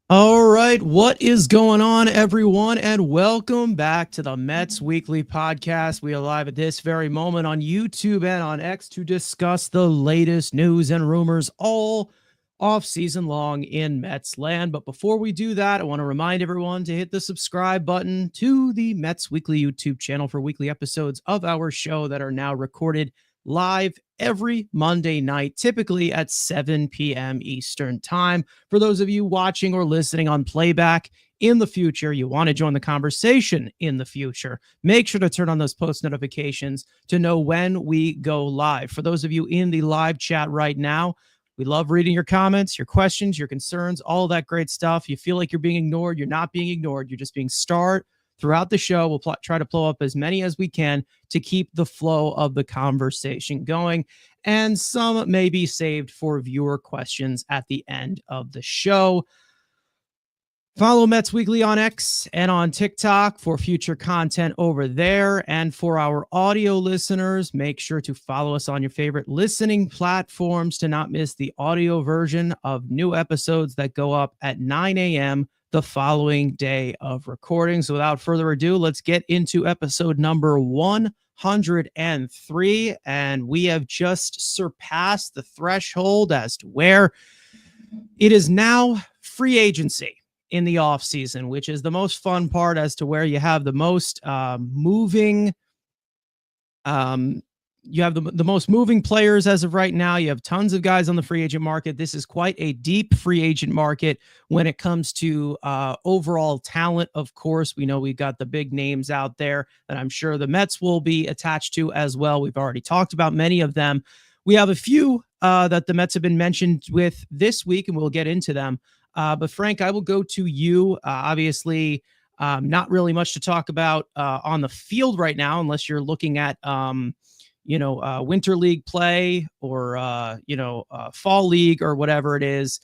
All right, what is going on, everyone, and welcome back to the Mets Weekly Podcast. We are live at this very moment on YouTube and on X to discuss the latest news and rumors all off season long in Mets land. But before we do that, I want to remind everyone to hit the subscribe button to the Mets Weekly YouTube channel for weekly episodes of our show that are now recorded live every Monday night, typically at 7 p.m. Eastern Time. For those of you watching or listening on playback in the future, you want to join the conversation in the future, make sure to turn on those post notifications to know when we go live. For those of you in the live chat right now, we love reading your comments, your questions, your concerns, all that great stuff. You feel like you're being ignored, you're not being ignored, you're just being starred throughout the show. We'll try to blow up as many as we can to keep the flow of the conversation going. And some may be saved for viewer questions at the end of the show. Follow Mets Weekly on X and on TikTok for future content over there. And for our audio listeners, make sure to follow us on your favorite listening platforms to not miss the audio version of new episodes that go up at 9 a.m. the following day of recording. So without further ado, let's get into episode number 103. And we have just surpassed the threshold as to where it is now free agency in the offseason, which is the most fun part as to where you have the most moving you have the most moving players as of right now. You have tons of guys on the free agent market. This is quite a deep free agent market when it comes to overall talent. Of course, we know we've got the big names out there that I'm sure the Mets will be attached to as well. We've already talked about many of them. We have a few that the Mets have been mentioned with this week, and we'll get into them. But Frank, I will go to you. Obviously, not really much to talk about on the field right now, unless you're looking at, winter league play or, fall league or whatever it is.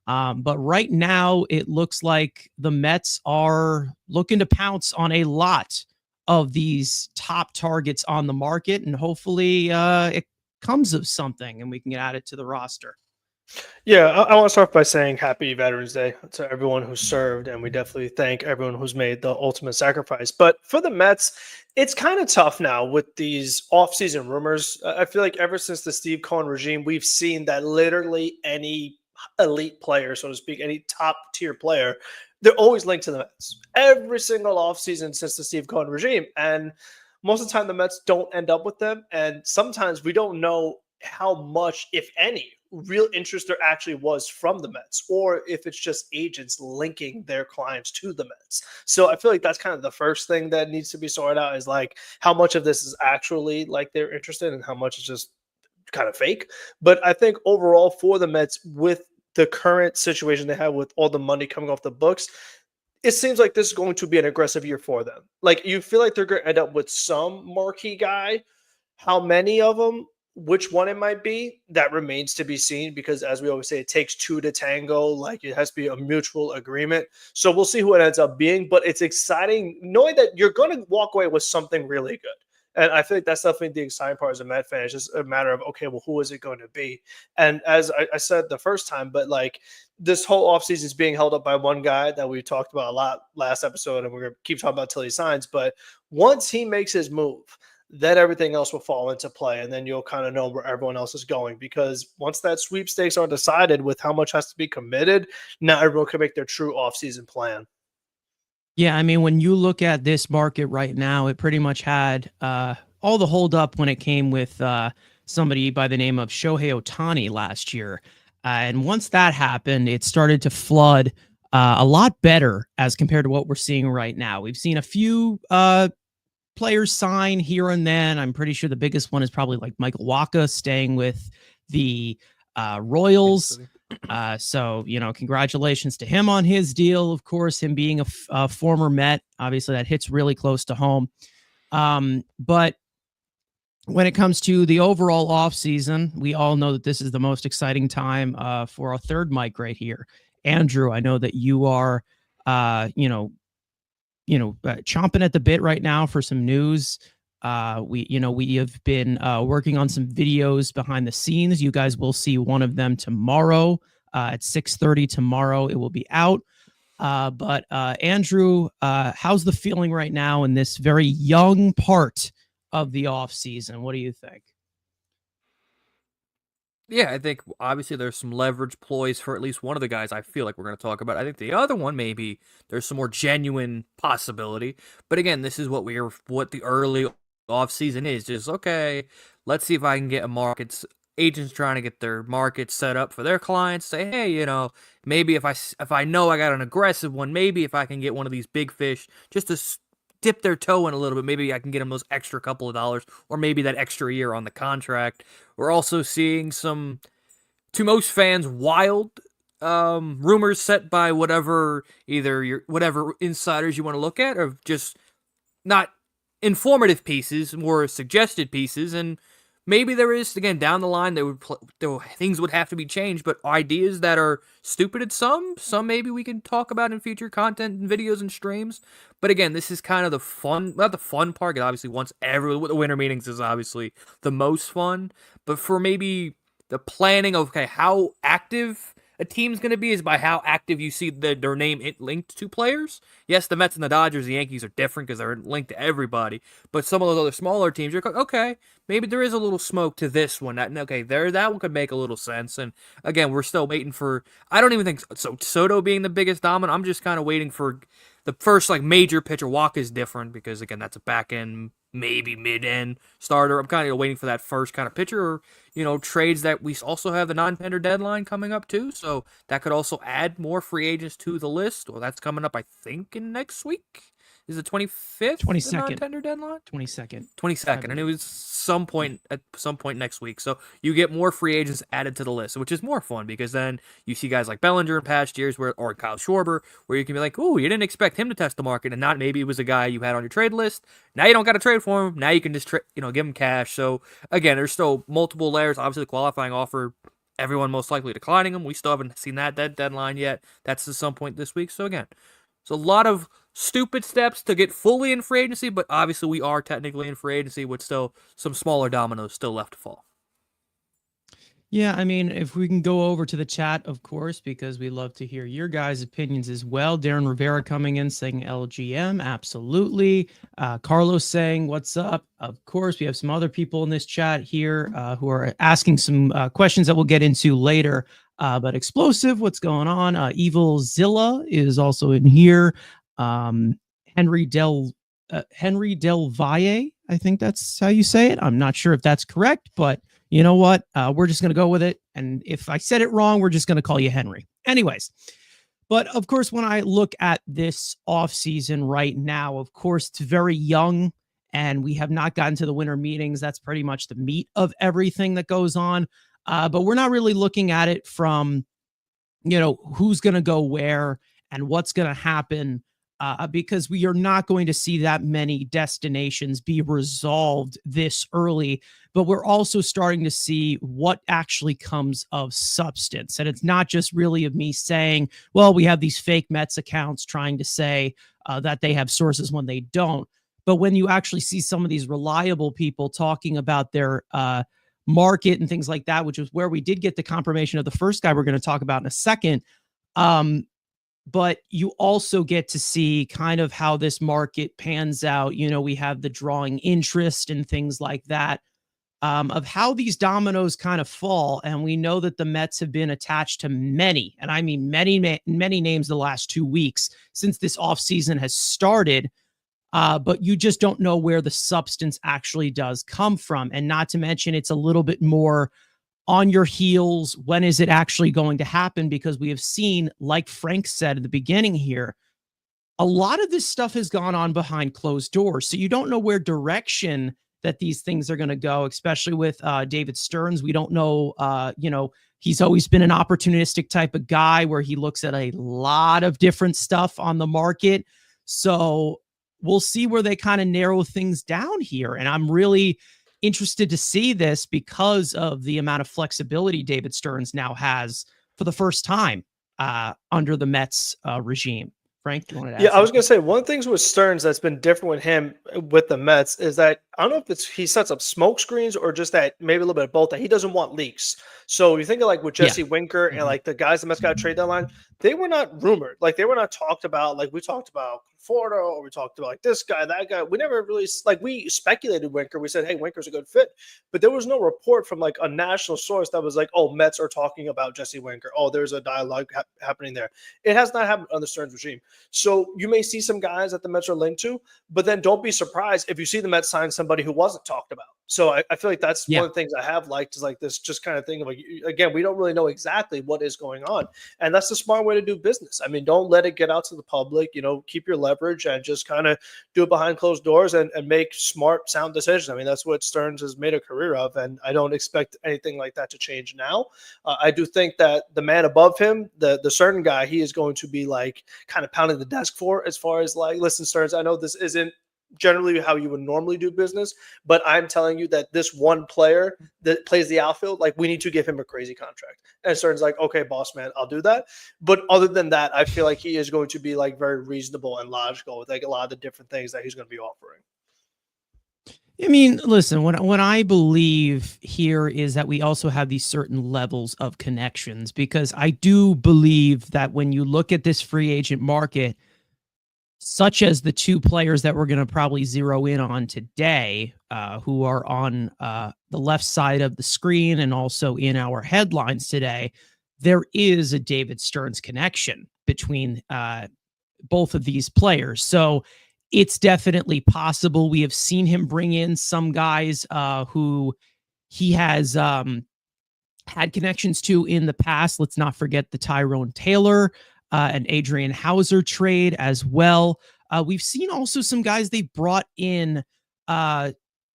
But right now, it looks like the Mets are looking to pounce on a lot of these top targets on the market, and hopefully it comes of something and we can add it to the roster. Yeah, I want to start by saying happy Veterans Day to everyone who served, and we definitely thank everyone who's made the ultimate sacrifice. But for the Mets, it's kind of tough now with these offseason rumors. I feel like ever since the Steve Cohen regime, we've seen that literally any elite player, so to speak, any top tier player, they're always linked to the Mets. Every single offseason since the Steve Cohen regime. And most of the time, the Mets don't end up with them. And sometimes we don't know how much, if any, real interest there actually was from the Mets, or if it's just agents linking their clients to the Mets. So I feel like that's kind of the first thing that needs to be sorted out, is like how much of this is actually like they're interested and how much is just kind of fake. But I think overall for the Mets, with the current situation they have with all the money coming off the books, it seems like this is going to be an aggressive year for them. Like, you feel like they're going to end up with some marquee guy. How many of them, which one it might be, that remains to be seen, because as we always say, it takes two to tango. Like, it has to be a mutual agreement. So we'll see who it ends up being, but it's exciting knowing that you're going to walk away with something really good. And I feel like that's definitely the exciting part as a Met fan. It's just a matter of, okay, well, who is it going to be? And as I said the first time, but like, this whole offseason is being held up by one guy that we talked about a lot last episode, and we're going to keep talking about till he signs. But once he makes his move, then everything else will fall into play, and then you'll kind of know where everyone else is going, because once that sweepstakes are decided with how much has to be committed, now everyone can make their true offseason plan. Yeah, I mean, when you look at this market right now, it pretty much had all the holdup when it came with somebody by the name of Shohei Ohtani last year. And once that happened, it started to flood a lot better as compared to what we're seeing right now. We've seen a few players sign here and then. I'm pretty sure the biggest one is probably like Michael Wacha staying with the Royals. So, congratulations to him on his deal. Of course, him being a former Met, obviously that hits really close to home. But when it comes to the overall offseason, we all know that this is the most exciting time for our third mic right here. Andrew, I know that you are, chomping at the bit right now for some news. We have been working on some videos behind the scenes. You guys will see one of them tomorrow at 6:30 tomorrow. It will be out. But Andrew, how's the feeling right now in this very young part of the offseason? What do you think? Yeah, I think obviously there's some leverage ploys for at least one of the guys I feel like we're going to talk about. I think the other one, maybe there's some more genuine possibility. But again, this is what the early off season is. Just okay, let's see if I can get a market. Agents trying to get their market set up for their clients. Say, hey, maybe if I know I got an aggressive one, maybe if I can get one of these big fish, just to dip their toe in a little bit, maybe I can get them those extra couple of dollars, or maybe that extra year on the contract. We're also seeing some, to most fans, wild rumors set by whatever insiders you want to look at, or just not informative pieces, more suggested pieces. And maybe there is, again, down the line, things would have to be changed, but ideas that are stupid at some maybe we can talk about in future content and videos and streams. But again, this is kind of the fun, not the fun part, because obviously the winter meetings is obviously the most fun, but for maybe the planning of, okay, how active a team's going to be is by how active you see their name linked to players. Yes, the Mets and the Dodgers, the Yankees are different because they're linked to everybody. But some of those other smaller teams, you're like, okay, maybe there is a little smoke to this one. That one could make a little sense. And again, we're still waiting for. I don't even think so. Soto being the biggest dominant. I'm just kind of waiting for the first major pitcher. Walk is different because again, that's a back end, maybe mid end starter. I'm kind of waiting for that first kind of pitcher, or trades that we also have the non-tender deadline coming up too. So that could also add more free agents to the list. Well, that's coming up, I think, in next week. Is it 25th? 22nd. The non-tender deadline? 22nd. 22nd. And it was at some point next week. So you get more free agents added to the list, which is more fun because then you see guys like Bellinger in past years or Kyle Schwarber, where you can be like, ooh, you didn't expect him to test the market, and not maybe it was a guy you had on your trade list. Now you don't got to trade for him. Now you can just give him cash. So again, there's still multiple layers. Obviously, the qualifying offer, everyone most likely declining them. We still haven't seen that deadline yet. That's at some point this week. So again, it's a lot of stupid steps to get fully in free agency, but obviously we are technically in free agency with still some smaller dominoes still left to fall. Yeah, I mean, if we can go over to the chat, of course, because we love to hear your guys' opinions as well. Darren Rivera coming in saying LGM, absolutely. Carlos saying, what's up? Of course, we have some other people in this chat here who are asking some questions that we'll get into later. But Explosive, what's going on? Evil Zilla is also in here. Henry Del Valle, I think that's how you say it. I'm not sure if that's correct, but you know what? We're just going to go with it. And if I said it wrong, we're just going to call you Henry. Anyways, but of course, when I look at this offseason right now, of course, it's very young and we have not gotten to the winter meetings. That's pretty much the meat of everything that goes on. But we're not really looking at it from, who's going to go where and what's going to happen. Because we are not going to see that many destinations be resolved this early, but we're also starting to see what actually comes of substance. And it's not just really of me saying, well, we have these fake Mets accounts trying to say that they have sources when they don't. But when you actually see some of these reliable people talking about their market and things like that, which is where we did get the confirmation of the first guy we're going to talk about in a second, but you also get to see kind of how this market pans out. We have the drawing interest and things like that, of how these dominoes kind of fall. And we know that the Mets have been attached to many, and I mean many, many names the last 2 weeks since this offseason has started. But you just don't know where the substance actually does come from. And not to mention, it's a little bit more on your heels. When is it actually going to happen? Because we have seen, like Frank said at the beginning here, a lot of this stuff has gone on behind closed doors. So you don't know where direction that these things are going to go, especially with David Stearns. We don't know, he's always been an opportunistic type of guy where he looks at a lot of different stuff on the market. So we'll see where they kind of narrow things down here. And I'm really interested to see this because of the amount of flexibility David Stearns now has for the first time under the Mets regime. Frank, you wanted to add Yeah, I was something? going to say one of the things with Stearns that's been different with him with the Mets is that I don't know if he sets up smoke screens or just that maybe a little bit of both, that he doesn't want leaks. So you think of like with Yeah. Jesse Winker and Mhm. like the guys the Mets got trade deadline, they were not rumored. Like they were not talked about. Like we talked about Florida or we talked about like this guy, that guy. We never really like we speculated Winker. We said, hey, Winker's a good fit, but there was no report from like a national source that was like, oh, Mets are talking about Jesse Winker. Oh, there's a dialogue happening there. It has not happened under Stearns' regime. So you may see some guys that the Mets are linked to, but then don't be surprised if you see the Mets sign somebody who wasn't talked about. So I feel like that's one of the things I have liked is like this just kind of thing of like, again, we don't really know exactly what is going on. And that's the smart way to do business. I mean, don't let it get out to the public, keep your leverage and just kind of do it behind closed doors and make smart, sound decisions. I mean, that's what Stearns has made a career of. And I don't expect anything like that to change now. I do think that the man above him, the certain guy, he is going to be like kind of pounding the desk for as far as like, listen, Stearns, I know this isn't generally how you would normally do business, but I'm telling you that this one player that plays the outfield, like we need to give him a crazy contract. And Stearns like, okay, boss man, I'll do that. But other than that, I feel like he is going to be like very reasonable and logical with like a lot of the different things that he's going to be offering. I mean, listen, what I believe here is that we also have these certain levels of connections, because I do believe that when you look at this free agent market, such as the two players that we're going to probably zero in on today, who are on the left side of the screen and also in our headlines today, there is a David Stearns connection between both of these players. So it's definitely possible. We have seen him bring in some guys who he has had connections to in the past. Let's not forget the Tyrone Taylor and Adrian Hauser trade as well. We've seen also some guys they brought in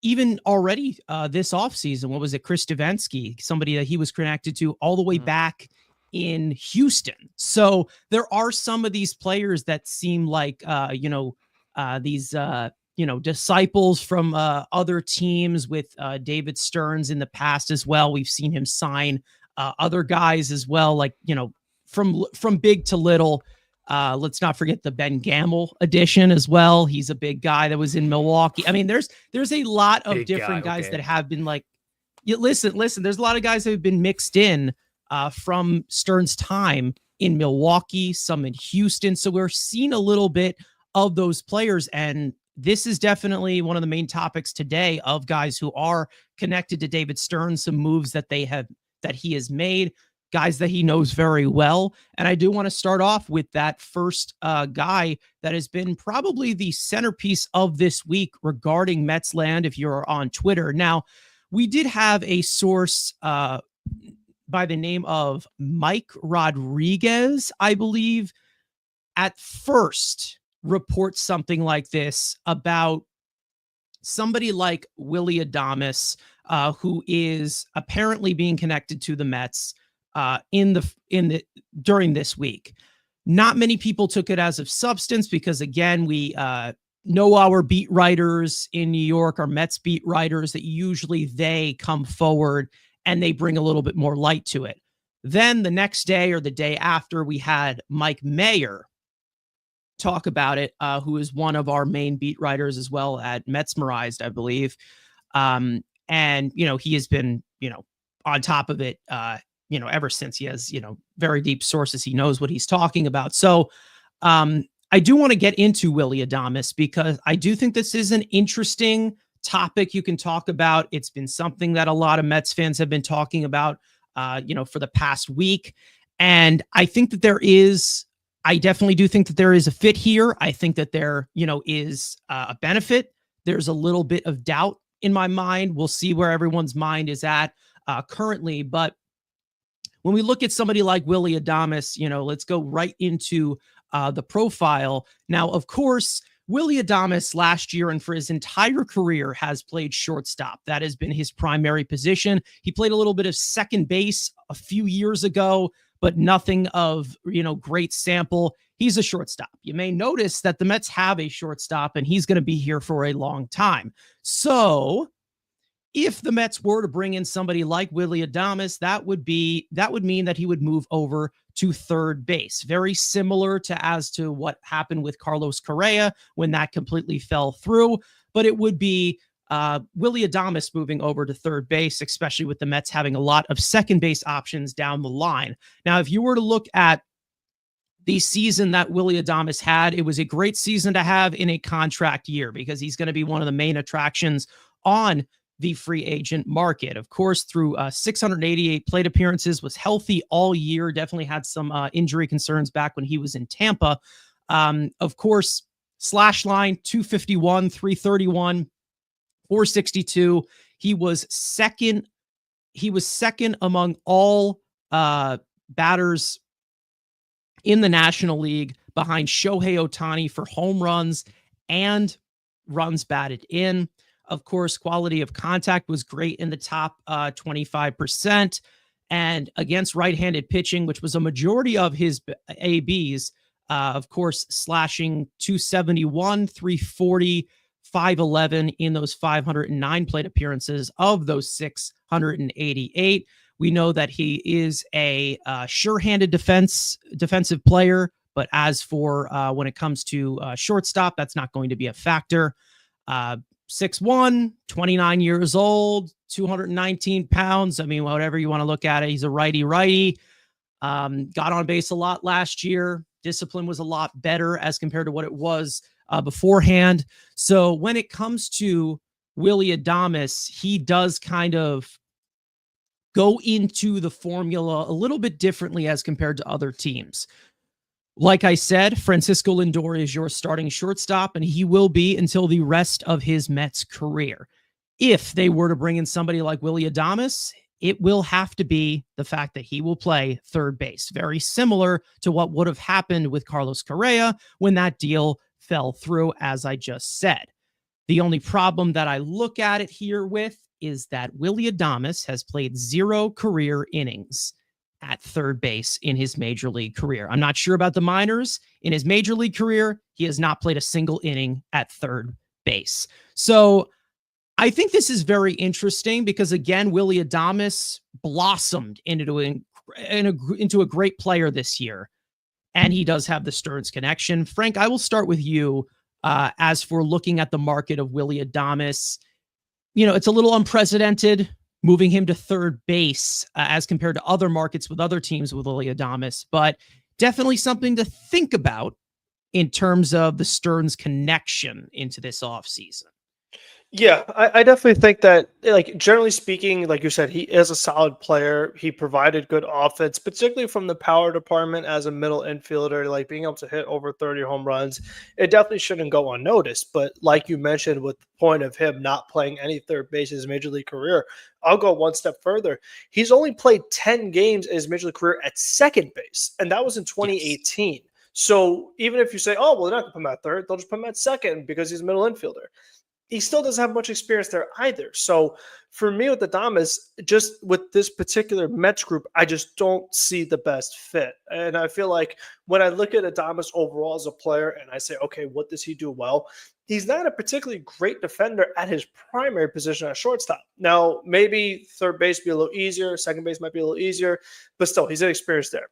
even already this offseason. What was it? Chris Davinsky, somebody that he was connected to all the way back in Houston. So there are some of these players that seem like, these, disciples from other teams with David Stearns in the past as well. We've seen him sign other guys as well, like, from big to little. Let's not forget the Ben Gamble edition as well. He's a big guy that was in Milwaukee. I mean, there's a lot of different guys that have been like, listen, there's a lot of guys that have been mixed in from Stearns' time in Milwaukee, some in Houston. So we're seeing a little bit of those players. And this is definitely one of the main topics today of guys who are connected to David Stearns, some moves that he has made, guys that he knows very well. And I do want to start off with that first guy that has been probably the centerpiece of this week regarding Mets land, if you're on Twitter. Now, we did have a source by the name of Mike Rodriguez, I believe, at first report something like this about somebody like Willy Adames, who is apparently being connected to the Mets during this week. Not many people took it as of substance because, again, we know our beat writers in New York, our Mets beat writers, that usually they come forward and they bring a little bit more light to it. Then the next day or the day after, we had Mike Mayer talk about it, who is one of our main beat writers as well at Metsmerized, I believe. And, he has been, on top of it, ever since. He has, very deep sources. He knows what he's talking about. So I do want to get into Willy Adames because I do think this is an interesting topic you can talk about. It's been something that a lot of Mets fans have been talking about, for the past week. And I think that I definitely do think that there is a fit here. I think that there, is a benefit. There's a little bit of doubt in my mind. We'll see where everyone's mind is at currently. But when we look at somebody like Willy Adames, let's go right into the profile. Now, of course, Willy Adames last year and for his entire career has played shortstop. That has been his primary position. He played a little bit of second base a few years ago, but nothing of, great sample. He's a shortstop. You may notice that the Mets have a shortstop and he's going to be here for a long time. So if the Mets were to bring in somebody like Willy Adames, that would mean that he would move over to third base. Very similar to what happened with Carlos Correa when that completely fell through. But it would be Willy Adames moving over to third base, especially with the Mets having a lot of second base options down the line. Now, if you were to look at the season that Willy Adames had, it was a great season to have in a contract year because he's going to be one of the main attractions on the free agent market. Of course, through 688 plate appearances, was healthy all year, definitely had some injury concerns back when he was in Tampa. Of course, slash line 251, 331, 462. He was second among all batters in the National League behind Shohei Ohtani for home runs and runs batted in. Of course, quality of contact was great in the top 25%. And against right-handed pitching, which was a majority of his ABs, of course, slashing 271, 340, 511 in those 509 plate appearances of those 688. We know that he is a sure-handed defensive player, but as for when it comes to shortstop, that's not going to be a factor. 6'1", 29 years old, 219 pounds. I mean, whatever you want to look at it, he's a righty-righty. Got on base a lot last year. Discipline was a lot better as compared to what it was beforehand. So when it comes to Willy Adames, he does kind of go into the formula a little bit differently as compared to other teams. Like I said, Francisco Lindor is your starting shortstop, and he will be until the rest of his Mets career. If they were to bring in somebody like Willy Adames, it will have to be the fact that he will play third base. Very similar to what would have happened with Carlos Correa when that deal fell through, as I just said. The only problem that I look at it here with is that Willy Adames has played 0 career innings at third base in his major league career. I'm not sure about the minors. In his major league career, he has not played a single inning at third base. So I think this is very interesting because, again, Willy Adames blossomed into a great player this year, and he does have the Stearns connection. Frank, I will start with you. As for looking at the market of Willy Adames, it's a little unprecedented moving him to third base as compared to other markets with other teams with Willy Adames, but definitely something to think about in terms of the Stearns connection into this offseason. Yeah, I definitely think that, like, generally speaking, like you said, he is a solid player. He provided good offense, particularly from the power department as a middle infielder, like being able to hit over 30 home runs. It definitely shouldn't go unnoticed. But like you mentioned, with the point of him not playing any third base in his major league career, I'll go one step further. He's only played 10 games in his major league career at second base, and that was in 2018. Yes. So even if you say, oh, well, they're not going to put him at third, they'll just put him at second because he's a middle infielder. He still doesn't have much experience there either. So for me with Adames, just with this particular Mets group, I just don't see the best fit. And I feel like when I look at Adames overall as a player and I say, okay, what does he do well? He's not a particularly great defender at his primary position at shortstop. Now, maybe third base be a little easier, second base might be a little easier, but still, he's inexperienced there.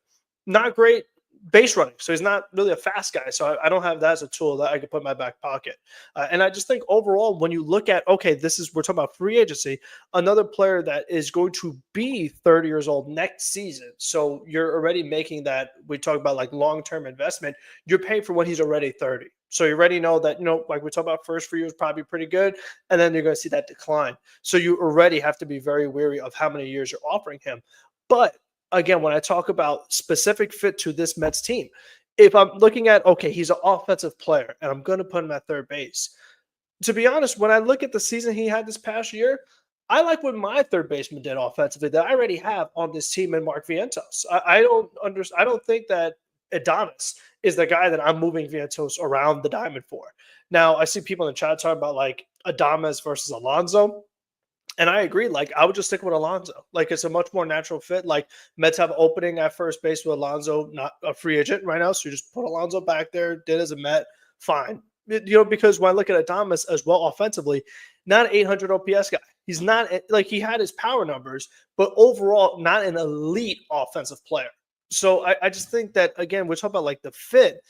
Not great base running, so he's not really a fast guy. So I don't have that as a tool that I could put in my back pocket. And I just think overall, when you look at, okay, we're talking about free agency, another player that is going to be 30 years old next season. So you're already making that, we talk about like long-term investment, you're paying for when he's already 30. So you already know that, like we talk about, first for you is probably pretty good, and then you're going to see that decline. So you already have to be very wary of how many years you're offering him. But again, when I talk about specific fit to this Mets team, if I'm looking at, okay, he's an offensive player and I'm going to put him at third base. To be honest, when I look at the season he had this past year, I like what my third baseman did offensively that I already have on this team in Mark Vientos. I don't think that Adames is the guy that I'm moving Vientos around the diamond for. Now, I see people in the chat talking about like Adames versus Alonso. And I agree. Like, I would just stick with Alonso. Like, it's a much more natural fit. Like, Mets have opening at first base with Alonso, not a free agent right now. So you just put Alonso back there, did as a Met, fine. Because when I look at Adames as well offensively, not an 800 OPS guy. He's not, like, he had his power numbers, but overall, not an elite offensive player. So I just think that, again, we're talking about like the fit.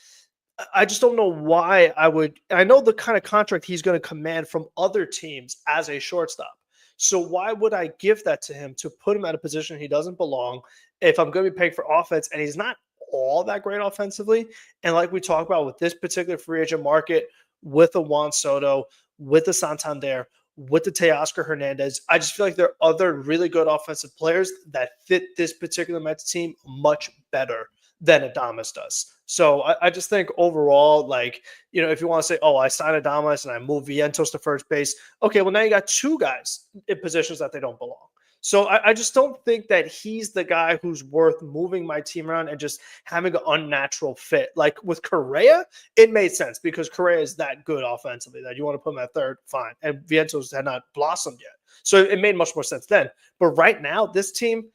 I just don't know why I would. I know the kind of contract he's going to command from other teams as a shortstop. So why would I give that to him to put him at a position he doesn't belong if I'm going to be paying for offense and he's not all that great offensively? And like we talked about with this particular free agent market, with the Juan Soto, with the Santander, with the Teoscar Hernandez, I just feel like there are other really good offensive players that fit this particular Mets team much better than Adames does. So I just think overall, like, if you want to say, oh, I signed Adames and I moved Vientos to first base. Okay, well, now you got two guys in positions that they don't belong. So I just don't think that he's the guy who's worth moving my team around and just having an unnatural fit. Like with Correa, it made sense because Correa is that good offensively that you want to put him at third, fine. And Vientos had not blossomed yet. So it made much more sense then. But right now, this team,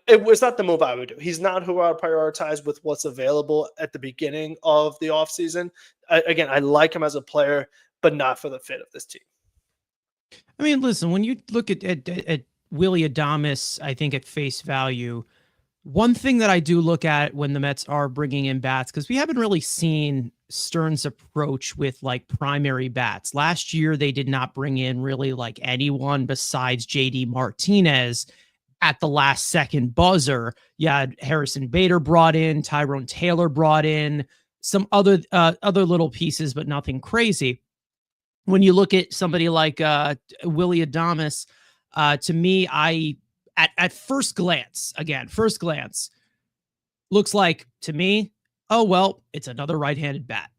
it was not the move I would do. He's not who I would prioritize with what's available at the beginning of the offseason. Again, I like him as a player, but not for the fit of this team. I mean, listen, when you look at Willy Adames, I think at face value, one thing that I do look at when the Mets are bringing in bats, because we haven't really seen Stearns' approach with like primary bats. Last year, they did not bring in really like anyone besides JD Martinez at the last second buzzer. Yeah, Harrison Bader brought in, Tyrone Taylor brought in, some other little pieces, but nothing crazy. When you look at somebody like Willy Adames, to me, at first glance, looks like to me, oh, well, it's another right-handed bat.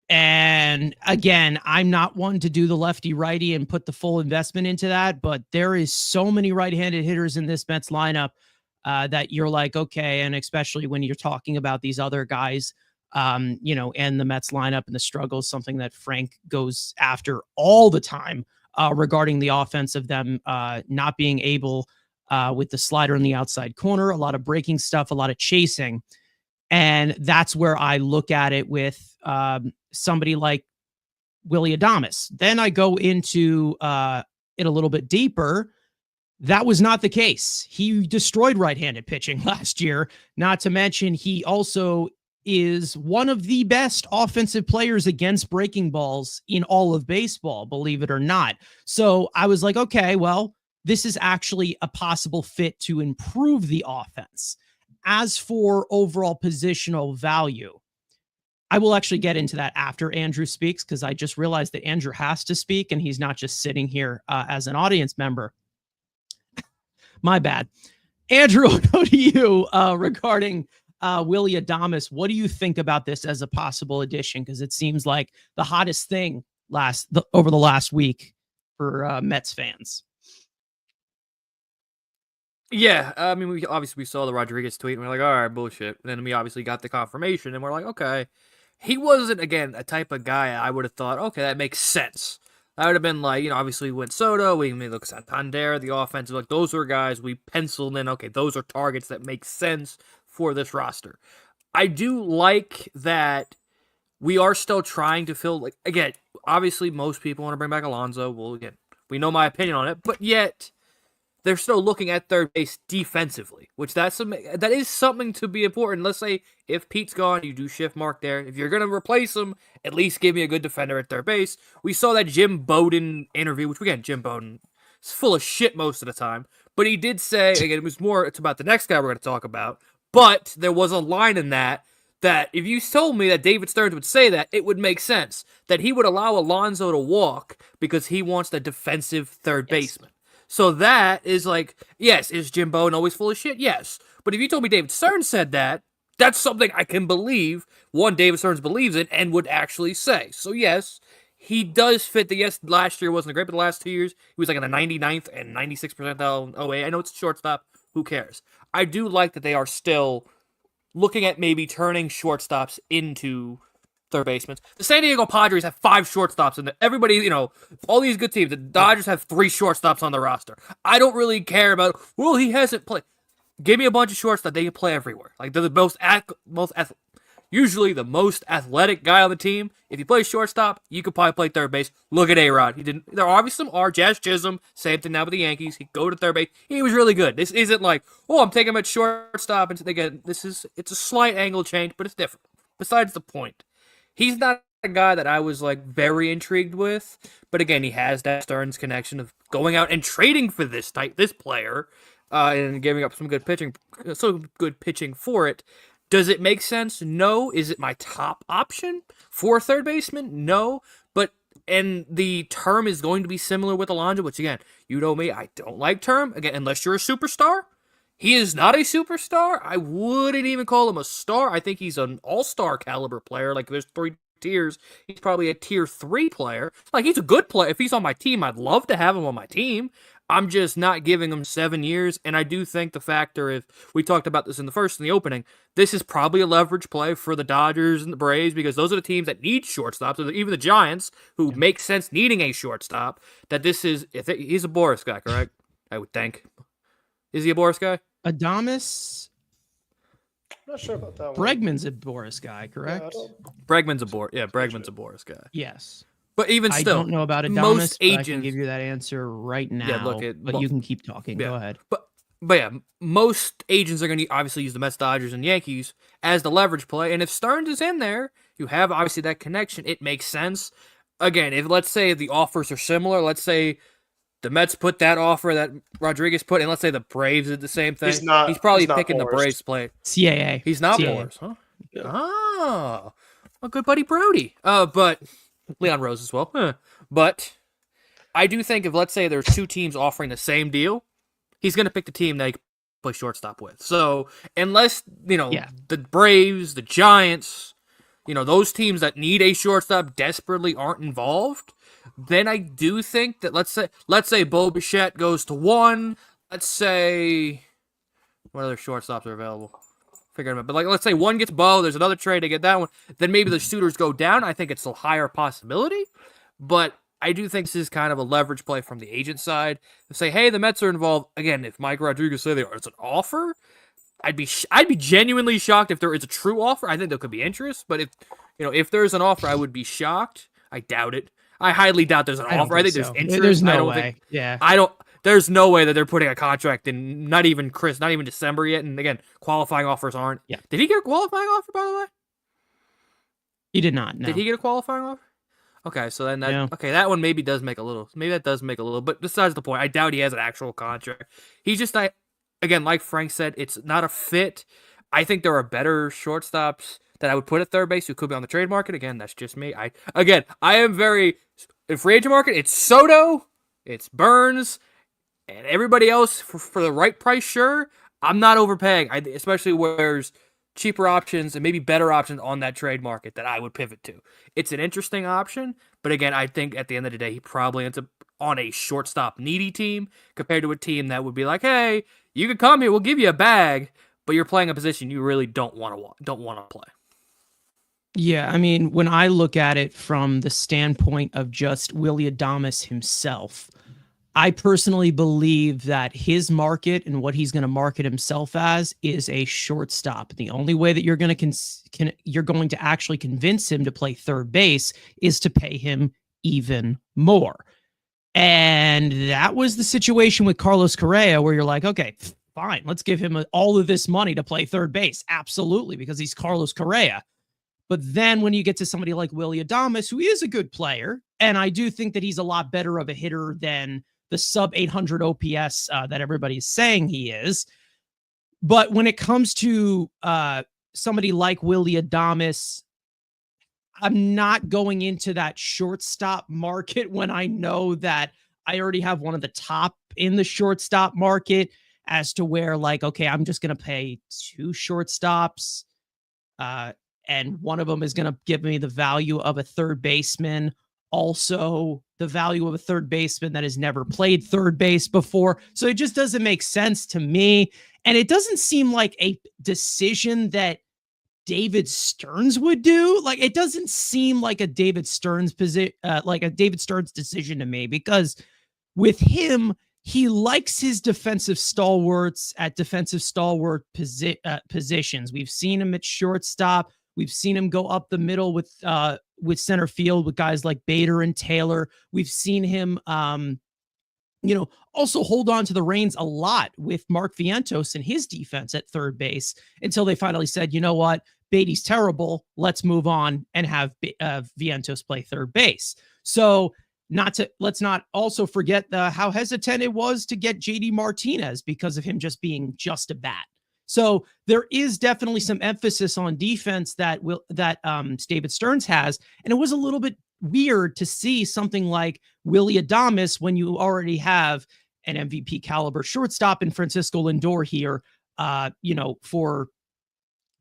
And again, I'm not one to do the lefty righty and put the full investment into that, but there is so many right-handed hitters in this Mets lineup that you're like, okay. And especially when you're talking about these other guys, and the Mets lineup and the struggles, something that Frank goes after all the time regarding the offense of them not being able with the slider in the outside corner, a lot of breaking stuff, a lot of chasing. And that's where I look at it with somebody like Willy Adames. Then I go into it a little bit deeper. That was not the case. He destroyed right-handed pitching last year. Not to mention, he also is one of the best offensive players against breaking balls in all of baseball, believe it or not. So I was like, okay, well, this is actually a possible fit to improve the offense. As for overall positional value, I will actually get into that after Andrew speaks, because I just realized that Andrew has to speak and he's not just sitting here as an audience member. My bad. Andrew, I'll go to you regarding Willy Adames. What do you think about this as a possible addition? Because it seems like the hottest thing over the last week for Mets fans. Yeah, I mean, we saw the Rodriguez tweet, and we're like, all right, bullshit. And then we obviously got the confirmation, and we're like, okay. He wasn't, again, a type of guy I would have thought, okay, that makes sense. That would have been like, obviously with Soto, we may look at Santander, the offensive, like those are guys we penciled in, okay, those are targets that make sense for this roster. I do like that we are still trying to fill, like, again, obviously most people want to bring back Alonso. Well, again, we know my opinion on it, but yet they're still looking at third base defensively, which that is something to be important. Let's say if Pete's gone, you do shift Mark there. If you're going to replace him, at least give me a good defender at third base. We saw that Jim Bowden interview, which again, Jim Bowden is full of shit most of the time. But he did say, again, it's about the next guy we're going to talk about. But there was a line in that if you told me that David Stearns would say that, it would make sense. That he would allow Alonso to walk because he wants the defensive third baseman. So that is like, yes, is Jim Bowden always full of shit? Yes. But if you told me David Stearns said that, that's something I can believe. One, David Stearns believes it and would actually say. So yes, he does fit last year wasn't great, but the last 2 years, he was like in the 99th and 96th percentile. Oh, wait, I know it's a shortstop. Who cares? I do like that they are still looking at maybe turning shortstops into third basemen. The San Diego Padres have 5 shortstops, and everybody, all these good teams. The Dodgers have 3 shortstops on the roster. I don't really care about, well, he hasn't played. Give me a bunch of shortstops. They can play everywhere. Like, they're the usually the most athletic guy on the team. If you play shortstop, you could probably play third base. Look at A-Rod. He didn't. There are obviously some are. Jazz Chisholm, same thing now with the Yankees. He'd go to third base. He was really good. This isn't like, oh, I'm taking him at shortstop. And again, it's a slight angle change, but it's different. besides the point. He's not a guy that I was like very intrigued with, but again, he has that Stearns connection of going out and trading for this player, and giving up some good pitching for it. Does it make sense? No. Is it my top option for third baseman? No. And the term is going to be similar with Alonso, which again, you know me, I don't like term. Again, unless you're a superstar. He is not a superstar. I wouldn't even call him a star. I think he's an all-star caliber player. Like, there's 3 tiers. He's probably a tier 3 player. Like, he's a good player. If he's on my team, I'd love to have him on my team. I'm just not giving him 7 years. And I do think the factor, if we talked about this in the opening, this is probably a leverage play for the Dodgers and the Braves, because those are the teams that need shortstops. Even the Giants, who make sense needing a shortstop, that this is, he's a Boris guy, correct? I would think. Is he a Boris guy? Adames. I'm not sure about that one. Bregman's a Boris guy, correct? Bregman's a Boris guy. Yes. But even still, I don't know about Adames, most but agents, I can give you that answer right now. Yeah, look, but you can keep talking. Yeah. Go ahead. But yeah, most agents are going to obviously use the Mets, Dodgers, and Yankees as the leverage play. And if Stearns is in there, you have obviously that connection. It makes sense. Again, if let's say the offers are similar, let's say the Mets put that offer that Rodriguez put, and let's say the Braves did the same thing. He's probably picking the Braves play. CAA. He's not CAA. Boris, huh? Yeah. Oh, a good buddy Brody. But Leon Rose as well. Huh. But I do think if, let's say, there's 2 teams offering the same deal, he's going to pick the team that he can play shortstop with. So unless, the Braves, the Giants, those teams that need a shortstop desperately aren't involved, then I do think that let's say Bo Bichette goes to 1. Let's say what other shortstops are available. Figure them out. But let's say 1 gets Bo, there's another trade to get that one. Then maybe the suitors go down. I think it's a higher possibility. But I do think this is kind of a leverage play from the agent side. To say, hey, the Mets are involved. Again, if Mike Rodriguez say it's an offer, I'd be genuinely shocked if there is a true offer. I think there could be interest, but if there's an offer, I would be shocked. I doubt it. I highly doubt there's an offer. I think there's interest. There's no way. There's no way that they're putting a contract in. Not even December yet. And again, qualifying offers aren't. Yeah. Did he get a qualifying offer, by the way? He did not. No. Did he get a qualifying offer? Okay, so then that one maybe does make a little. Maybe that does make a little. But besides the point, I doubt he has an actual contract. He's just not. Again, like Frank said, it's not a fit. I think there are better shortstops that I would put at third base who could be on the trade market. Again, that's just me. I am very in free agent market. It's Soto, it's Burnes, and everybody else for the right price. Sure, I'm not overpaying. Especially where there's cheaper options and maybe better options on that trade market that I would pivot to. It's an interesting option, but again, I think at the end of the day, he probably ends up on a shortstop needy team compared to a team that would be like, hey, you can come here, we'll give you a bag, but you're playing a position you really don't want to play. Yeah, I mean, when I look at it from the standpoint of just Willy Adames himself, I personally believe that his market and what he's going to market himself as is a shortstop. The only way that you're going to actually convince him to play third base is to pay him even more. And that was the situation with Carlos Correa, where you're like, okay, fine, let's give him all of this money to play third base. Absolutely, because he's Carlos Correa. But then when you get to somebody like Willy Adames, who is a good player, and I do think that he's a lot better of a hitter than the sub 800 OPS that everybody's saying he is. But when it comes to somebody like Willy Adames, I'm not going into that shortstop market when I know that I already have one of the top in the shortstop market, as to where, like, okay, I'm just going to pay 2 shortstops, and one of them is going to give me the value of a third baseman. Also, the value of a third baseman that has never played third base before. So it just doesn't make sense to me. And it doesn't seem like a decision that David Stearns would do. Like, it doesn't seem like a David Stearns decision to me, because with him, he likes his defensive stalwarts at defensive stalwart positions. We've seen him at shortstop. We've seen him go up the middle with center field with guys like Bader and Taylor. We've seen him, also hold on to the reins a lot with Mark Vientos and his defense at third base, until they finally said, you know what, Beatty's terrible. Let's move on and have Vientos play third base. So let's not also forget how hesitant it was to get JD Martinez because of him just being just a bat. So there is definitely some emphasis on defense that David Stearns has. And it was a little bit weird to see something like Willy Adames when you already have an MVP caliber shortstop in Francisco Lindor here, for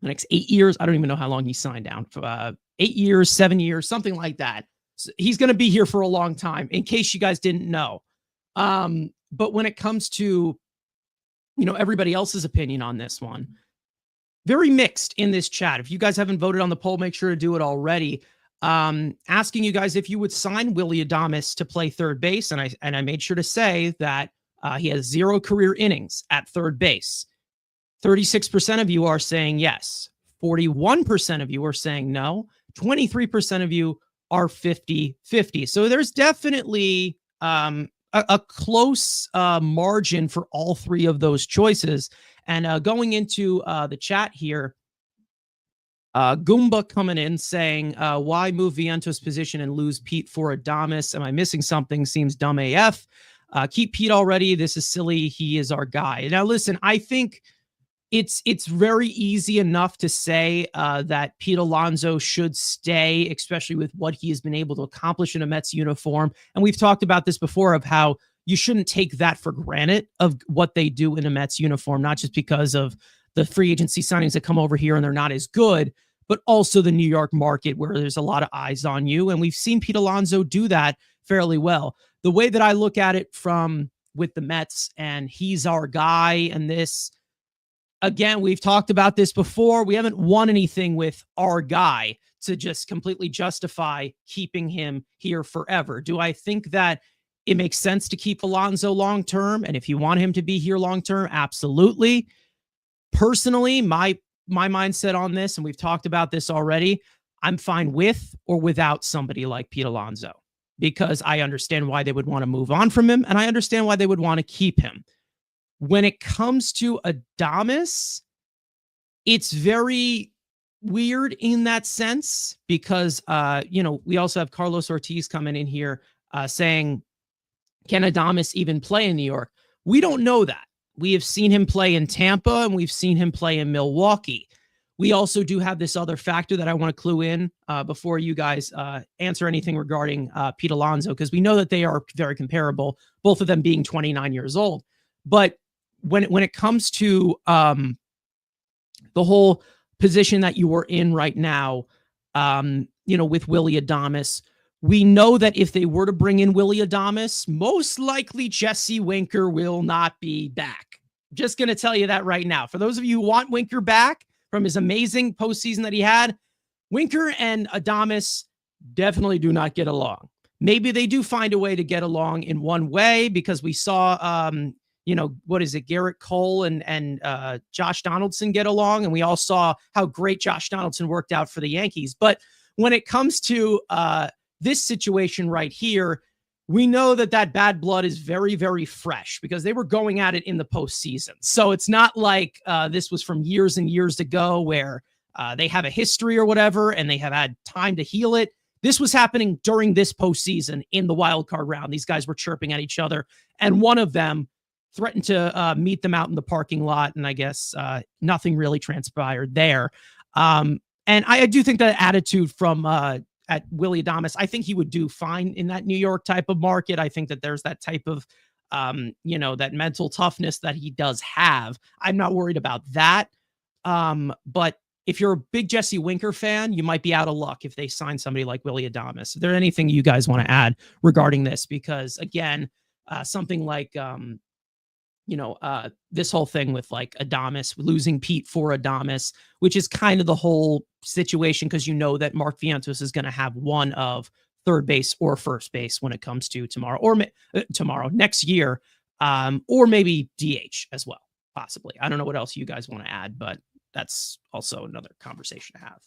the next 8 years. I don't even know how long he signed down for 8 years, 7 years, something like that. So he's going to be here for a long time, in case you guys didn't know. But when it comes to, everybody else's opinion on this one, very mixed in this chat. If you guys haven't voted on the poll, make sure to do it already. Asking you guys if you would sign Willy Adames to play third base. And I made sure to say that he has 0 career innings at third base. 36% of you are saying yes. 41% of you are saying no. 23% of you are 50-50. So there's definitely a close margin for all 3 of those choices. And going into the chat here, Goomba coming in saying, why move Vientos' position and lose Pete for Adames? Am I missing something? Seems dumb AF. Keep Pete already. This is silly. He is our guy. Now, listen, I think it's very easy enough to say that Pete Alonso should stay, especially with what he has been able to accomplish in a Mets uniform. And we've talked about this before of how you shouldn't take that for granted of what they do in a Mets uniform, not just because of the free agency signings that come over here and they're not as good, but also the New York market where there's a lot of eyes on you. And we've seen Pete Alonso do that fairly well. The way that I look at it with the Mets, and he's our guy, and this, again, we've talked about this before. We haven't won anything with our guy to just completely justify keeping him here forever. Do I think that it makes sense to keep Alonso long-term? And if you want him to be here long-term, absolutely. Personally, my mindset on this, and we've talked about this already, I'm fine with or without somebody like Pete Alonso, because I understand why they would want to move on from him, and I understand why they would want to keep him. When it comes to Adames, it's very weird in that sense because, we also have Carlos Ortiz coming in here saying, can Adames even play in New York? We don't know that. We have seen him play in Tampa and we've seen him play in Milwaukee. We also do have this other factor that I want to clue in before you guys answer anything regarding Pete Alonso, because we know that they are very comparable, both of them being 29 years old. But when it comes to the whole position that you are in right now, with Willy Adames, we know that if they were to bring in Willy Adames, most likely Jesse Winker will not be back. Just going to tell you that right now. For those of you who want Winker back from his amazing postseason that he had, Winker and Adames definitely do not get along. Maybe they do find a way to get along in one way, because we saw, Garrett Cole and Josh Donaldson get along, and we all saw how great Josh Donaldson worked out for the Yankees. But when it comes to this situation right here, we know that bad blood is very, very fresh because they were going at it in the postseason. So it's not like this was from years and years ago where they have a history or whatever and they have had time to heal it. This was happening during this postseason in the wild card round. These guys were chirping at each other, and one of them threatened to meet them out in the parking lot. And I guess nothing really transpired there. And I do think that attitude from at Willy Adames, I think he would do fine in that New York type of market. I think that there's that type of, that mental toughness that he does have. I'm not worried about that. But if you're a big Jesse Winker fan, you might be out of luck if they sign somebody like Willy Adames. Is there anything you guys want to add regarding this? Because again, something like, this whole thing with like Adames, losing Pete for Adames, which is kind of the whole situation, because that Mark Vientos is going to have one of third base or first base when it comes to next year, or maybe DH as well, possibly. I don't know what else you guys want to add, but that's also another conversation to have.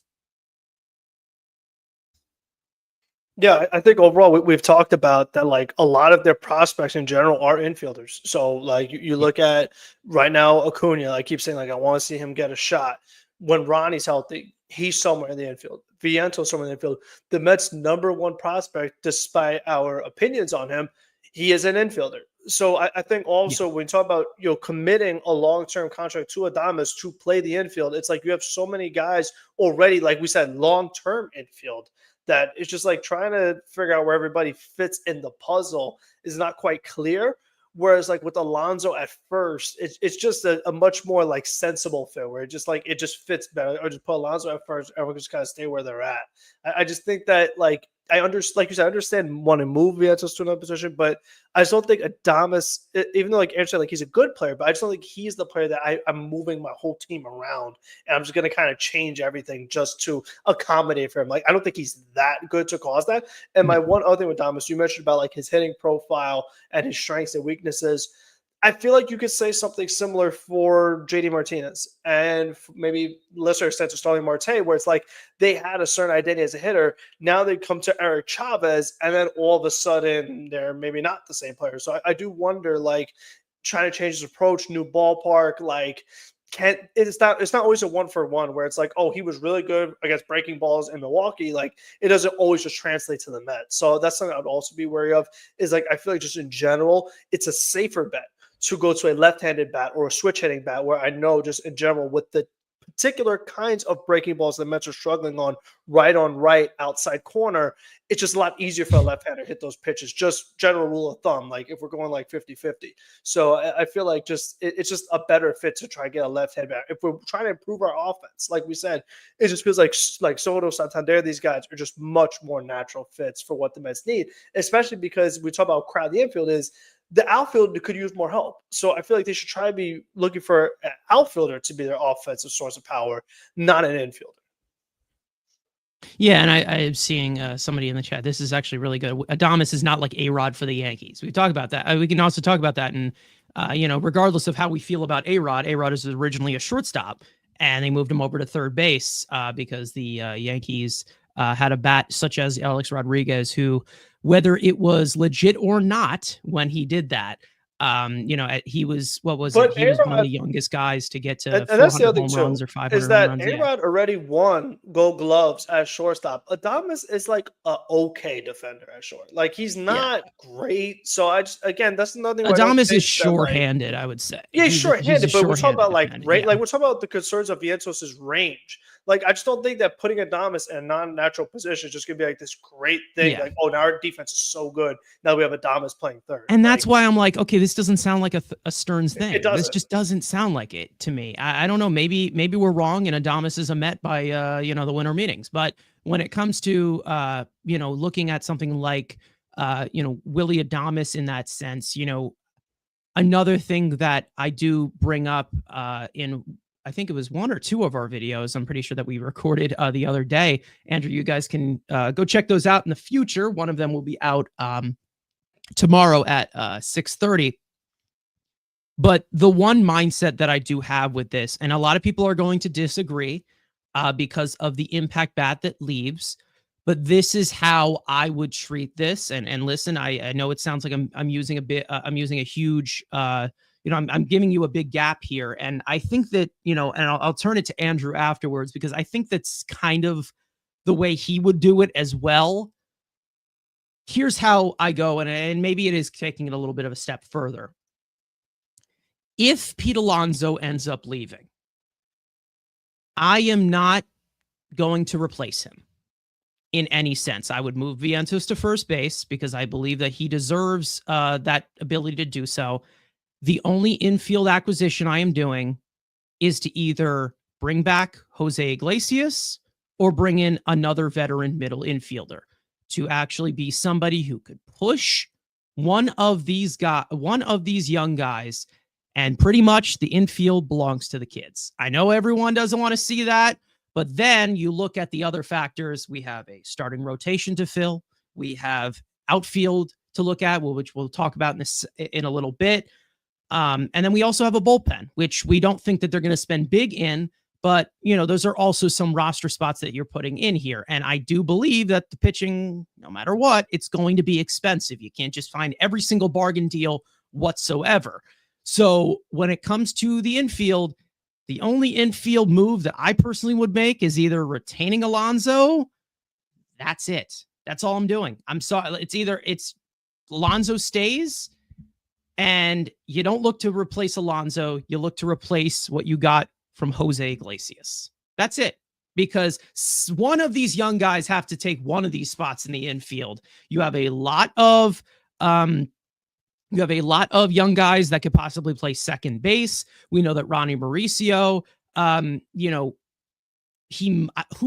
Yeah, I think overall we've talked about that, like a lot of their prospects in general are infielders. So like you look at right now, Acuna, I keep saying, like, I want to see him get a shot. When Ronnie's healthy, he's somewhere in the infield. Viento's somewhere in the infield. The Mets' number one prospect, despite our opinions on him, he is an infielder. So I think also when you talk about committing a long-term contract to Adames to play the infield, it's like you have so many guys already, like we said, long-term infield, that it's just like trying to figure out where everybody fits in the puzzle is not quite clear. Whereas like with Alonso at first, it's just a much more like sensible fit where it just fits better. Or just put Alonso at first, everyone just kind of stay where they're at. I just think that like like you said, I understand wanting to move Vientos to another position, but I just don't think Adames, even though like Andrew said, like he's a good player, but I just don't think he's the player that I'm moving my whole team around and I'm just going to kind of change everything just to accommodate for him. Like I don't think he's that good to cause that. And my one other thing with Adames, you mentioned about like his hitting profile and his strengths and weaknesses. I feel like you could say something similar for JD Martinez and maybe lesser extent to Starling Marte, where it's like they had a certain identity as a hitter. Now they come to Eric Chavez, and then all of a sudden they're maybe not the same player. So I do wonder, like, trying to change his approach, new ballpark, like, it's not always a 1-for-1 where it's like, oh, he was really good against breaking balls in Milwaukee. Like, it doesn't always just translate to the Mets. So that's something I would also be wary of. Is like I feel like just in general, it's a safer bet to go to a left-handed bat or a switch-hitting bat, where I know just in general with the particular kinds of breaking balls the Mets are struggling on right, outside corner, it's just a lot easier for a left-hander to hit those pitches. Just general rule of thumb, like if we're going like 50-50. So I feel like it's just a better fit to try to get a left-handed bat. If we're trying to improve our offense, like we said, it just feels like Soto, Santander, these guys are just much more natural fits for what the Mets need, especially because we talk about how crowded the infield is. The outfield could use more help. So I feel like they should try to be looking for an outfielder to be their offensive source of power, not an infielder. Yeah, and I am seeing somebody in the chat. This is actually really good. Adames is not like A-Rod for the Yankees. We talk about that. We can also talk about that. And, regardless of how we feel about A-Rod is originally a shortstop, and they moved him over to third base because the Yankees had a bat such as Alex Rodriguez, who, whether it was legit or not, when he did that, he was, what was it? He was one of the youngest guys to get to 400 home runs or 500 is that home runs. A-Rod already won Gold Gloves as shortstop. Adames is like an okay defender at short. Like he's not great. So that's another thing. Adames is shorthanded, I would say. Yeah, he's shorthanded, but we're talking about like we're talking about the concerns of Vientos' range. Like, I just don't think that putting Adames in a non-natural position is just going to be like this great thing. Yeah. Like, oh, now our defense is so good. Now we have Adames playing third. And that's why I'm like, okay, this doesn't sound like a Stearns thing. It doesn't. This just doesn't sound like it to me. I don't know. Maybe we're wrong and Adames is a Met by, the winter meetings. But when it comes to, looking at something like, Willy Adames in that sense, another thing that I do bring up in I think it was one or two of our videos, I'm pretty sure, that we recorded the other day. Andrew, you guys can go check those out in the future. One of them will be out tomorrow at 6:30. But the one mindset that I do have with this, and a lot of people are going to disagree because of the impact bat that leaves, but this is how I would treat this. And listen, I know it sounds like I'm using a huge I'm giving you a big gap here. And I think that, and I'll turn it to Andrew afterwards, because I think that's kind of the way he would do it as well. Here's how I go, and maybe it is taking it a little bit of a step further. If Pete Alonso ends up leaving, I am not going to replace him in any sense. I would move Vientos to first base because I believe that he deserves that ability to do so. The only infield acquisition I am doing is to either bring back Jose Iglesias or bring in another veteran middle infielder to actually be somebody who could push one of these young guys, and pretty much the infield belongs to the kids. I know everyone doesn't want to see that, but then you look at the other factors. We have a starting rotation to fill. We have outfield to look at, which we'll talk about in a little bit. And then we also have a bullpen, which we don't think that they're going to spend big in, but those are also some roster spots that you're putting in here. And I do believe that the pitching, no matter what, it's going to be expensive. You can't just find every single bargain deal whatsoever. So when it comes to the infield, The only infield move that I personally would make is either retaining Alonso. That's it. That's all I'm doing. I'm sorry. It's Alonso stays, and you don't look to replace Alonso. You look to replace what you got from Jose Iglesias. That's it. Because one of these young guys have to take one of these spots in the infield. You have a lot of young guys that could possibly play second base. We know that Ronnie Mauricio, who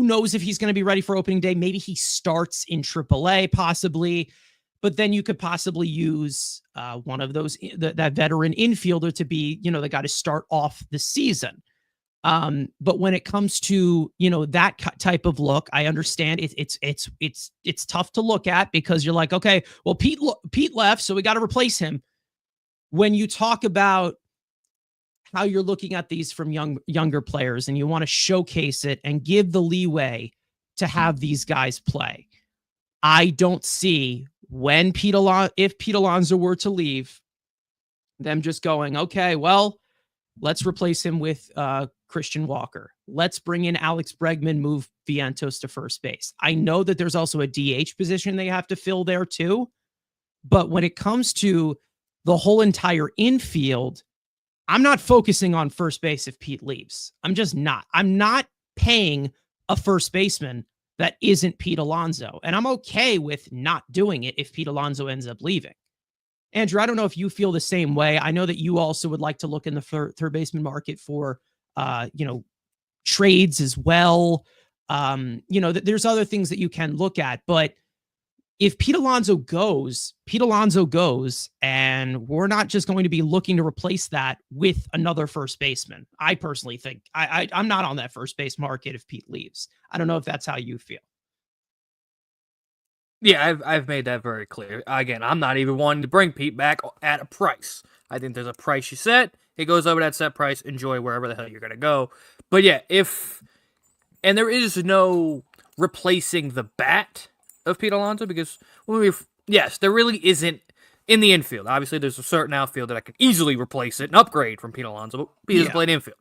knows if he's going to be ready for opening day. Maybe he starts in AAA, possibly. But then you could possibly use one of those, that veteran infielder to be, the guy to start off the season. But when it comes to, that type of look, I understand it's tough to look at because you're like, okay, well, Pete left, so we got to replace him. When you talk about how you're looking at these from younger players and you want to showcase it and give the leeway to have these guys play, I don't see if Pete Alonso were to leave, them just going, okay, well, let's replace him with Christian Walker. Let's bring in Alex Bregman, move Vientos to first base. I know that there's also a DH position they have to fill there too. But when it comes to the whole entire infield, I'm not focusing on first base if Pete leaves. I'm just not. I'm not paying a first baseman that isn't Pete Alonso. And I'm okay with not doing it if Pete Alonso ends up leaving. Andrew, I don't know if you feel the same way. I know that you also would like to look in the third baseman market for, trades as well. There's other things that you can look at, but if Pete Alonso goes, and we're not just going to be looking to replace that with another first baseman. I personally think I'm not on that first base market if Pete leaves. I don't know if that's how you feel. Yeah, I've made that very clear. Again, I'm not even wanting to bring Pete back at a price. I think there's a price you set. It goes over that set price. Enjoy wherever the hell you're going to go. But yeah, and there is no replacing the bat of Pete Alonso because, yes, there really isn't in the infield. Obviously, there's a certain outfield that I could easily replace it and upgrade from Pete Alonso, but he doesn't play infield.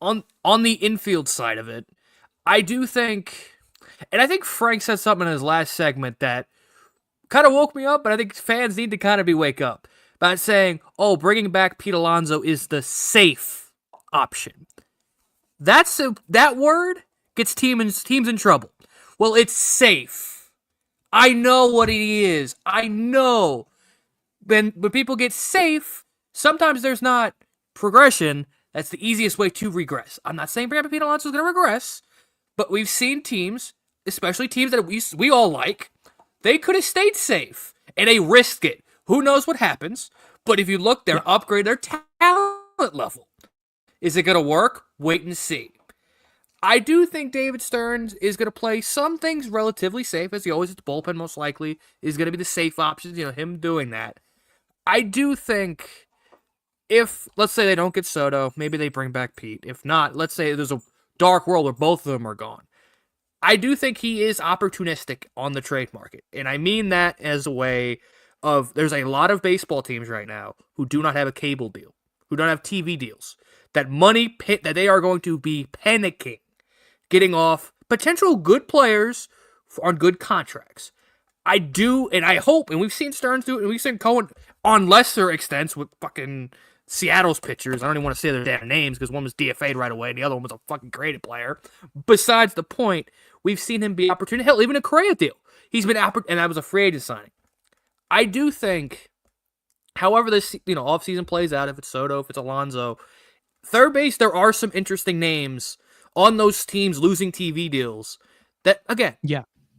On the infield side of it, I do think, and I think Frank said something in his last segment that kind of woke me up, but I think fans need to kind of wake up about saying, bringing back Pete Alonso is the safe option. That word gets teams in trouble. Well, it's safe. I know what he is. I know. When people get safe, sometimes there's not progression. That's the easiest way to regress. I'm not saying Pete Alonso is going to regress, but we've seen teams, especially teams that we all like, they could have stayed safe, and they risked it. Who knows what happens? But if you look, they're upgrading their talent level. Is it going to work? Wait and see. I do think David Stearns is going to play some things relatively safe, as he always is. The bullpen most likely is going to be the safe options, him doing that. I do think if, let's say they don't get Soto, maybe they bring back Pete. If not, let's say there's a dark world where both of them are gone. I do think he is opportunistic on the trade market. And I mean that as a way of, there's a lot of baseball teams right now who do not have a cable deal, who don't have TV deals, that they are going to be panicking, getting off potential good players on good contracts. I do, and I hope, and we've seen Stearns do it, and we've seen Cohen on lesser extents with fucking Seattle's pitchers. I don't even want to say their damn names because one was DFA'd right away and the other one was a fucking creative player. Besides the point, we've seen him be opportunistic. Hell, even a Correa deal. He's been and that was a free agent signing. I do think, however this offseason plays out, if it's Soto, if it's Alonso, third base, there are some interesting names on those teams losing TV deals that, again,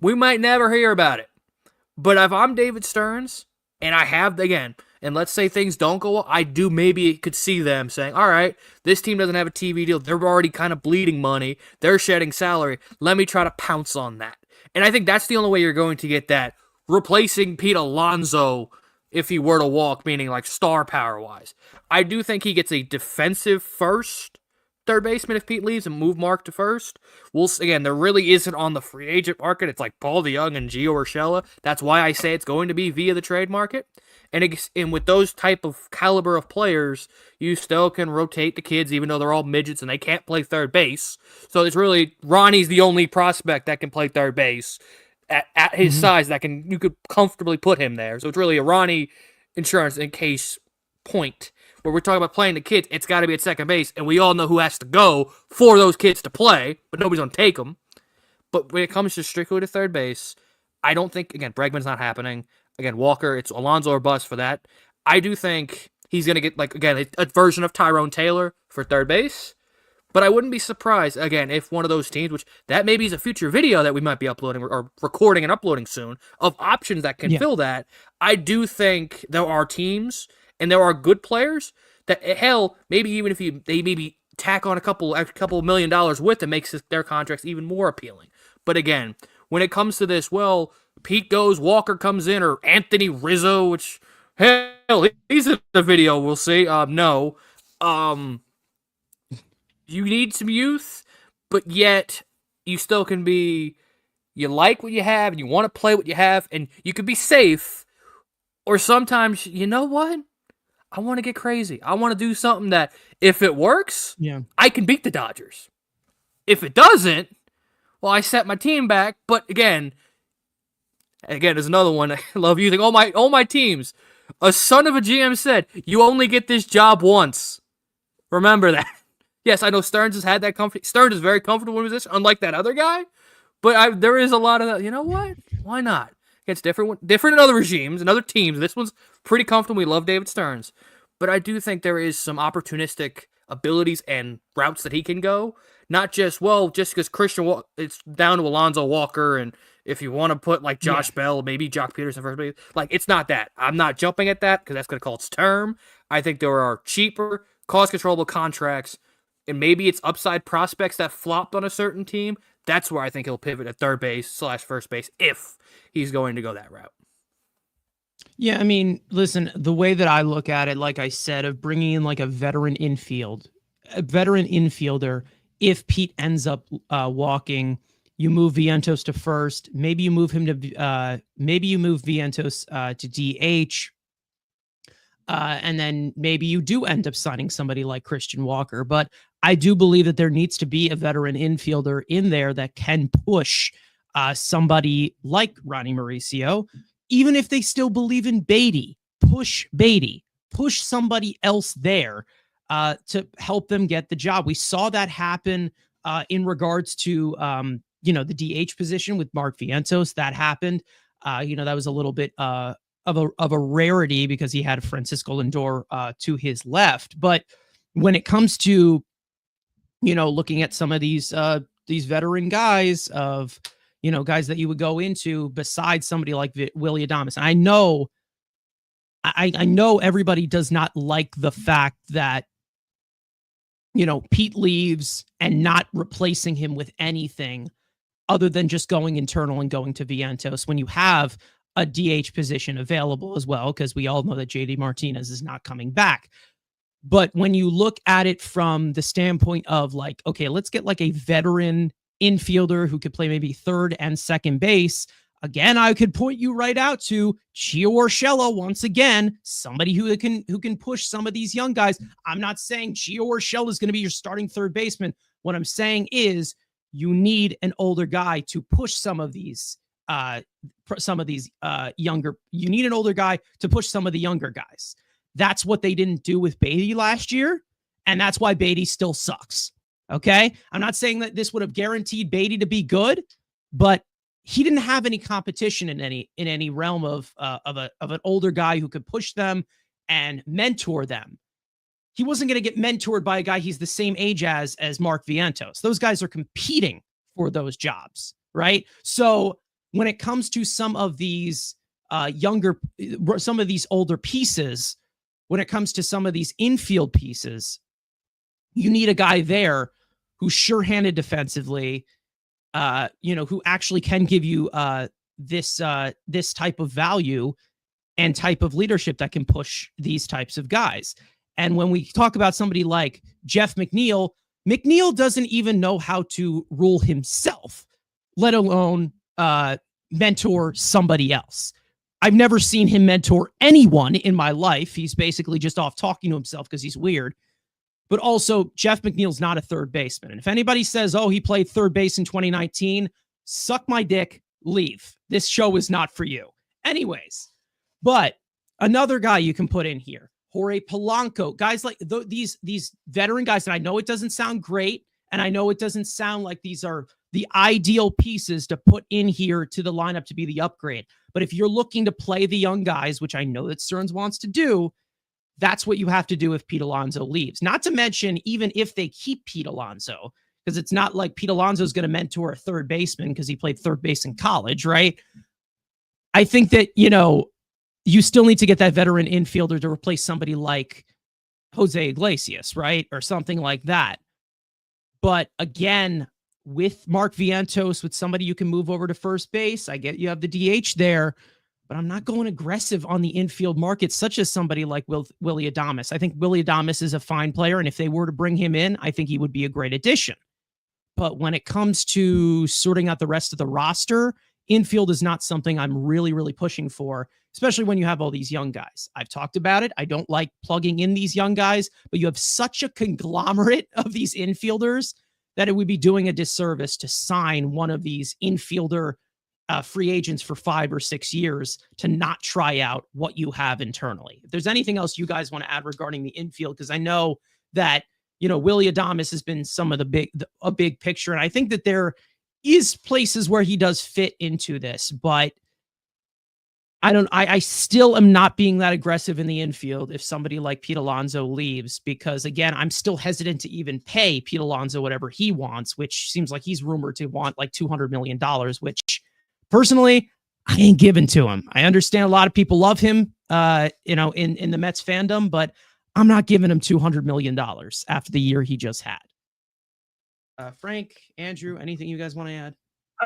we might never hear about it. But if I'm David Stearns, and I have, again, and let's say things don't go well, I do maybe could see them saying, all right, this team doesn't have a TV deal. They're already kind of bleeding money. They're shedding salary. Let me try to pounce on that. And I think that's the only way you're going to get that. Replacing Pete Alonso if he were to walk, meaning like star power-wise. I do think he gets a defensive first third baseman if Pete leaves and move Mark to first. Again, there really isn't on the free agent market. It's like Paul DeJong and Gio Urshela. That's why I say it's going to be via the trade market. And with those type of caliber of players, you still can rotate the kids, even though they're all midgets and they can't play third base. So it's really Ronnie's the only prospect that can play third base at his size that you could comfortably put him there. So it's really a Ronnie insurance in case point. Where we're talking about playing the kids, it's got to be at second base, and we all know who has to go for those kids to play, but nobody's going to take them. But when it comes to strictly to third base, I don't think, again, Bregman's not happening. Again, Walker, it's Alonso or bust for that. I do think he's going to get, like, again, a version of Tyrone Taylor for third base, but I wouldn't be surprised, again, if one of those teams, which that maybe is a future video that we might be uploading or recording and uploading soon, of options that can fill that. I do think there are teams and there are good players that, hell, maybe even if they maybe tack on a couple $1 million with it, makes their contracts even more appealing. But again, when it comes to this, well, Pete goes, Walker comes in, or Anthony Rizzo, which, hell, he's in the video, we'll see. No. You need some youth, but yet you still can be, you like what you have, and you want to play what you have, and you can be safe, or sometimes, you know what? I want to get crazy. I want to do something that, if it works, I can beat the Dodgers. If it doesn't, well, I set my team back. But again, there's another one. I love using all my teams. A son of a GM said, "You only get this job once." Remember that. Yes, I know Stearns has had that comfort. Stearns is very comfortable in his position, unlike that other guy. But there is a lot of that. You know what? Why not? It's different in other regimes and other teams. This one's pretty comfortable. We love David Stearns. But I do think there is some opportunistic abilities and routes that he can go. Not just because Christian, it's down to Alonzo Walker, and if you want to put like Josh Bell, maybe Jock Peterson first base, like it's not that. I'm not jumping at that because that's going to call its term. I think there are cheaper, cost-controllable contracts, and maybe it's upside prospects that flopped on a certain team. That's where I think he'll pivot at third base / first base if he's going to go that route. Yeah, I mean, listen, the way that I look at it, like I said, of bringing in like a veteran infielder, if Pete ends up walking, you move Vientos to first, maybe you move him to, maybe you move Vientos to DH, and then maybe you do end up signing somebody like Christian Walker. But I do believe that there needs to be a veteran infielder in there that can push somebody like Ronnie Mauricio, even if they still believe in Beatty, push somebody else there to help them get the job. We saw that happen in regards to, the DH position with Mark Vientos. That happened. That was a little bit of a rarity because he had Francisco Lindor to his left. But when it comes to, looking at some of these veteran guys guys that you would go into besides somebody like Willy Adames. And I know everybody does not like the fact that, Pete leaves and not replacing him with anything other than just going internal and going to Vientos when you have a DH position available as well, because we all know that JD Martinez is not coming back. But when you look at it from the standpoint of like, okay, let's get like a veteran infielder who could play maybe third and second base. Again, I could point you right out to Gio Urshela once again, somebody who can push some of these young guys. I'm not saying Gio Urshela is going to be your starting third baseman. What I'm saying is you need an older guy to push some of these younger. You need an older guy to push some of the younger guys. That's what they didn't do with Beatty last year, and that's why Beatty still sucks. Okay, I'm not saying that this would have guaranteed Beatty to be good, but he didn't have any competition in any realm of an older guy who could push them and mentor them. He wasn't going to get mentored by a guy he's the same age as Mark Vientos. Those guys are competing for those jobs, right? So when it comes to some of these some of these older pieces, when it comes to some of these infield pieces, you need a guy there who's sure-handed defensively, who actually can give you this type of value and type of leadership that can push these types of guys. And when we talk about somebody like Jeff McNeil, McNeil doesn't even know how to rule himself, let alone mentor somebody else. I've never seen him mentor anyone in my life. He's basically just off talking to himself because he's weird. But also, Jeff McNeil's not a third baseman. And if anybody says, oh, he played third base in 2019, suck my dick, leave. This show is not for you. Anyways, but another guy you can put in here, Jorge Polanco, guys like these veteran guys. And I know it doesn't sound great, and I know it doesn't sound like these are the ideal pieces to put in here to the lineup to be the upgrade. But if you're looking to play the young guys, which I know that Stearns wants to do, that's what you have to do if Pete Alonso leaves. Not to mention, even if they keep Pete Alonso, because it's not like Pete Alonso is going to mentor a third baseman because he played third base in college, right? I think that, you still need to get that veteran infielder to replace somebody like Jose Iglesias, right? Or something like that. But again, with Mark Vientos, with somebody you can move over to first base, I get you have the DH there, but I'm not going aggressive on the infield market, such as somebody like Willy Adames. I think Willy Adames is a fine player, and if they were to bring him in, I think he would be a great addition. But when it comes to sorting out the rest of the roster, infield is not something I'm really, really pushing for, especially when you have all these young guys. I've talked about it. I don't like plugging in these young guys, but you have such a conglomerate of these infielders that it would be doing a disservice to sign one of these infielder free agents for 5 or 6 years to not try out what you have internally. If there's anything else you guys want to add regarding the infield, because I know that, Willy Adames has been some of a big picture. And I think that there is places where he does fit into this, but I still am not being that aggressive in the infield if somebody like Pete Alonso leaves, because again, I'm still hesitant to even pay Pete Alonso whatever he wants, which seems like he's rumored to want like $200 million, which personally, I ain't giving to him. I understand a lot of people love him, in the Mets fandom, but I'm not giving him $200 million after the year he just had. Frank, Andrew, anything you guys want to add?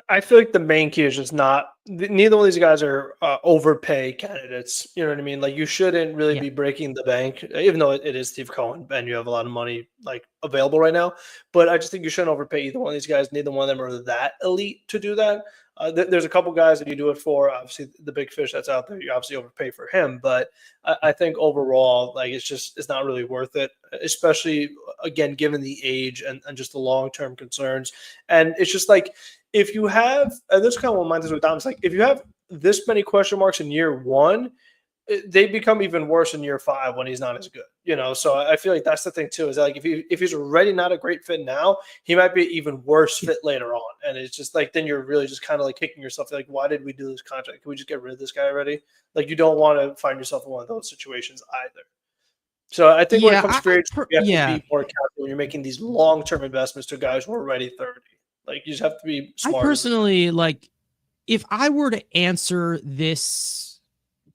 I feel like the main key is just neither one of these guys are overpay candidates. You know what I mean? Like, you shouldn't really be breaking the bank, even though it is Steve Cohen and you have a lot of money like available right now. But I just think you shouldn't overpay either one of these guys. Neither one of them are that elite to do that. There's a couple guys that you do it for. Obviously, the big fish that's out there, you obviously overpay for him. But I think overall, like, it's not really worth it, especially, again, given the age and just the long-term concerns. And it's just like, if you have, and this is kind of what mine is with Dom's, like, if you have this many question marks in year one, they become even worse in year 5 when he's not as good, So I feel like that's the thing too, is that, like, if he's already not a great fit now, he might be an even worse fit later on. And it's just like, then you're really just kind of like kicking yourself, like, why did we do this contract? Can we just get rid of this guy already? Like, you don't want to find yourself in one of those situations either. So I think when it comes to free agency, you have to be more careful when you're making these long-term investments to guys who are already 30. Like, you just have to be smart. I personally, like, if I were to answer this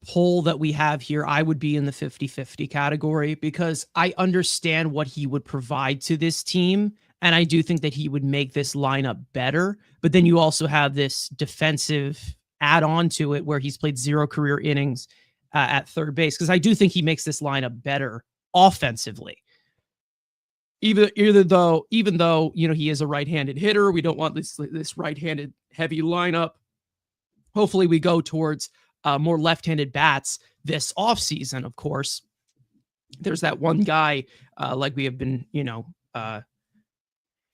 poll that we have here, I would be in the 50-50 category, because I understand what he would provide to this team. And I do think that he would make this lineup better. But then you also have this defensive add-on to it where he's played 0 career innings at third base. Because I do think he makes this lineup better offensively. Even though he is a right-handed hitter, we don't want this right-handed heavy lineup. Hopefully we go towards more left-handed bats this offseason. Of course, there's that one guy like we have been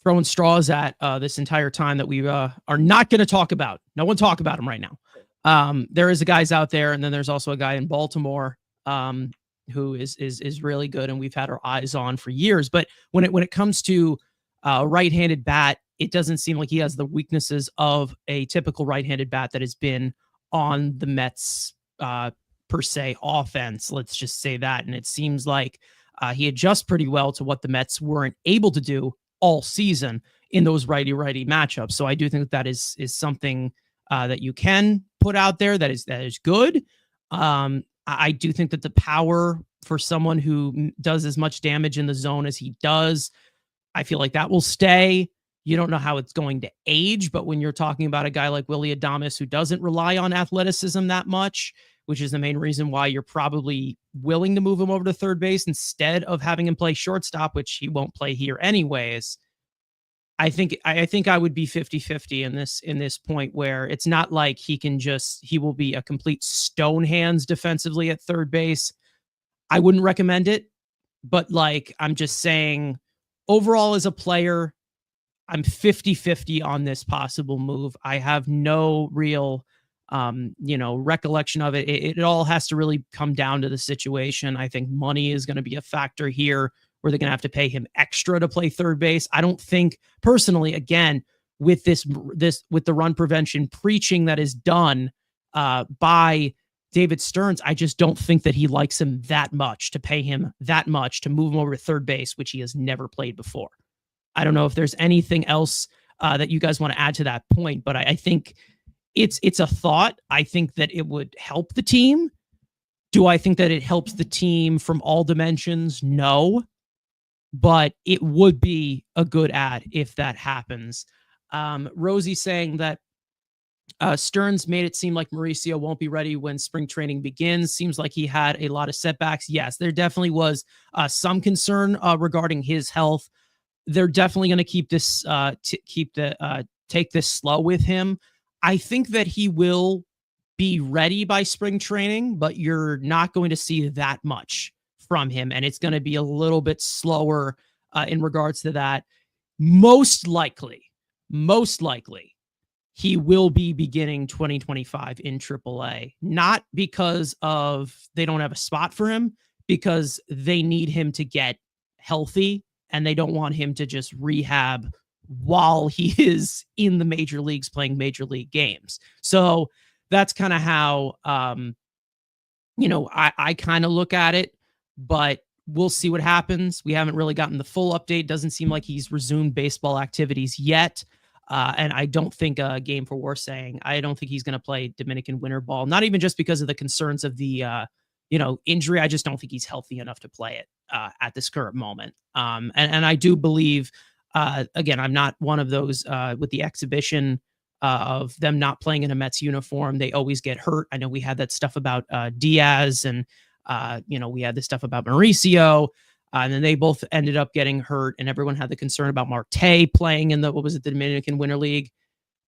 throwing straws at this entire time that we are not going to talk about. No one talk about him right now. There is a guys out there, and then there's also a guy in Baltimore who is really good, and we've had our eyes on for years. But when it comes to right-handed bat, it doesn't seem like he has the weaknesses of a typical right-handed bat that has been on the Mets per se offense. Let's just say that. And it seems like he adjusts pretty well to what the Mets weren't able to do all season in those righty-righty matchups. So I do think that is something that you can put out there that is good. I do think that the power for someone who does as much damage in the zone as he does, I feel like that will stay. You don't know how it's going to age, but when you're talking about a guy like Willy Adames who doesn't rely on athleticism that much, which is the main reason why you're probably willing to move him over to third base instead of having him play shortstop, which he won't play here anyways. I think I would be 50-50 in this point where it's not like he will be a complete stone hands defensively at third base. I wouldn't recommend it, but like I'm just saying overall as a player, I'm 50-50 on this possible move. I have no real recollection of it. It all has to really come down to the situation. I think money is going to be a factor here where they're going to have to pay him extra to play third base. I don't think personally, again, with with the run prevention preaching that is done by David Stearns, I just don't think that he likes him that much to pay him that much to move him over to third base, which he has never played before. I don't know if there's anything else that you guys want to add to that point, but I think it's a thought. I think that it would help the team. Do I think that it helps the team from all dimensions? No, but it would be a good ad if that happens. Rosie saying that Stearns made it seem like Mauricio won't be ready when spring training begins. Seems like he had a lot of setbacks. Yes, there definitely was some concern regarding his health. They're definitely going to keep this, take this slow with him. I think that he will be ready by spring training, but you're not going to see that much from him. And it's going to be a little bit slower in regards to that. Most likely, he will be beginning 2025 in AAA, not because of they don't have a spot for him, because they need him to get healthy and they don't want him to just rehab while he is in the major leagues playing major league games. So that's kind of how, I kind of look at it, but we'll see what happens. We haven't really gotten the full update. Doesn't seem like he's resumed baseball activities yet. And I don't think Game for War saying, I don't think he's going to play Dominican winter ball, not even just because of the concerns of the, injury. I just don't think he's healthy enough to play it at this current moment. And I do believe, again, I'm not one of those with the exhibition of them not playing in a Mets uniform. They always get hurt. I know we had that stuff about Diaz and, we had this stuff about Mauricio. And then they both ended up getting hurt, and everyone had the concern about Marte playing in the Dominican Winter League.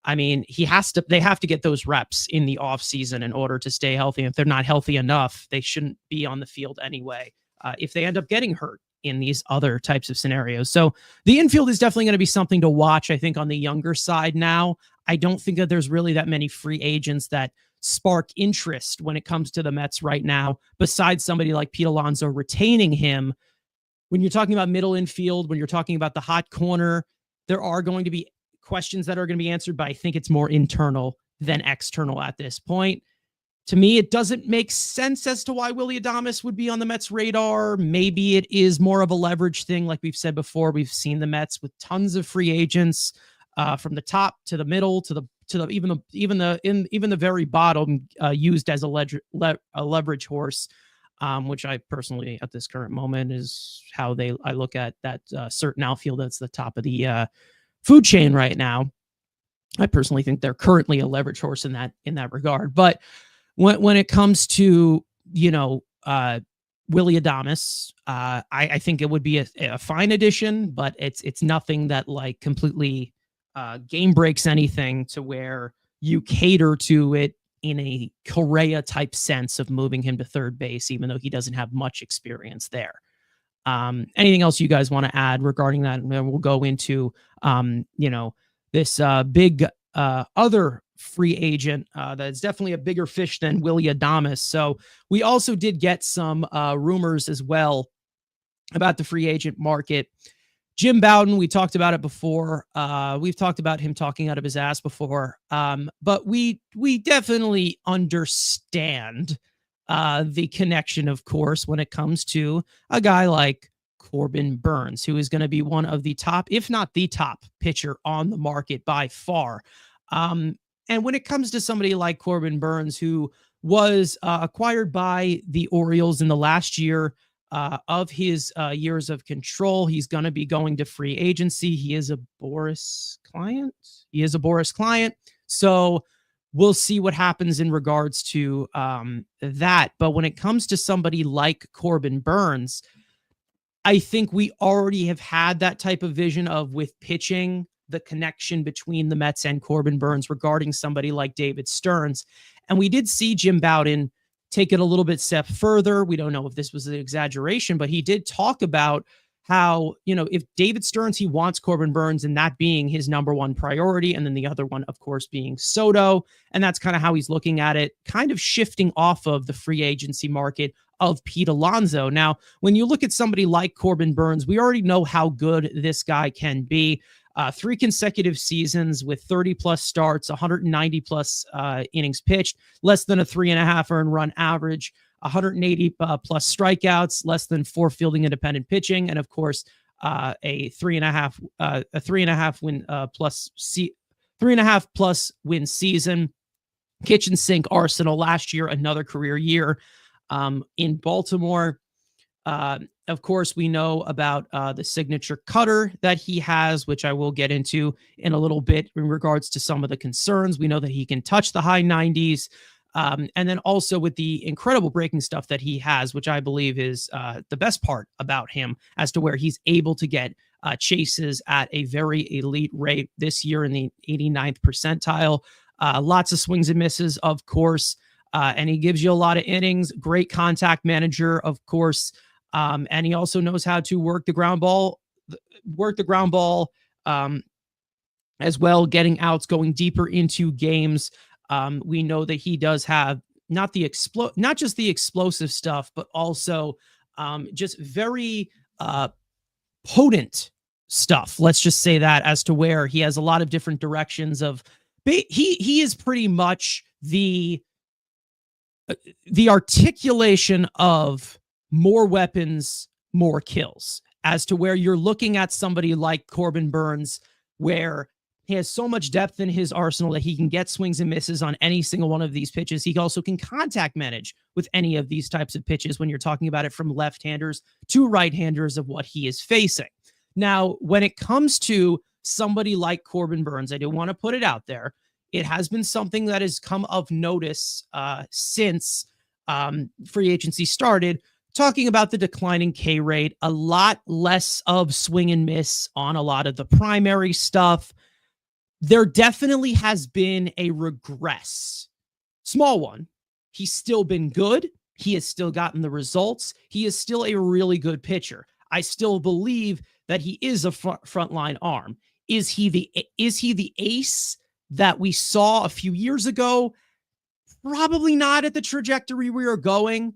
I mean, they have to get those reps in the off season in order to stay healthy. If they're not healthy enough, they shouldn't be on the field anyway. If they end up getting hurt in these other types of scenarios. So the infield is definitely going to be something to watch, I think, on the younger side now. I don't think that there's really that many free agents that spark interest when it comes to the Mets right now, besides somebody like Pete Alonso retaining him. When you're talking about middle infield, when you're talking about the hot corner, there are going to be questions that are going to be answered, but I think it's more internal than external at this point. To me, it doesn't make sense as to why Willy Adames would be on the Mets' radar. Maybe it is more of a leverage thing. Like we've said before, we've seen the Mets with tons of free agents from the top to the middle to the even the very bottom used as a leverage horse. Which I personally, at this current moment, is how I look at that certain outfield that's the top of the food chain right now. I personally think they're currently a leverage horse in that regard. But when it comes to Willy Adames, I think it would be a fine addition, but it's nothing that like completely game breaks anything to where you cater to it in a Correa type sense of moving him to third base, even though he doesn't have much experience there. Anything else you guys want to add regarding that? And then we'll go into, this big other free agent that's definitely a bigger fish than Willy Adames. So we also did get some rumors as well about the free agent market. Jim Bowden, we talked about it before. We've talked about him talking out of his ass before. But we definitely understand the connection, of course, when it comes to a guy like Corbin Burnes, who is going to be one of the top, if not the top pitcher on the market by far. And when it comes to somebody like Corbin Burnes, who was acquired by the Orioles in the last year of his years of control. He's going to be going to free agency. He is a Boris client. So we'll see what happens in regards to that. But when it comes to somebody like Corbin Burnes, I think we already have had that type of vision of, with pitching, the connection between the Mets and Corbin Burnes regarding somebody like David Stearns. And we did see Jim Bowden take it a little bit step further. We don't know if this was an exaggeration, but he did talk about how, if David Stearns, he wants Corbin Burnes, and that being his number one priority. And then the other one, of course, being Soto. And that's kind of how he's looking at it, kind of shifting off of the free agency market of Pete Alonso. Now, when you look at somebody like Corbin Burnes, we already know how good this guy can be. 3 consecutive seasons with 30 plus starts, 190 plus innings pitched, less than a 3.5 earned run average, 180 plus strikeouts, less than 4 fielding independent pitching, and of course a 3.5 win plus 3.5 plus win season. Kitchen sink arsenal last year, another career year in Baltimore. Of course, we know about the signature cutter that he has, which I will get into in a little bit in regards to some of the concerns. We know that he can touch the high 90s. And then also with the incredible breaking stuff that he has, which I believe is the best part about him, as to where he's able to get chases at a very elite rate this year in the 89th percentile. Lots of swings and misses, of course. And he gives you a lot of innings. Great contact manager, of course. And he also knows how to work the ground ball as well, getting outs, going deeper into games. We know that he does have not just the explosive stuff, but also just very potent stuff. Let's just say that, as to where he has a lot of different directions of. He is pretty much the articulation of more weapons, more kills, as to where you're looking at somebody like Corbin Burnes, where he has so much depth in his arsenal that he can get swings and misses on any single one of these pitches. He also can contact manage with any of these types of pitches when you're talking about it, from left-handers to right-handers, of what he is facing. Now, when it comes to somebody like Corbin Burnes, I do want to put it out there. It has been something that has come of notice since free agency started, talking about the declining K rate, a lot less of swing and miss on a lot of the primary stuff. There definitely has been a regress. Small one. He's still been good. He has still gotten the results. He is still a really good pitcher. I still believe that he is a frontline arm. Is he the ace that we saw a few years ago? Probably not at the trajectory we are going.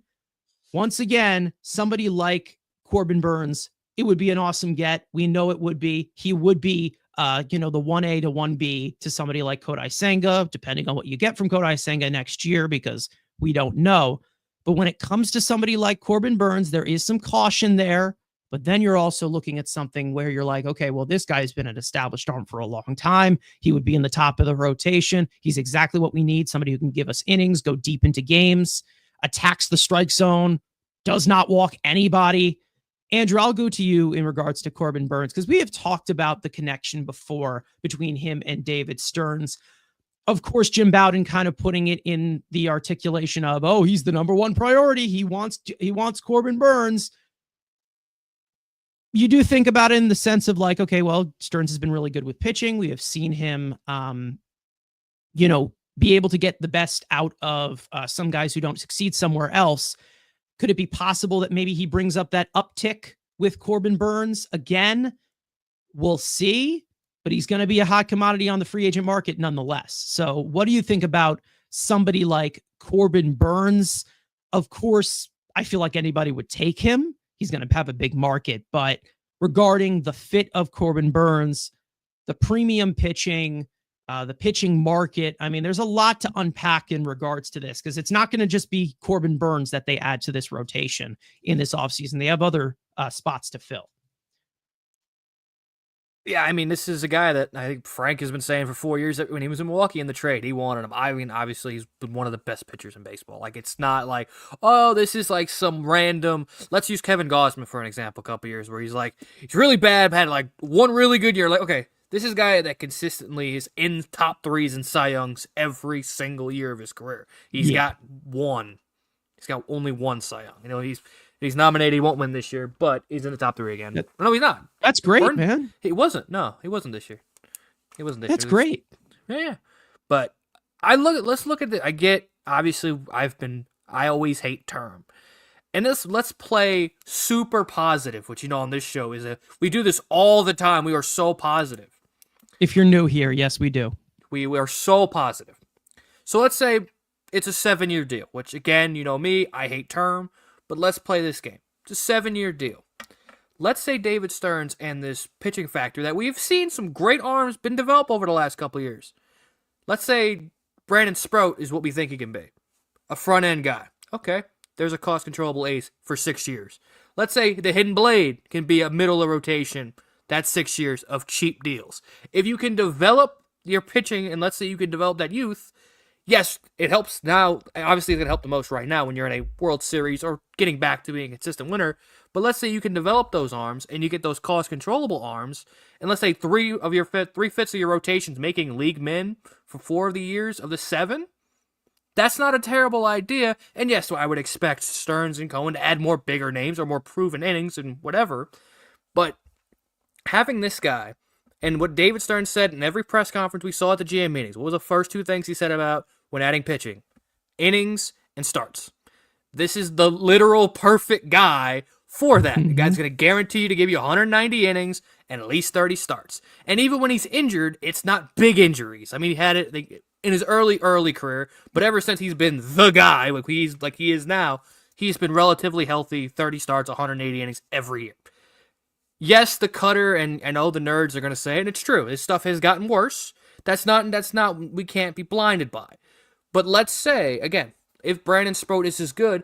Once again, somebody like Corbin Burnes, it would be an awesome get. We know it would be. He would be, the 1A to 1B to somebody like Kodai Senga, depending on what you get from Kodai Senga next year, because we don't know. But when it comes to somebody like Corbin Burnes, there is some caution there. But then you're also looking at something where you're like, okay, well, this guy's been an established arm for a long time. He would be in the top of the rotation. He's exactly what we need. Somebody who can give us innings, go deep into games, attacks the strike zone, does not walk anybody. Andrew, I'll go to you in regards to Corbin Burnes, because we have talked about the connection before between him and David Stearns. Of course, Jim Bowden kind of putting it in the articulation of, oh, he's the number one priority. He wants Corbin Burnes. You do think about it in the sense of like, okay, well, Stearns has been really good with pitching. We have seen him, be able to get the best out of some guys who don't succeed somewhere else. Could it be possible that maybe he brings up that uptick with Corbin Burnes again? We'll see, but he's going to be a hot commodity on the free agent market nonetheless. So what do you think about somebody like Corbin Burnes? Of course, I feel like anybody would take him. He's going to have a big market, but regarding the fit of Corbin Burnes, the premium pitching, the pitching market, I mean, there's a lot to unpack in regards to this, because it's not going to just be Corbin Burnes that they add to this rotation in this offseason. They have other spots to fill. Yeah, I mean, this is a guy that I think Frank has been saying for 4 years that when he was in Milwaukee in the trade, he wanted him. I mean, obviously, he's been one of the best pitchers in baseball. Like, it's not like, oh, this is like some random. Let's use Kevin Gausman for an example. A couple years where he's like, he's really bad, had like one really good year. Like, okay, this is a guy that consistently is in top threes in Cy Youngs every single year of his career. He's got one. He's got only one Cy Young. You know, he's nominated. He won't win this year, but he's in the top three again. No, he's not. That's great, man. He wasn't. No, he wasn't this year. He wasn't this That's year. Great. Yeah. But let's look at I get, obviously, I always hate term. And let's play super positive, which, on this show we do this all the time. We are so positive. If you're new here, yes, we do. We are so positive. So let's say it's a 7-year deal, which, again, you know me, I hate term, but let's play this game. It's a 7-year deal. Let's say David Stearns and this pitching factor that we've seen some great arms been developed over the last couple of years. Let's say Brandon Sproat is what we think he can be. A front-end guy. Okay, there's a cost-controllable ace for 6 years. Let's say the Hidden Blade can be a middle of rotation. That's 6 years of cheap deals. If you can develop your pitching, and let's say you can develop that youth, yes, it helps now. Obviously, it's going to help the most right now when you're in a World Series or getting back to being a consistent winner. But let's say you can develop those arms and you get those cost-controllable arms, and let's say three fifths of your rotations making league min for 4 of the years of the 7. That's not a terrible idea. And yes, so I would expect Stearns and Cohen to add more bigger names or more proven innings and whatever. But having this guy, and what David Stearns said in every press conference we saw at the GM meetings, what was the first 2 things he said about when adding pitching? Innings and starts. This is the literal perfect guy for that. The guy's going to guarantee you to give you 190 innings and at least 30 starts. And even when he's injured, it's not big injuries. I mean, he had it in his early career, but ever since he's been the guy, like he is now, he's been relatively healthy, 30 starts, 180 innings every year. Yes, the cutter, and I know the nerds are going to say it, and it's true. His stuff has gotten worse. That's not, we can't be blinded by. But let's say, again, if Brandon Sproat is as good,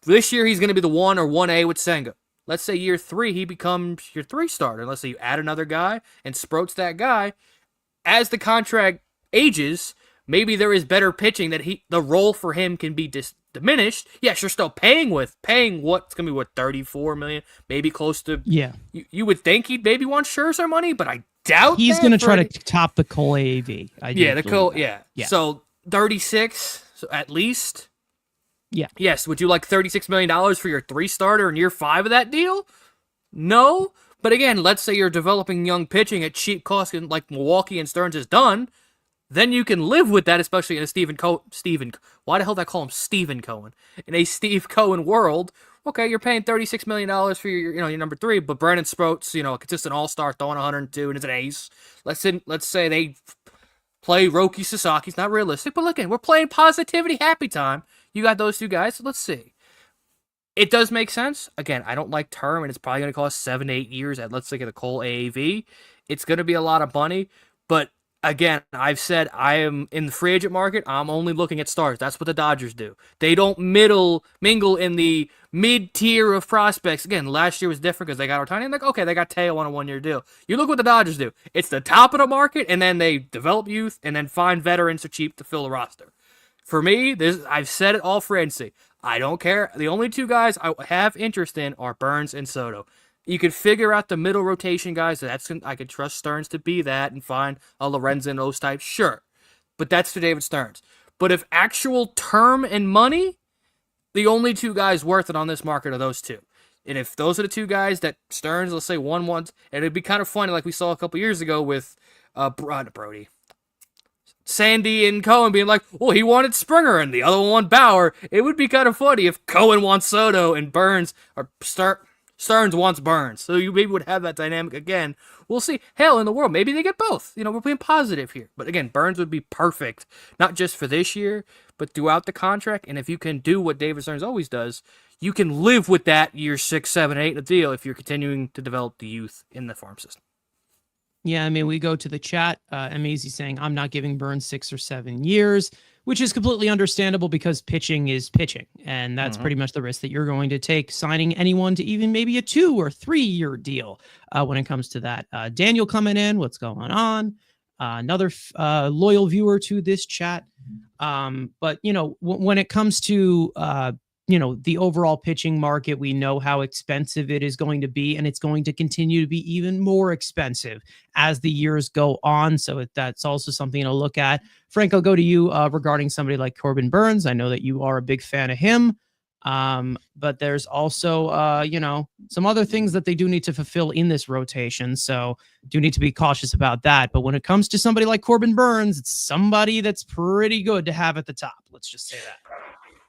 this year he's going to be the 1 or 1A with Senga. Let's say year 3, he becomes your 3 starter. Let's say you add another guy, and Sproat's that guy. As the contract ages, maybe there is better pitching that the role for him can be diminished. Yes, you're still paying what's going to be, $34 million, maybe close to. Yeah. You would think he'd maybe want Scherzer money, but I doubt he's going to try to top the Cole AAV. Yeah. So 36, so at least. Yeah. Yes. Would you like $36 million for your 3 starter in year 5 of that deal? No. But again, let's say you're developing young pitching at cheap cost, like Milwaukee and Stearns has done. Then you can live with that, especially in a why the hell did I call him Stephen Cohen? In a Steve Cohen world, okay, you're paying $36 million for your number 3, but Brandon Sproat's, a consistent all-star throwing 102 and is an ace. Let's say they play Roki Sasaki's not realistic, but look, we're playing positivity happy time. You got those 2 guys, so let's see. It does make sense. Again, I don't like term, and it's probably going to cost 7 to 8 years at, let's say, the Cole AAV. It's going to be a lot of money, but again, I've said I am in the free agent market. I'm only looking at stars. That's what the Dodgers do. They don't mingle in the mid-tier of prospects. Again, last year was different because they got Ohtani. Like, okay, they got Teo on a 1-year deal. You look what the Dodgers do. It's the top of the market, and then they develop youth and then find veterans so cheap to fill the roster. For me, I've said it all free agency. I don't care. The only 2 guys I have interest in are Burnes and Soto. You could figure out the middle rotation guys. I could trust Stearns to be that and find a Lorenzen and those types. Sure. But that's for David Stearns. But if actual term and money, the only 2 guys worth it on this market are those 2. And if those are the 2 guys that Stearns, let's say, won once, and it'd be kind of funny like we saw a couple years ago with Brody. Sandy and Cohen being like, well, he wanted Springer and the other one wanted Bauer. It would be kind of funny if Cohen wants Soto and Burnes or Stearns wants Burnes. So you maybe would have that dynamic again. We'll see. Hell, in the world, maybe they get both. We're being positive here. But again, Burnes would be perfect, not just for this year, but throughout the contract. And if you can do what David Stearns always does, you can live with that year 6, 7, 8 in a deal if you're continuing to develop the youth in the farm system. Yeah, I mean, we go to the chat. Amazy saying, I'm not giving Burnes 6 or 7 years, which is completely understandable because pitching is pitching. And that's pretty much the risk that you're going to take signing anyone to even maybe a 2 or 3 year deal when it comes to that. Daniel coming in, what's going on? Another loyal viewer to this chat. But, when it comes to the overall pitching market, we know how expensive it is going to be, and it's going to continue to be even more expensive as the years go on. So that's also something to look at. Frank, I'll go to you regarding somebody like Corbin Burnes. I know that you are a big fan of him. But there's also, some other things that they do need to fulfill in this rotation. So do need to be cautious about that. But when it comes to somebody like Corbin Burnes, it's somebody that's pretty good to have at the top. Let's just say that.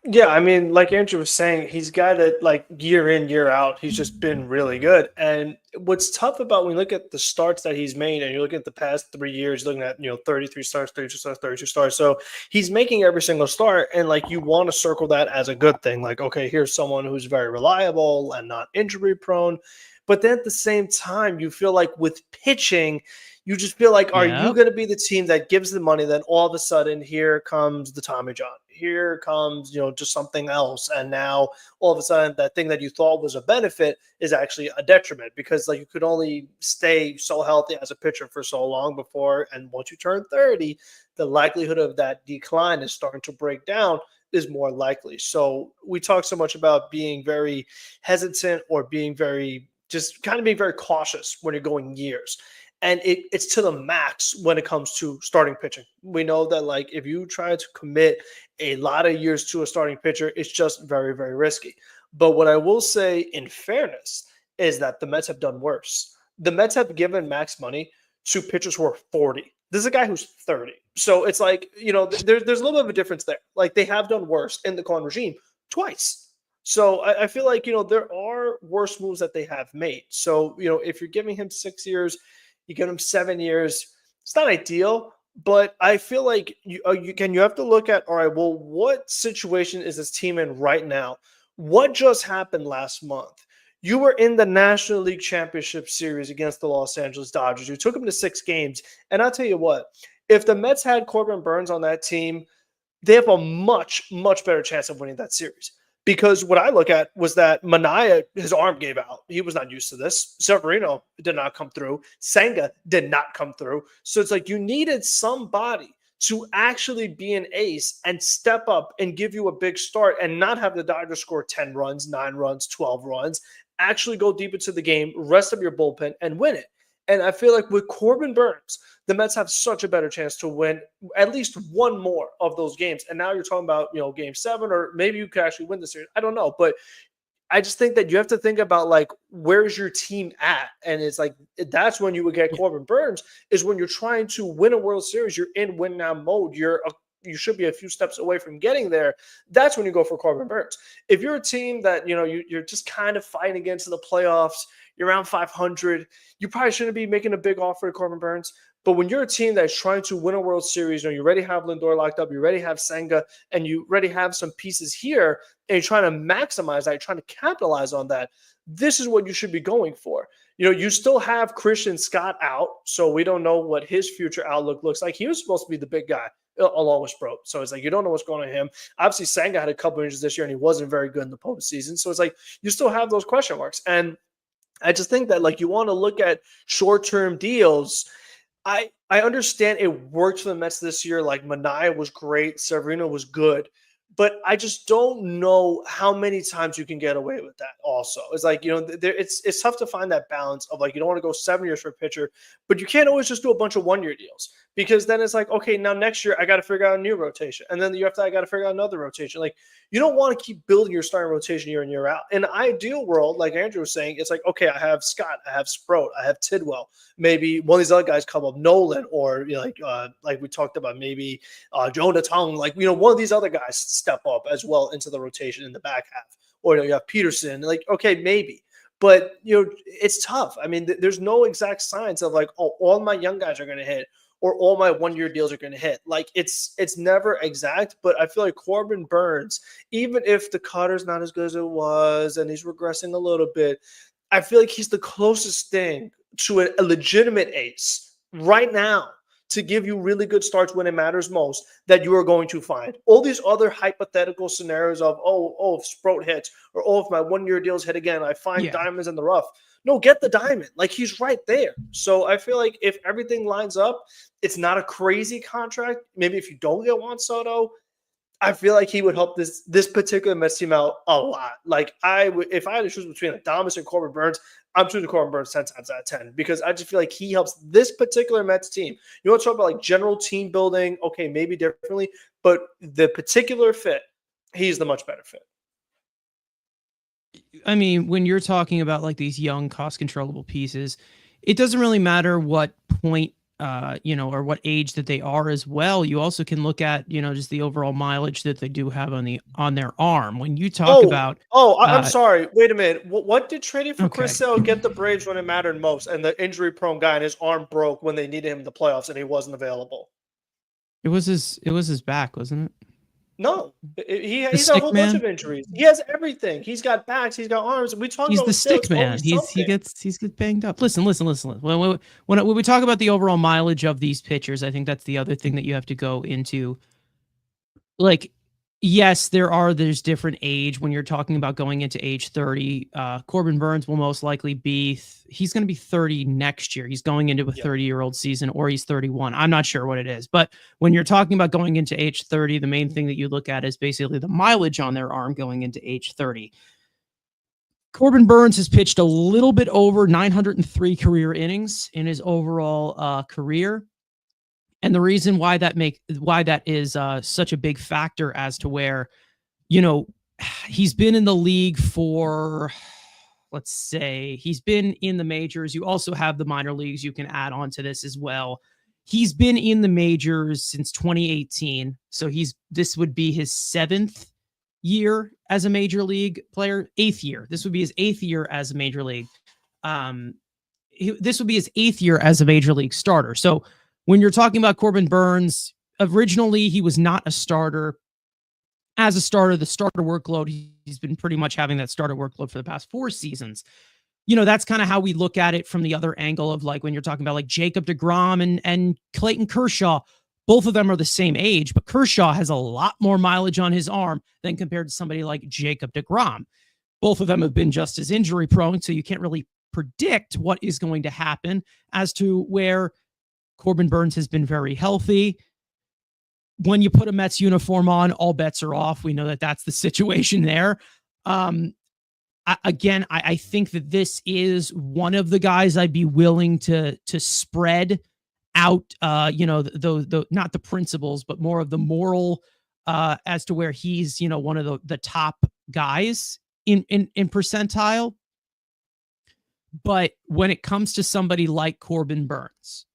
Yeah, I mean, like Andrew was saying, he's got it like year in, year out. He's just been really good. And what's tough about when you look at the starts that he's made and you look at the past 3 years, looking at, 33 starts, 32 starts, 32 starts. So he's making every single start. And like, you want to circle that as a good thing. Like, okay, here's someone who's very reliable and not injury prone. But then at the same time, you feel like with pitching, you just feel like, are you going to be the team that gives the money? Then all of a sudden, here comes the Tommy John. Here comes, just something else. And now all of a sudden, that thing that you thought was a benefit is actually a detriment because like you could only stay so healthy as a pitcher for so long before. And once you turn 30, the likelihood of that decline is starting to break down is more likely. So we talk so much about being very hesitant or being very cautious when you're going years. And it's to the max when it comes to starting pitching. We know that like if you try to commit a lot of years to a starting pitcher, it's just very, very risky. But what I will say in fairness is that the Mets have done worse. The Mets have given max money to pitchers who are 40. This is a guy who's 30. So it's like, there's a little bit of a difference there. Like they have done worse in the Cohen regime twice. So I feel like, there are worse moves that they have made. So, if you're giving him 6 years, you give him 7 years. It's not ideal, but I feel like you have to look at, all right, well, what situation is this team in right now? What just happened last month? You were in the National League Championship Series against the Los Angeles Dodgers. You took them to 6 games. And I'll tell you what, if the Mets had Corbin Burnes on that team, they have a much, much better chance of winning that series. Because what I look at was that Manaea, his arm gave out. He was not used to this. Severino did not come through. Senga did not come through. So it's like you needed somebody to actually be an ace and step up and give you a big start and not have the Dodgers score 10 runs, 9 runs, 12 runs, actually go deep into the game, rest of your bullpen, and win it. And I feel like with Corbin Burnes, the Mets have such a better chance to win at least one more of those games. And now you're talking about, game 7, or maybe you could actually win the series. I don't know. But I just think that you have to think about, like, where's your team at? And it's like, that's when you would get Corbin Burnes, is when you're trying to win a World Series. You're in win now mode. You should be a few steps away from getting there. That's when you go for Corbin Burnes. If you're a team that, you're just kind of fighting against the playoffs, you're around 500, you probably shouldn't be making a big offer to Corbin Burnes. But when you're a team that's trying to win a World Series, you already have Lindor locked up, you already have Senga, and you already have some pieces here, and you're trying to maximize that, you're trying to capitalize on that, this is what you should be going for. You still have Christian Scott out, so we don't know what his future outlook looks like. He was supposed to be the big guy along with Sproat. So it's like you don't know what's going on with him. Obviously, Senga had a couple injuries this year, and he wasn't very good in the postseason. So it's like you still have those question marks. And I just think that, like, you want to look at short-term deals. I understand it worked for the Mets this year. Like, Manaea was great. Severino was good. But I just don't know how many times you can get away with that also. It's like, it's tough to find that balance of, like, you don't want to go 7 years for a pitcher, but you can't always just do a bunch of 1-year deals, because then it's like, okay, now next year I got to figure out a new rotation. And then the year after I got to figure out another rotation. Like, you don't want to keep building your starting rotation year in, year out. In an ideal world, like Andrew was saying, it's like, okay, I have Scott, I have Sproat, I have Tidwell. Maybe one of these other guys come up, Nolan, or like we talked about, maybe Jonah Tong, like, one of these other guys step up as well into the rotation in the back half. Or you have Peterson, like, okay, maybe. But, it's tough. I mean, there's no exact science of like, oh, all my young guys are going to hit, or all my 1-year deals are going to hit. Like, it's never exact, but I feel like Corbin Burnes, even if the cutter's not as good as it was and he's regressing a little bit, I feel like he's the closest thing to a legitimate ace right now to give you really good starts when it matters most that you are going to find. All these other hypothetical scenarios of, if Sproat hits, or if my 1-year deals hit again, I find diamonds in the rough. No, get the diamond. Like, he's right there. So I feel like if everything lines up, it's not a crazy contract. Maybe if you don't get Juan Soto, I feel like he would help this particular Mets team out a lot. Like, if I had to choose between Adames and Corbin Burnes, I'm choosing Corbin Burnes 10 times out of 10 because I just feel like he helps this particular Mets team. You want to talk about like general team building? Okay, maybe differently, but the particular fit, he's the much better fit. I mean, when you're talking about like these young cost controllable pieces, it doesn't really matter what point or what age that they are as well. You also can look at, just the overall mileage that they do have on their arm. When you talk about, I'm sorry. Wait a minute. What did trading for Chris Sale get the Braves when it mattered most? And the injury prone guy and his arm broke when they needed him in the playoffs and he wasn't available. It was his back, wasn't it? No, he's a whole bunch of injuries. He has everything. He's got backs. He's got arms. We talk he's about the stick man. He gets banged up. Listen. When we talk about the overall mileage of these pitchers, I think that's the other thing that you have to go into. Like, yes, there's different age when you're talking about going into age 30. Corbin Burnes will most likely he's going to be 30 next year. He's going into a 30-year-old season, or he's 31. I'm not sure what it is. But when you're talking about going into age 30, the main thing that you look at is basically the mileage on their arm going into age 30. Corbin Burnes has pitched a little bit over 903 career innings in his overall career. And the reason why that is such a big factor as to where, he's been in the league for, let's say, he's been in the majors. You also have the minor leagues you can add on to this as well. He's been in the majors since 2018. So this would be his 7th year as a major league player, 8th year. This would be his 8th year as a major league. This would be his 8th year as a major league starter. So when you're talking about Corbin Burnes, originally he was not a starter. As a starter, the starter workload, he's been pretty much having that starter workload for the past 4 seasons. That's kind of how we look at it from the other angle of like when you're talking about like Jacob deGrom and Clayton Kershaw. Both of them are the same age, but Kershaw has a lot more mileage on his arm than compared to somebody like Jacob deGrom. Both of them have been just as injury prone, so you can't really predict what is going to happen as to where Corbin Burnes has been very healthy. When you put a Mets uniform on, all bets are off. We know that that's the situation there. I think that this is one of the guys I'd be willing to spread out, not the principles, but more of the moral as to where he's, one of the top guys in percentile. But when it comes to somebody like Corbin Burnes,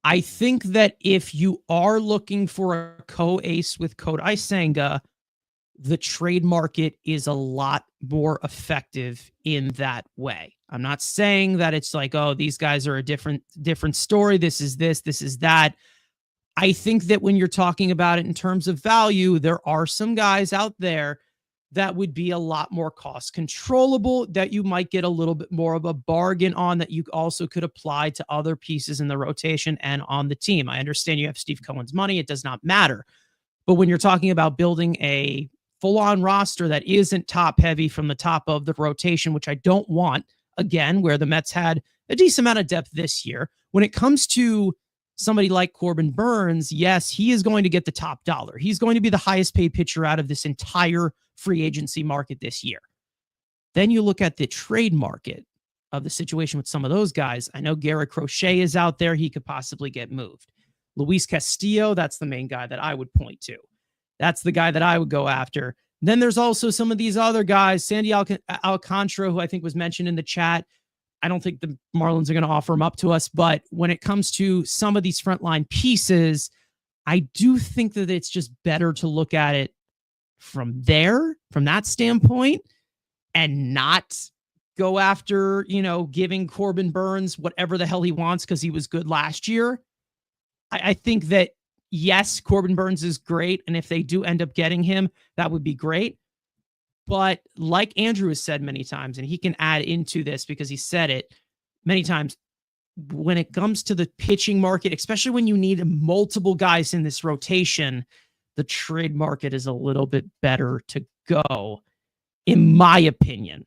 I think that if you are looking for a co-ace with Kodai Senga, the trade market is a lot more effective in that way. I'm not saying that it's like, these guys are a different story. This is that. I think that when you're talking about it in terms of value, there are some guys out there that would be a lot more cost controllable, that you might get a little bit more of a bargain on, that you also could apply to other pieces in the rotation and on the team. I understand you have Steve Cohen's money. It does not matter. But when you're talking about building a full-on roster that isn't top heavy from the top of the rotation, which I don't want, again, where the Mets had a decent amount of depth this year, when it comes to somebody like Corbin Burnes, yes, he is going to get the top dollar. He's going to be the highest paid pitcher out of this entire free agency market this year. Then you look at the trade market of the situation with some of those guys. I know Garrett Crochet is out there. He could possibly get moved. Luis Castillo, that's the main guy that I would point to. That's the guy that I would go after. Then there's also some of these other guys, Sandy Alcantara, who I think was mentioned in the chat. I don't think the Marlins are going to offer him up to us, but when it comes to some of these frontline pieces, I do think that it's just better to look at it from that standpoint, and not go after, giving Corbin Burnes whatever the hell he wants because he was good last year. I think that, yes, Corbin Burnes is great, and if they do end up getting him, that would be great. But like Andrew has said many times, and he can add into this because he said it, many times when it comes to the pitching market, especially when you need multiple guys in this rotation, the trade market is a little bit better to go, in my opinion.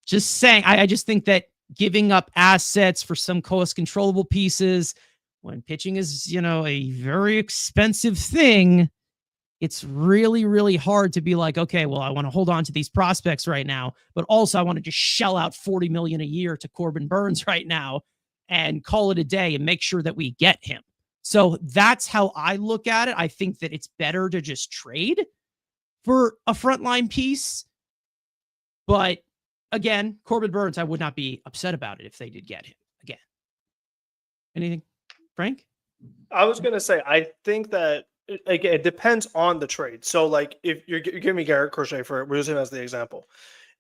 Just saying, I just think that giving up assets for some cost controllable pieces when pitching is, a very expensive thing, it's really, really hard to be like, okay, well, I want to hold on to these prospects right now, but also I want to just shell out $40 million a year to Corbin Burnes right now and call it a day and make sure that we get him. So that's how I look at it. I think that it's better to just trade for a frontline piece. But again, Corbin Burnes, I would not be upset about it if they did get him again. Anything, Frank? I was going to say, I think that again, it depends on the trade. So, like, if you're giving me Garrett Crochet we're using him as the example.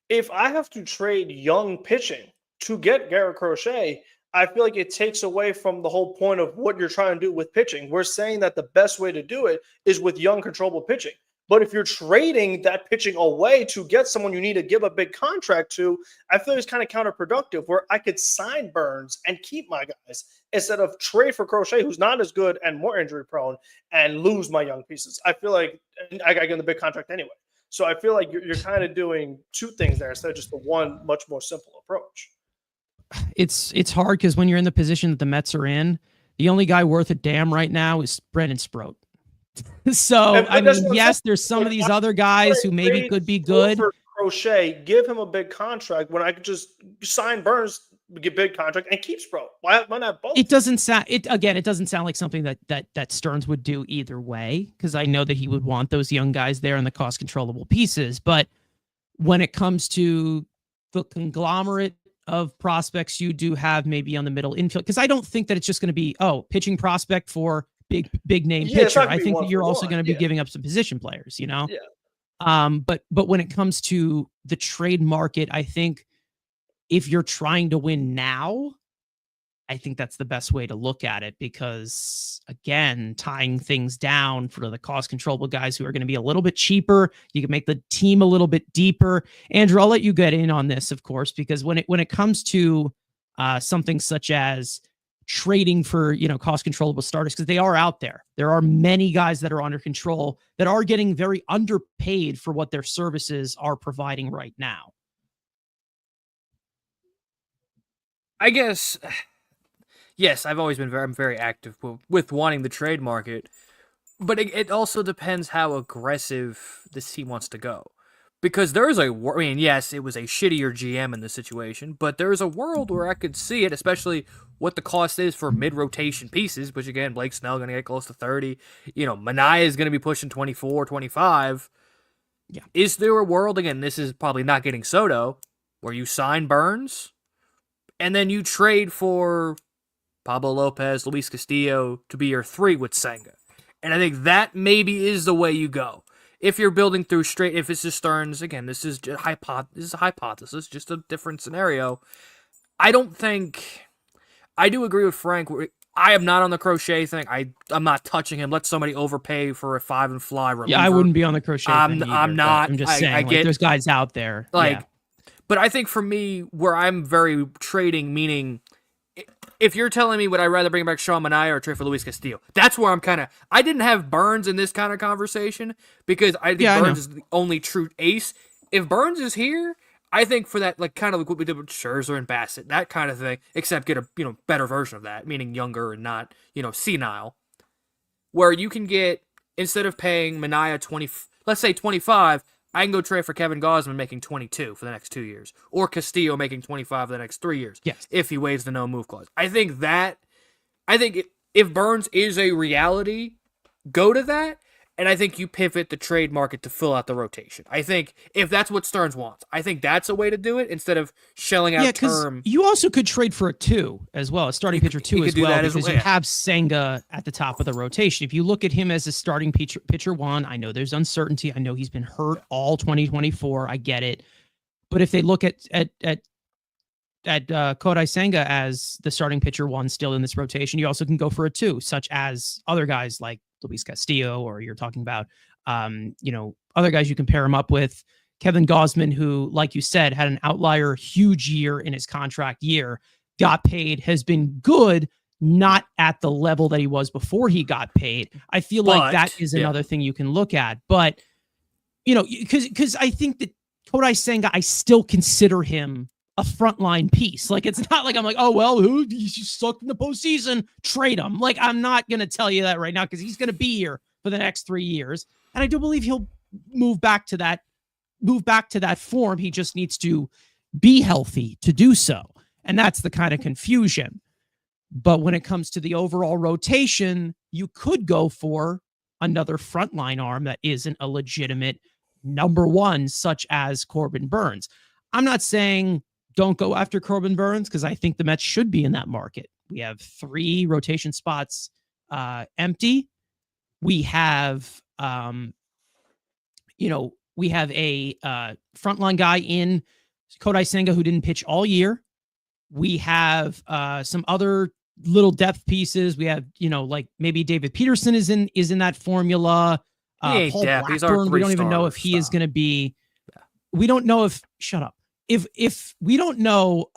If I have to trade young pitching to get Garrett Crochet, I feel like it takes away from the whole point of what you're trying to do with pitching. We're saying that the best way to do it is with young, controllable pitching. But if you're trading that pitching away to get someone you need to give a big contract to, I feel it's kind of counterproductive, where I could sign Burnes and keep my guys instead of trade for Crochet, who's not as good and more injury prone, and lose my young pieces. I feel like I got to get the big contract anyway. So I feel like you're kind of doing two things there instead of just the one much more simple approach. It's hard because when you're in the position that the Mets are in, the only guy worth a damn right now is Brendan Sproat. So, I mean, yes, there's some of these other guys who maybe could be good. For Crochet, give him a big contract when I could just sign Burnes, get big contract, and keep Sproat. Why not both? It doesn't sound like something that Stearns would do either way, because I know that he would want those young guys there and the cost controllable pieces. But when it comes to the conglomerate of prospects you do have maybe on the middle infield, because I don't think that it's just going to be, pitching prospect for big name pitcher. I think that you're also going to be giving up some position players, Yeah. But when it comes to the trade market, I think if you're trying to win now, I think that's the best way to look at it, because again, tying things down for the cost controllable guys who are going to be a little bit cheaper, you can make the team a little bit deeper. Andrew, I'll let you get in on this, of course, because when it comes to something such as trading for, cost controllable starters, because they are out there. There are many guys that are under control that are getting very underpaid for what their services are providing right now. I guess, yes, I've always been very active with wanting the trade market, but it also depends how aggressive this team wants to go. Because yes, it was a shittier GM in this situation, but there's a world where I could see it, especially what the cost is for mid-rotation pieces, which again, Blake Snell going to get close to 30. Manaea is going to be pushing 24, 25. Yeah. Is there a world, again, this is probably not getting Soto, where you sign Burnes, and then you trade for Pablo Lopez, Luis Castillo to be your 3 with Senga? And I think that maybe is the way you go. If you're building through straight, if it's just Stearns, again, this is a hypothesis, just a different scenario. I do agree with Frank. I am not on the Crochet thing. I'm not touching him. Let somebody overpay for a 5 and fly reliever. Yeah, I wouldn't be on the Crochet thing either, I'm not. I'm just saying, I get, there's guys out there. But I think for me, where I'm very trading, meaning if you're telling me would I rather bring back Sean Manaea or trade for Luis Castillo, that's where I'm I didn't have Burnes in this kind of conversation because I think Burnes is the only true ace. If Burnes is here, I think for that, kind of like what we did with Scherzer and Bassett, that kind of thing, except get a better version of that, meaning younger and not senile, where you can get, instead of paying Manaea let's say 25. I can go trade for Kevin Gausman making 22 for the next 2 years, or Castillo making 25 for the next 3 years. Yes, if he waives the no move clause. I think if Burnes is a reality, go to that, and I think you pivot the trade market to fill out the rotation. I think if that's what Stearns wants, I think that's a way to do it instead of shelling out term. You also could trade for a 2 as well, a starting pitcher 2 as well, because you have Senga at the top of the rotation. If you look at him as a starting pitcher 1, I know there's uncertainty. I know he's been hurt all 2024. I get it. But if they look at Kodai Senga as the starting pitcher 1 still in this rotation, you also can go for a 2, such as other guys like Luis Castillo, or you're talking about, other guys you can pair him up with. Kevin Gausman, who, like you said, had an outlier huge year in his contract year. got paid has been good, not at the level that he was before he got paid. I feel like that is another thing you can look at. But, because I think that Kodai Senga, I still consider him a frontline piece. Like, it's not like I'm like, oh, well, he sucked in the postseason, trade him. Like, I'm not going to tell you that right now because he's going to be here for the next 3 years. And I do believe he'll move back to that form. He just needs to be healthy to do so. And that's the kind of confusion. But when it comes to the overall rotation, you could go for another frontline arm that isn't a legitimate number one, such as Corbin Burnes. I'm not saying don't go after Corbin Burnes because I think the Mets should be in that market. We have 3 rotation spots empty. We have, we have a frontline guy in Kodai Senga who didn't pitch all year. We have some other little depth pieces. We have, like maybe David Peterson is in that formula. Paul Blackburn, we don't even know if he is going to be. We don't know if. Shut up. If we don't know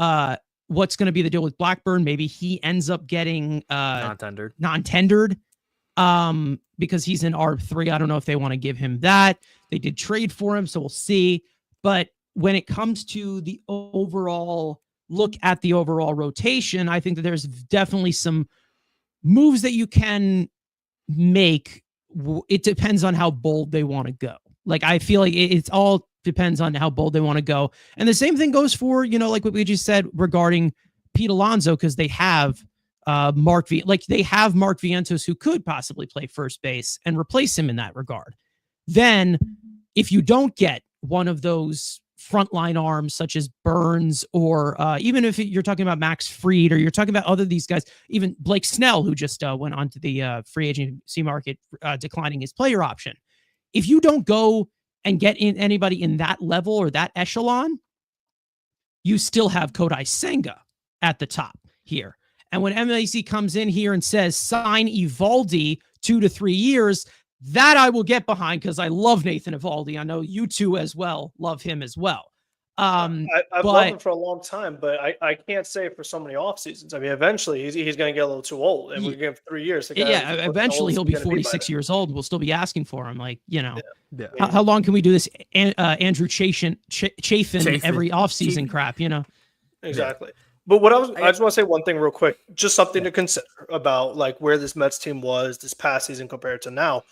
what's going to be the deal with Blackburn, maybe he ends up getting non-tendered because he's in R3. I don't know if they want to give him that. They did trade for him, so we'll see. But when it comes to the overall look at the overall rotation, I think that there's definitely some moves that you can make. It depends on how bold they want to go. Like, I feel like it's all depends on how bold they want to go. And the same thing goes for, like what we just said regarding Pete Alonso, because they have Mark Vientos who could possibly play first base and replace him in that regard. Then if you don't get one of those frontline arms such as Burnes, or even if you're talking about Max Fried, or you're talking about other these guys, even Blake Snell, who just went onto the free agency market, declining his player option. If you don't go and get in anybody in that level or that echelon, you still have Kodai Senga at the top here. And when MLC comes in here and says, sign Eovaldi 2 to 3 years, that I will get behind because I love Nathan Eovaldi. I know you two as well love him as well. I've loved him for a long time, but I can't say for so many off seasons. I mean, eventually he's going to get a little too old, and we're going to give 3 years. Eventually he'll be 46 years old, and we'll still be asking for him. Like, how long can we do this Andrew Chafin every offseason crap? Exactly. Yeah. But I just want to say one thing real quick, just something to consider about like where this Mets team was this past season compared to now.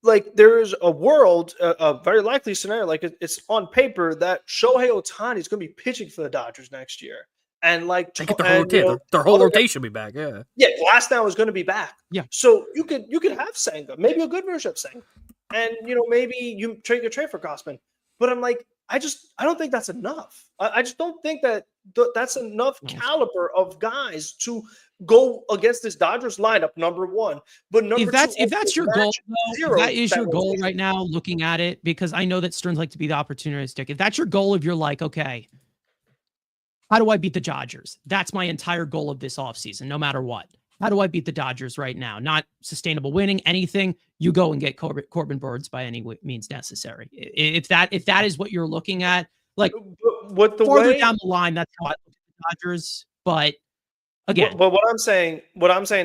Like, there is a world, a very likely scenario, like it's on paper that Shohei Ohtani is going to be pitching for the Dodgers next year. And like, their whole rotation will be back. Yeah. Yeah. Glasnow is going to be back. Yeah. So you could have Senga, maybe a good version of Senga. And, maybe you trade for Gausman. But I'm like, I don't think that's enough. I just don't think that that's enough caliber of guys to go against this Dodgers lineup, number one. But if that's your goal, that is your goal right now, looking at it, because I know that Stearns like to be the opportunistic. If that's your goal, if you're like, okay, how do I beat the Dodgers? That's my entire goal of this offseason, no matter what. How do I beat the Dodgers right now? Not sustainable winning, anything. You go and get Corbin Burnes by any means necessary. If that is what you're looking at, like farther down the line, that's how I look at the Dodgers. But again, but what I'm saying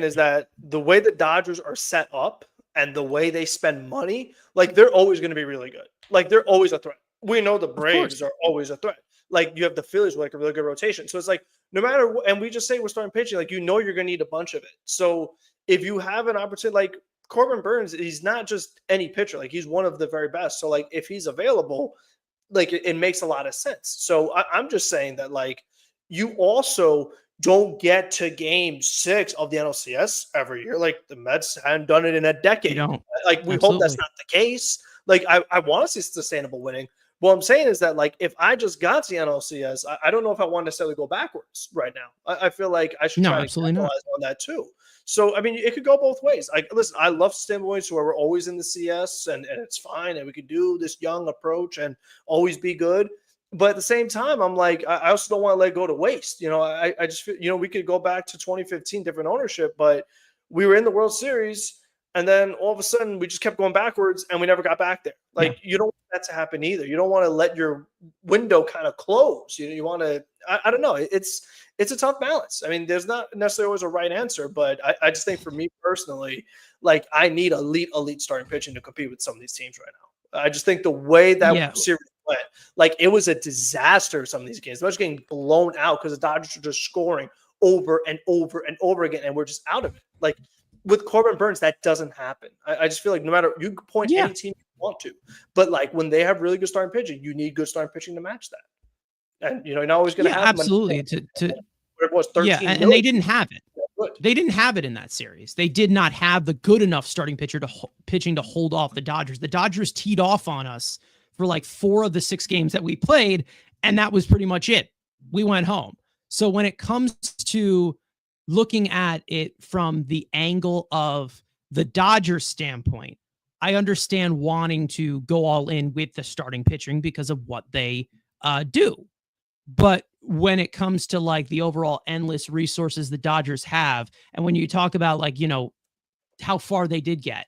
is that the way the Dodgers are set up and the way they spend money, like, they're always going to be really good. Like, they're always a threat. We know the Braves are always a threat. Like, you have the Phillies with like a really good rotation. So it's like, no matter what, and we just say we're starting pitching, like, you're going to need a bunch of it. So if you have an opportunity, like Corbin Burnes, he's not just any pitcher. Like, he's one of the very best. So like, if he's available, like, it makes a lot of sense. So I'm just saying that, like, you also don't get to game 6 of the NLCS every year. Like, the Mets hadn't done it in a decade. Like, we hope that's not the case. Like, I want to see sustainable winning. What I'm saying is that, like, if I just got to the NLCS, I don't know if I want to necessarily go backwards right now. I feel like I should try to capitalize on that too. So, I mean, it could go both ways. Listen, I love sustainable winners where we're always in the CS and it's fine, and we could do this young approach and always be good. But at the same time, I'm like, I also don't want to let go to waste. I just feel, we could go back to 2015, different ownership, but we were in the World Series. And then all of a sudden, we just kept going backwards, and we never got back there. Like, you don't want that to happen either. You don't want to let your window kind of close. You want to, I don't know. It's a tough balance. I mean, there's not necessarily always a right answer, but I just think for me personally, like, I need elite starting pitching to compete with some of these teams right now. I just think the way that series went, like, it was a disaster. Some of these games, especially getting blown out because the Dodgers were just scoring over and over and over again, and we're just out of it. Like, with Corbin Burnes, that doesn't happen. I just feel like no matter, you can point any team you want to, but like when they have really good starting pitching, you need good starting pitching to match that. And you're not always going to have absolutely it was 13 and they didn't have it. They didn't have it in that series. They did not have the good enough starting pitching to hold off the Dodgers. The Dodgers teed off on us for like 4 of the 6 games that we played, and that was pretty much it. We went home. So when it comes to looking at it from the angle of the Dodgers standpoint, I understand wanting to go all in with the starting pitching because of what they do. But when it comes to like the overall endless resources the Dodgers have, and when you talk about like, how far they did get,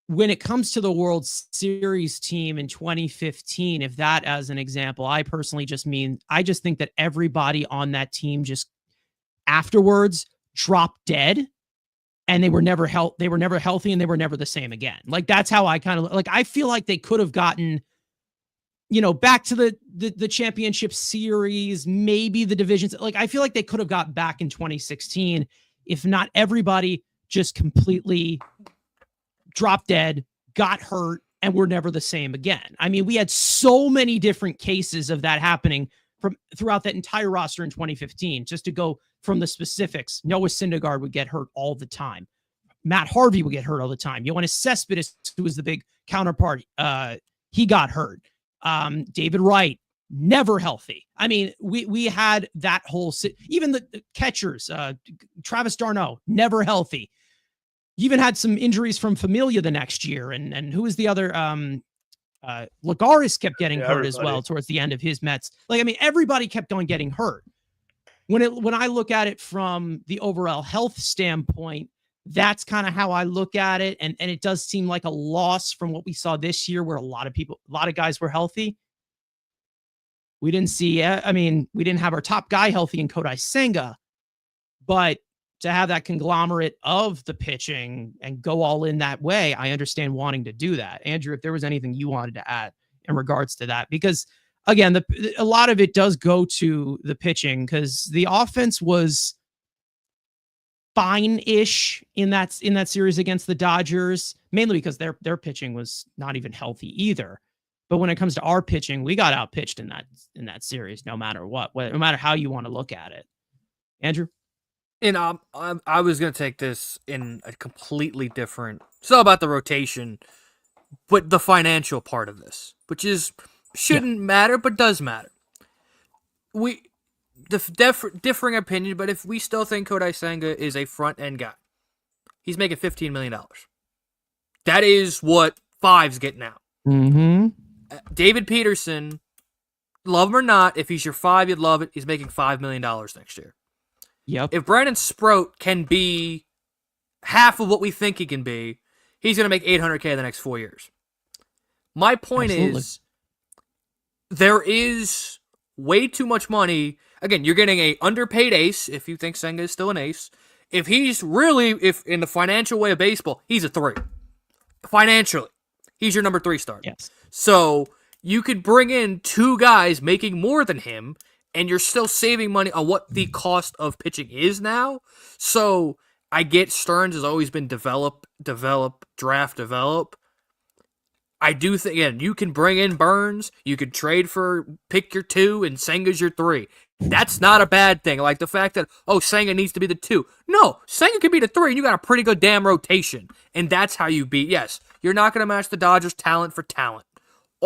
when it comes to the World Series team in 2015, if that as an example, I personally just think that everybody on that team just afterwards dropped dead, and they were never healthy, and they were never the same again. Like, that's how I kind of like, I feel like they could have gotten, back to the championship series, maybe the divisions. Like, I feel like they could have got back in 2016 if not everybody just completely dropped dead, got hurt, and were never the same again. I mean, we had so many different cases of that happening from throughout that entire roster in 2015. Just to go from the specifics, Noah Syndergaard would get hurt all the time. Matt Harvey would get hurt all the time. Yoenis Cespedes, who was the big counterpart, he got hurt. David Wright, never healthy. I mean, we had that whole even the catchers, Travis d'Arnaud, never healthy. You even had some injuries from Familia the next year, and who was the other? Lagares kept getting hurt as well towards the end of his Mets. Like, I mean, everybody kept on getting hurt. When I look at it from the overall health standpoint, that's kind of how I look at it. And it does seem like a loss from what we saw this year, where a lot of guys were healthy. We didn't see, we didn't have our top guy healthy in Kodai Senga, but to have that conglomerate of the pitching and go all in that way, I understand wanting to do that. Andrew, if there was anything you wanted to add in regards to that, because again, a lot of it does go to the pitching, because the offense was fine-ish in that series against the Dodgers, mainly because their pitching was not even healthy either. But when it comes to our pitching, we got outpitched in that series, no matter what, no matter how you want to look at it. Andrew? And I was going to take this in a completely different, it's all about the rotation, but the financial part of this, which shouldn't matter, but does matter. Differing opinion, but if we still think Kodai Senga is a front-end guy, he's making $15 million. That is what Five's getting out. Mm-hmm. David Peterson, love him or not, if he's your 5, you'd love it. He's making $5 million next year. Yep. If Brandon Sproat can be half of what we think he can be, he's going to make $800K the next 4 years. My point is, there is way too much money. Again, you're getting a underpaid ace if you think Senga is still an ace. If in the financial way of baseball, he's a 3. Financially, he's your number 3 starter. Yes. So you could bring in 2 guys making more than him, and you're still saving money on what the cost of pitching is now. So I get Stearns has always been develop, draft, develop. I do think, again, you can bring in Burnes, you could trade for pick your 2, and Senga's your 3. That's not a bad thing. Like the fact that, Senga needs to be the 2. No, Senga can be the 3, and you got a pretty good damn rotation. And that's how you beat. Yes, you're not going to match the Dodgers talent for talent.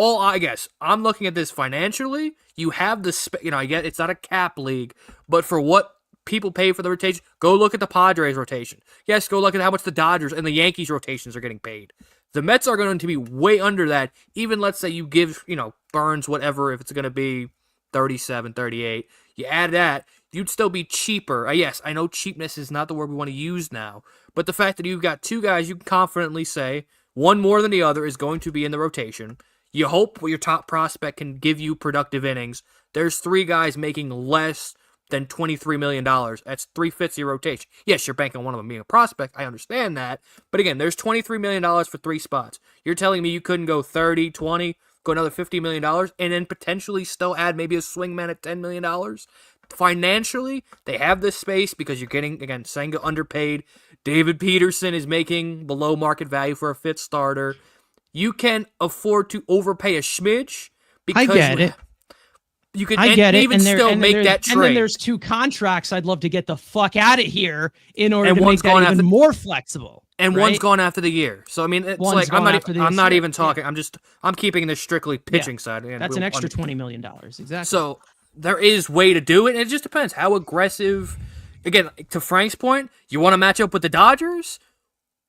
I'm looking at this financially. You have the, I get it's not a cap league, but for what people pay for the rotation, go look at the Padres rotation. Yes, go look at how much the Dodgers and the Yankees rotations are getting paid. The Mets are going to be way under that. Even let's say you give, Burnes whatever, if it's going to be 37, 38. You add that, you'd still be cheaper. Yes, I know cheapness is not the word we want to use now, but the fact that you've got two guys you can confidently say one more than the other is going to be in the rotation. You hope your top prospect can give you productive innings. There's three guys making less than $23 million. That's 3/5 of your rotation. Yes, you're banking on one of them being a prospect. I understand that. But again, there's $23 million for three spots. You're telling me you couldn't go 30, 20, go another $50 million, and then potentially still add maybe a swingman at $10 million? Financially, they have this space because you're getting, again, Senga underpaid. David Peterson is making below market value for a fifth starter. You can afford to overpay a smidge because I get it. You can I get it. even still make that trade. And then there's two contracts I'd love to get the fuck out of here in order to one's make that even more flexible. And right? one's gone after the year. So I mean, it's like I'm not even talking. Yeah. I'm keeping this strictly pitching side. And that's an extra $20 million. Exactly. So there is way to do it. And it just depends how aggressive. Again, to Frank's point, you want to match up with the Dodgers?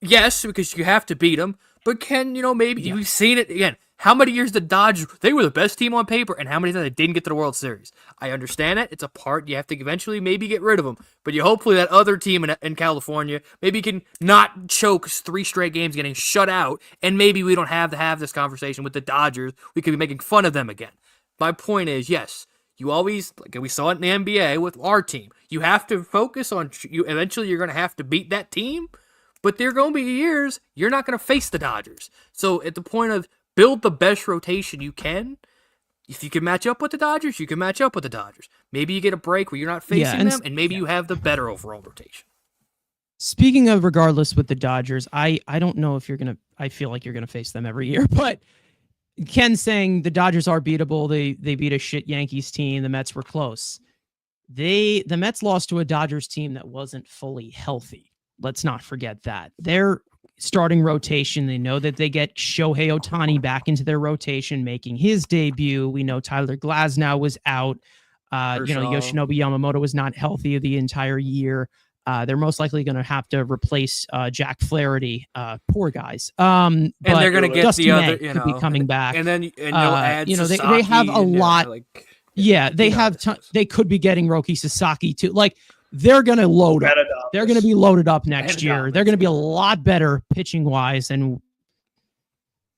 Yes, because you have to beat them. But maybe we've seen it again. How many years the Dodgers, they were the best team on paper, and how many times they didn't get to the World Series? I understand it. It's a part. You have to eventually maybe get rid of them. But you hopefully that other team in California maybe can not choke 3 straight games getting shut out, and maybe we don't have to have this conversation with the Dodgers. We could be making fun of them again. My point is, yes, you always, like we saw it in the NBA with our team, you have to focus on, eventually you're going to have to beat that team, but there are going to be years you're not going to face the Dodgers. So at the point of, build the best rotation you can. If you can match up with the Dodgers, you can match up with the Dodgers. Maybe you get a break where you're not facing them, and maybe you have the better overall rotation. Speaking of regardless with the Dodgers, I don't know if I feel like you're going to face them every year, but Ken saying the Dodgers are beatable. They beat a shit Yankees team. The Mets were close. The Mets lost to a Dodgers team that wasn't fully healthy. Let's not forget that. They're starting rotation. They know that they get Shohei Ohtani back into their rotation, making his debut. We know Tyler Glasnow was out. Yoshinobu Yamamoto was not healthy the entire year. They're most likely going to have to replace Jack Flaherty. Poor guys. And they're going to get Dusty the other, May could be coming back. And you'll add they have a lot. They could be getting Roki Sasaki too. Like, they're going to load up. They're going to be loaded up next year. They're going to be a lot better pitching wise. And,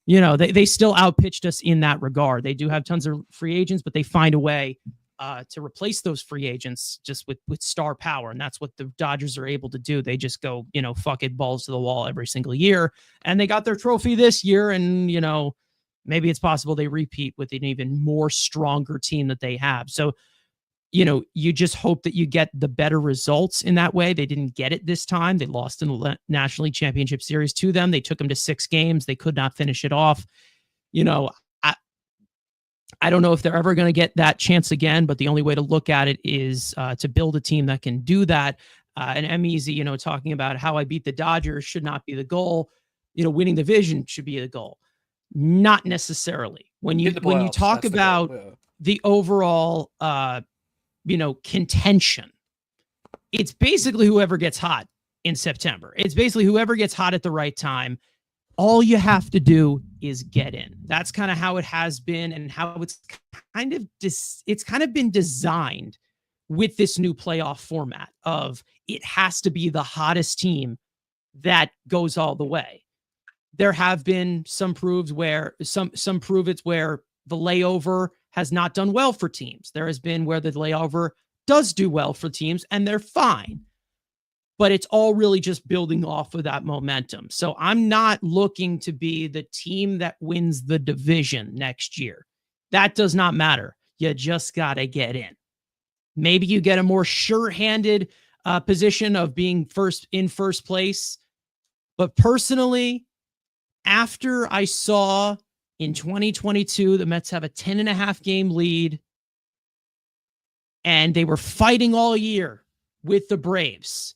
they still outpitched us in that regard. They do have tons of free agents, but they find a way to replace those free agents just with star power. And that's what the Dodgers are able to do. They just go, fuck it, balls to the wall every single year. And they got their trophy this year. And, maybe it's possible they repeat with an even more stronger team that they have. So, you just hope that you get the better results in that way. They didn't get it this time. They lost in the National League Championship Series to them. They took them to 6 games. They could not finish it off. I don't know if they're ever going to get that chance again, but the only way to look at it is to build a team that can do that. And M-Easy, talking about how I beat the Dodgers should not be the goal. Winning the division should be the goal. Not necessarily. When you talk about the overall contention, it's basically whoever gets hot in September. It's basically whoever gets hot at the right time. All you have to do is get in. That's kind of how it has been, and how it's kind of been designed with this new playoff format of it has to be the hottest team that goes all the way. There have been some proves where some prove it's where the layover has not done well for teams. There has been where the layover does do well for teams and they're fine. But it's all really just building off of that momentum. So I'm not looking to be the team that wins the division next year. That does not matter. You just got to get in. Maybe you get a more sure-handed position of being in first place. But personally, after I saw in 2022, the Mets have a 10.5 game lead, and they were fighting all year with the Braves.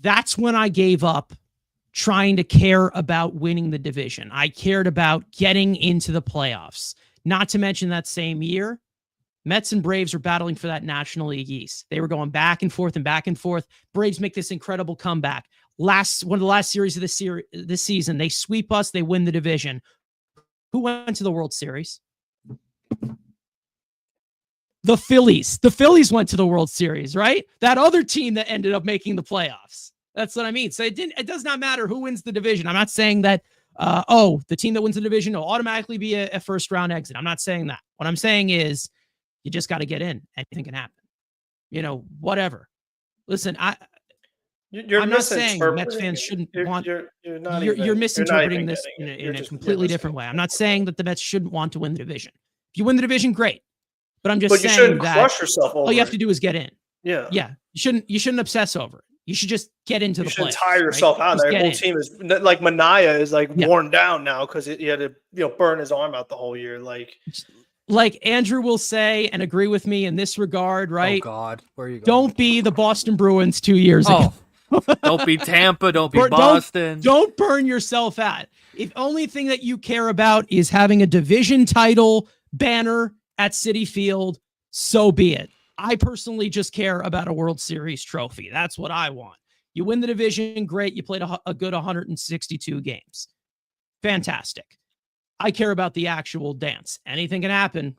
That's when I gave up trying to care about winning the division. I cared about getting into the playoffs. Not to mention that same year, Mets and Braves were battling for that National League East. They were going back and forth and back and forth. Braves make this incredible comeback. One of the last series of this season, they sweep us, they win the division. Who went to the World Series? The Phillies. The Phillies went to the World Series, right? That other team that ended up making the playoffs. That's what I mean. So it does not matter who wins the division. I'm not saying that, the team that wins the division will automatically be a first round exit. I'm not saying that. What I'm saying is you just got to get in. Anything can happen. Whatever. Listen, I'm not saying Mets fans shouldn't want. You're misinterpreting this in a completely different way. I'm not saying that the Mets shouldn't want to win the division. If you win the division, great. But I'm just saying you shouldn't that crush yourself over all you have to do is get in. Yeah. You shouldn't obsess over it. You should just get into the playoffs. You should tire yourself out. The whole team is like Manaea is worn down now because he had to burn his arm out the whole year. Like Andrew will say and agree with me in this regard, right? Oh God, where are you going? Don't be the Boston Bruins 2 years ago. Don't be Tampa. Don't be Boston. Don't burn yourself out. If only thing that you care about is having a division title banner at Citi Field, so be it. I personally just care about a World Series trophy. That's what I want. You win the division, great. You played a good 162 games. Fantastic. I care about the actual dance. Anything can happen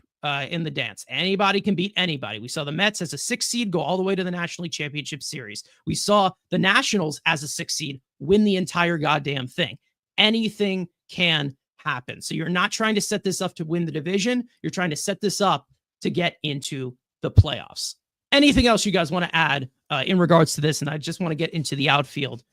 in the dance. Anybody can beat anybody. We saw the Mets as a 6 seed go all the way to the National League Championship Series. We saw the Nationals as a 6 seed win the entire goddamn thing. Anything can happen. So you're not trying to set this up to win the division. You're trying to set this up to get into the playoffs. Anything else you guys want to add in regards to this? And I just want to get into the outfield,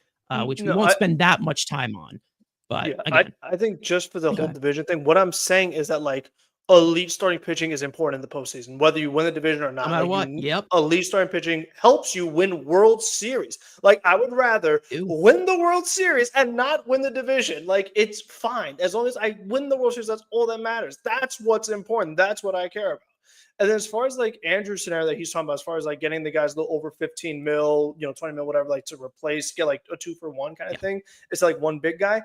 which we won't spend that much time on. But again, I think just for the whole division thing, what I'm saying is that elite starting pitching is important in the postseason, whether you win the division or not. No matter what, elite starting pitching helps you win World Series. I would rather win the World Series and not win the division. It's fine as long as I win the World Series. That's all that matters. That's what's important. That's what I care about. And then as far as Andrew's scenario that he's talking about, as far as getting the guys a little over 15 mil, 20 mil, whatever, to replace, get a 2-for-1 kind of thing. It's one big guy.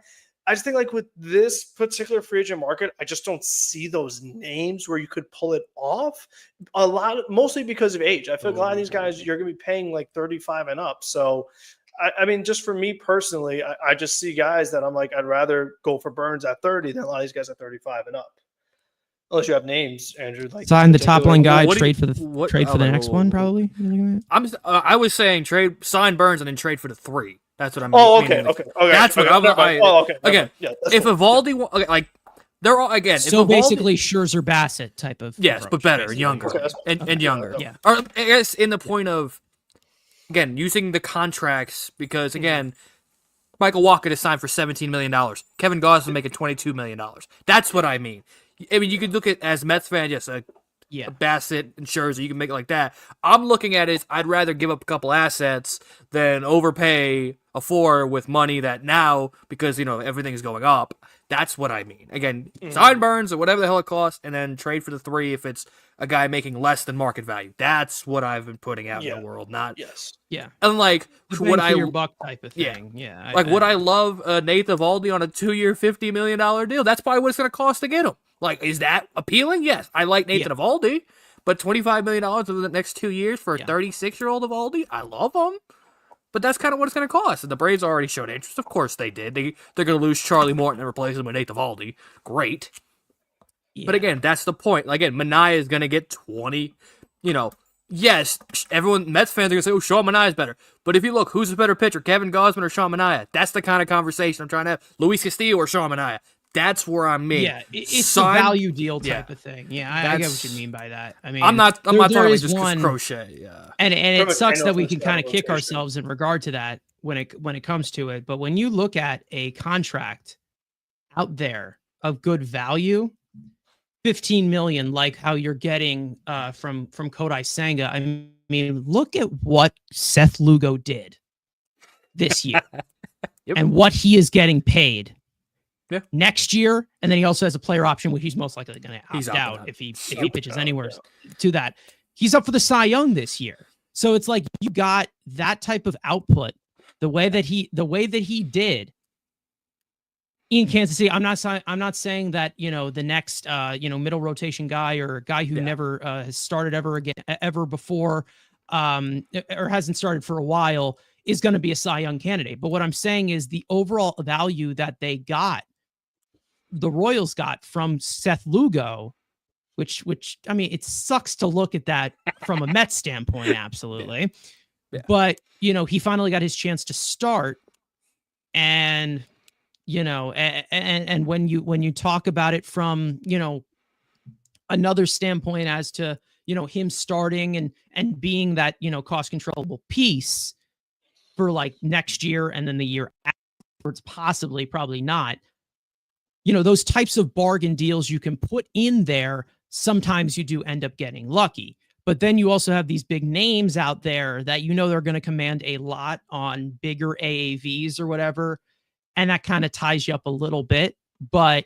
I just think with this particular free agent market, I just don't see those names where you could pull it off mostly because of age. I feel like a lot of these guys, you're going to be paying 35 and up. So, I mean, just for me personally, I just see guys that I'm I'd rather go for Burnes at 30 than a lot of these guys at 35 and up. Unless you have names, Andrew. Sign the toppling guy, trade for the next one, probably. I was saying sign Burnes and then trade for the 3. That's what I'm. Oh, okay. That's what I'm. Okay. Again, if Evaldi, they're all again. So basically, Scherzer Bassett type of. Yes, but better, basically. younger, and younger. Yeah. Or I guess in the point of, again, using the contracts because again, Michael Walker is signed for $17 million. Kevin Gausman making $22 million. That's what I mean. I mean, you could look at as Mets fan, yes, a Bassett and Scherzer, you can make it like that. I'm looking at it, I'd rather give up a couple assets than overpay a 4 with money that now, because, everything is going up. That's what I mean. Again, sign Burnes or whatever the hell it costs, and then trade for the 3 if it's a guy making less than market value. That's what I've been putting out in the world, not... Yes. Yeah. And what I... your buck type of thing. Yeah. Would I love Nathan Eovaldi on a 2-year, $50 million deal? That's probably what it's going to cost to get him. Is that appealing? Yes. I like Nathan Eovaldi, but $25 million over the next 2 years for a 36-year-old Eovaldi? I love him. But that's kind of what it's going to cost. And the Braves already showed interest. Of course they did. They're going to lose Charlie Morton and replace him with Nathan Eovaldi. Great. Yeah. But again, that's the point. Again, Manaea is going to get 20. Yes, Mets fans are going to say, Sean Manaea is better. But if you look, who's a better pitcher, Kevin Gausman or Sean Manaea? That's the kind of conversation I'm trying to have. Luis Castillo or Sean Manaea? That's where I'm in. Yeah, it's a value deal type of thing. Yeah, I get what you mean by that. I mean, I'm not talking about just crochet. Yeah, and it sucks that we can kind of kick ourselves in regard to that when it comes to it. But when you look at a contract out there of good value, 15 million, like how you're getting from Kodai Senga. I mean, look at what Seth Lugo did this year and what he is getting paid. Next year, and then he also has a player option, which he's most likely going to opt out if he pitches anywhere to that. He's up for the Cy Young this year, so it's you got that type of output the way that he did in Kansas City. I'm not saying that the next middle rotation guy or a guy who never has started ever before or hasn't started for a while is going to be a Cy Young candidate. But what I'm saying is the overall value that the Royals got from Seth Lugo which I mean, it sucks to look at that from a Mets standpoint, absolutely. Yeah. But, he finally got his chance to start. And, and when you talk about it from, another standpoint as to, him starting and being that, cost controllable piece for like next year and then the year afterwards, possibly, probably not. Those types of bargain deals you can put in there. Sometimes you do end up getting lucky, but then you also have these big names out there that they're going to command a lot on bigger AAVs or whatever, and that kind of ties you up a little bit. But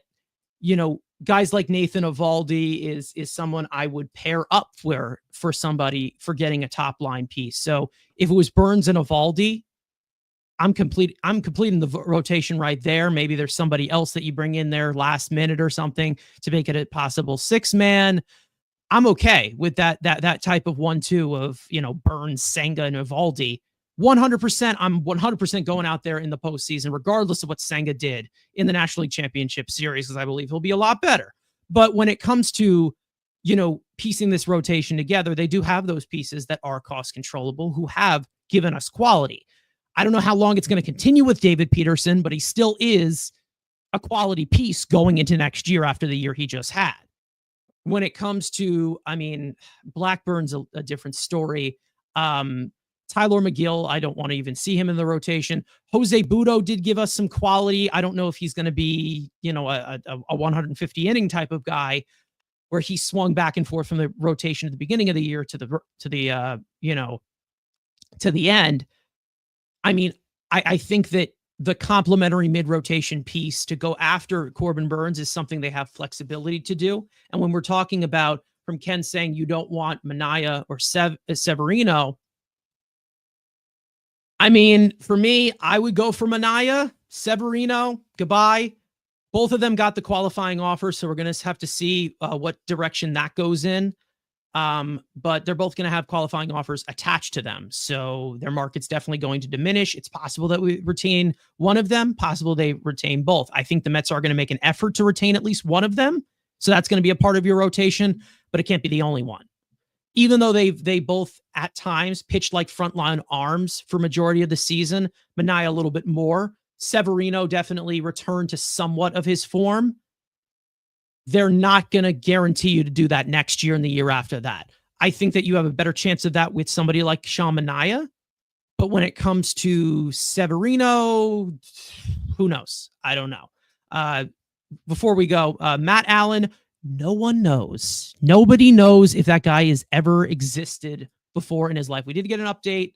guys like Nathan Eovaldi is someone I would pair up for somebody for getting a top line piece. So if it was Burnes and Eovaldi, I'm completing the rotation right there. Maybe there's somebody else that you bring in there last minute or something to make it a possible 6-man. I'm okay with that type of 1-2 of, Burnes, Senga, and Eovaldi. 100%. I'm 100% going out there in the postseason, regardless of what Senga did in the National League Championship Series, because I believe he'll be a lot better. But when it comes to, piecing this rotation together, they do have those pieces that are cost controllable who have given us quality. I don't know how long it's going to continue with David Peterson, but he still is a quality piece going into next year after the year he just had. When it comes to, Blackburn's a different story. Tyler McGill, I don't want to even see him in the rotation. Jose Budo did give us some quality. I don't know if he's going to be, a 150 inning type of guy where he swung back and forth from the rotation at the beginning of the year to the end. I think that the complementary mid-rotation piece to go after Corbin Burnes is something they have flexibility to do. And when we're talking about, from Ken saying you don't want Manaea or Severino, for me, I would go for Manaea. Severino, goodbye. Both of them got the qualifying offer, so we're going to have to see what direction that goes in. But they're both going to have qualifying offers attached to them. So their market's definitely going to diminish. It's possible that we retain one of them, possible they retain both. I think the Mets are going to make an effort to retain at least one of them. So that's going to be a part of your rotation, but it can't be the only one. Even though they both at times pitched like frontline arms for majority of the season, Manaea a little bit more. Severino definitely returned to somewhat of his form. They're not going to guarantee you to do that next year and the year after that. I think that you have a better chance of that with somebody like Sean Manaea. But when it comes to Severino, who knows? I don't know. Before we go, Matt Allen, no one knows. Nobody knows if that guy has ever existed before in his life. We did get an update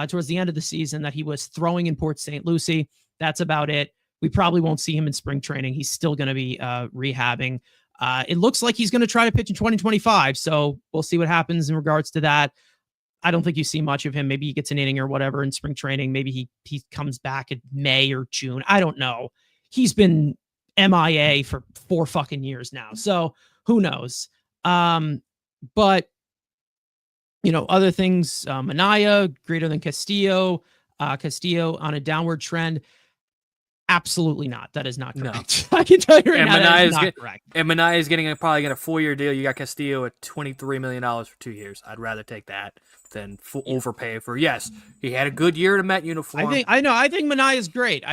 towards the end of the season that he was throwing in Port St. Lucie. That's about it. We probably won't see him in spring training. He's still going to be rehabbing. It looks like he's going to try to pitch in 2025. So we'll see what happens in regards to that. I don't think you see much of him. Maybe he gets an inning or whatever in spring training. Maybe he comes back in May or June. I don't know. He's been MIA for 4 fucking years now. So who knows? But other things, Manaea greater than Castillo, Castillo on a downward trend. Absolutely not. That is not correct. No. I can tell you right now that is not correct. And Manaea is probably getting a 4-year deal. You got Castillo at $23 million for 2 years. I'd rather take that than overpay for. Yes, he had a good year in a Met uniform. I think Manaea is great.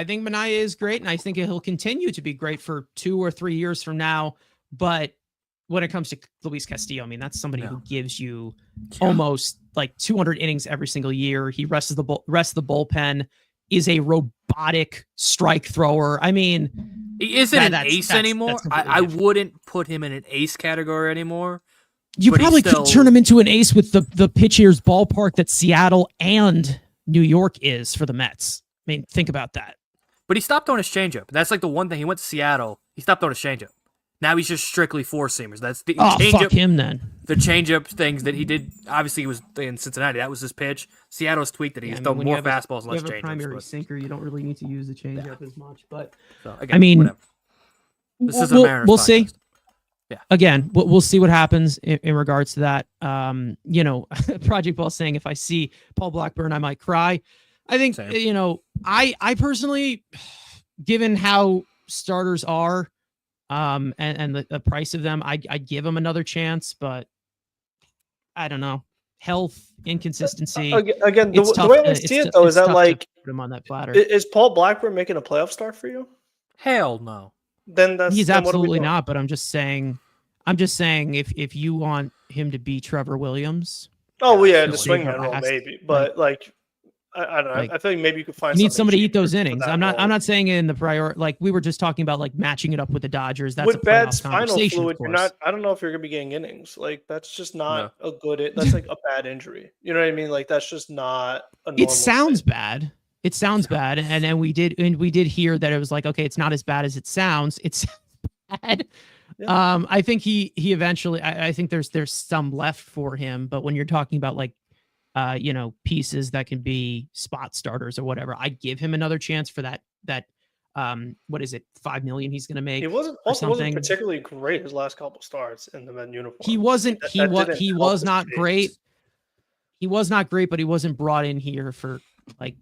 And I think he'll continue to be great for 2 or 3 years from now. But when it comes to Luis Castillo, that's somebody who gives you almost like 200 innings every single year. He rests the bullpen. Is a robotic strike thrower. He isn't an ace anymore. I wouldn't put him in an ace category anymore. You probably could turn him into an ace with the pitcher's ballpark that Seattle and New York is for the Mets. Think about that. But he stopped throwing his changeup. That's like the one thing. He went to Seattle. He stopped throwing his changeup. Now he's just strictly 4-seamers. That's the changeup. Fuck him then. The changeup things that he did, obviously he was in Cincinnati. That was his pitch. Seattle's tweaked that he's thrown more fastballs, less changeups. When you have a primary sinker, you don't really need to use the changeup as much. But so, again, whatever. This is a Mariners we'll see. Yeah. Again, we'll see what happens in regards to that. Project Ball saying if I see Paul Blackburn, I might cry. I think I personally, given how starters are, And the price of them, I'd give him another chance, but I don't know. Health, inconsistency. Again, It's the tough. way I see it though is that to put him on that platter. is Paul Blackburn making a playoff start for you? Hell no. Then He's then what are we absolutely doing? not. But I'm just saying if you want him to be Trevor Williams, Oh well, yeah, he'll the save swingman our role ass. maybe, but I don't know. like, I feel like maybe you could find you need somebody to cheap eat those for innings. that I'm role. not saying in the prior, like we were just talking about, like matching it up with the Dodgers. That's With a bad playoff spinal conversation, fluid, of you're course. not. I don't know if you're gonna be getting innings. Like that's just not No. a good. That's like a bad injury. You know what I mean? Like that's just not a normal. It sounds thing. bad. It sounds bad, and we did hear that it was like, okay, it's not as bad as it sounds. It's bad. Yeah. I think he eventually. I think there's some left for him, but when you're talking about like, pieces that can be spot starters or whatever, I'd give him another chance for that. What is it? $5 million he's going to make. He wasn't particularly great his last couple starts in the men uniform. He wasn't. He was not case. great. He was not great, but he wasn't brought in here for like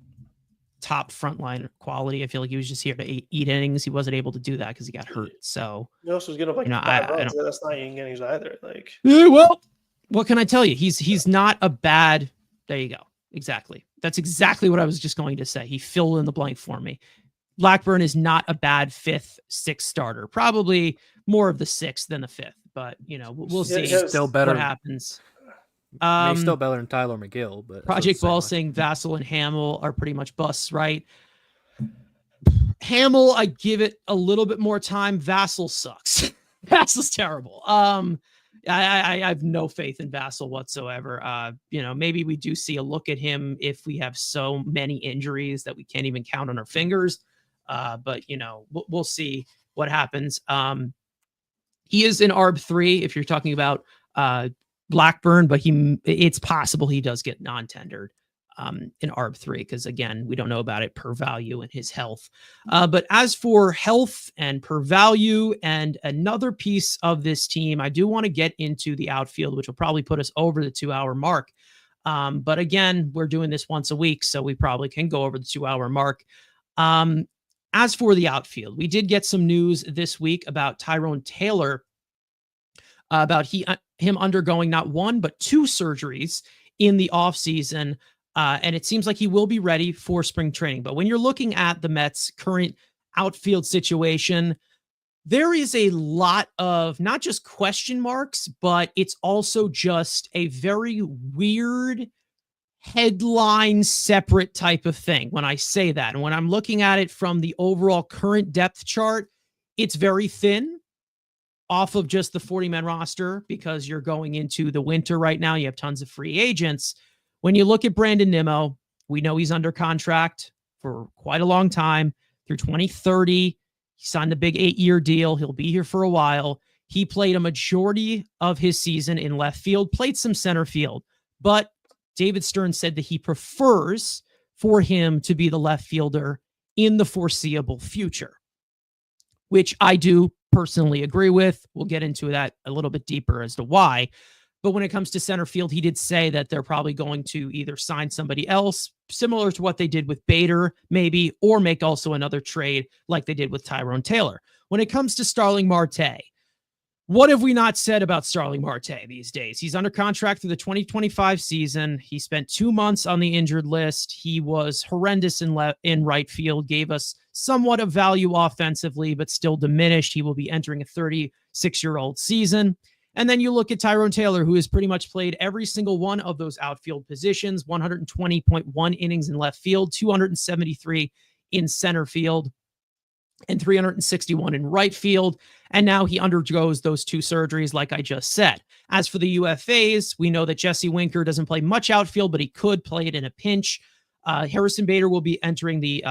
top frontline quality. I feel like he was just here to eat innings. He wasn't able to do that because he got hurt. So he also was getting up like 5 runs. That's not eating innings either. Like, well, what can I tell you? He's not a bad. There you go. Exactly. That's exactly what I was just going to say. He filled in the blank for me. Blackburn is not a bad 5th, 6th starter. Probably more of the 6th than the 5th. But we'll see. Still better. What happens. He's still better than Tyler McGill, but Project Ball saying Vassell and Hamill are pretty much busts, right? Hamill, I give it a little bit more time. Vassell sucks. Vassell's terrible. I have no faith in Vassell whatsoever. Maybe we do see a look at him if we have so many injuries that we can't even count on our fingers. But we'll see what happens. He is in ARB 3 if you're talking about Blackburn, but it's possible he does get non-tendered in ARB 3 because, again, we don't know about it per value and his health. But as for health and per value and another piece of this team, I do want to get into the outfield, which will probably put us over the 2-hour mark. But again, we're doing this once a week, so we probably can go over the 2-hour mark. As for the outfield, we did get some news this week about Tyrone Taylor, about him undergoing not 1, but 2 surgeries in the offseason. And it seems like he will be ready for spring training. But when you're looking at the Mets' current outfield situation, there is a lot of not just question marks, but it's also just a very weird headline separate type of thing when I say that. And when I'm looking at it from the overall current depth chart, it's very thin off of just the 40-man roster because you're going into the winter right now. You have tons of free agents. When you look at Brandon Nimmo, we know he's under contract for quite a long time through 2030. He signed a big 8-year deal. He'll be here for a while. He played a majority of his season in left field, played some center field, but David Stern said that he prefers for him to be the left fielder in the foreseeable future, which I do personally agree with. We'll get into that a little bit deeper as to why. But when it comes to center field, he did say that they're probably going to either sign somebody else, similar to what they did with Bader, maybe, or make also another trade like they did with Tyrone Taylor. When it comes to Starling Marte, what have we not said about Starling Marte these days? He's under contract through the 2025 season. He spent 2 months on the injured list. He was horrendous in right field, gave us somewhat of value offensively, but still diminished. He will be entering a 36-year-old season. And then you look at Tyrone Taylor, who has pretty much played every single one of those outfield positions, 120.1 innings in left field, 273 in center field, and 361 in right field. And now he undergoes those 2 surgeries, like I just said. As for the UFAs, we know that Jesse Winker doesn't play much outfield, but he could play it in a pinch. Harrison Bader will be entering the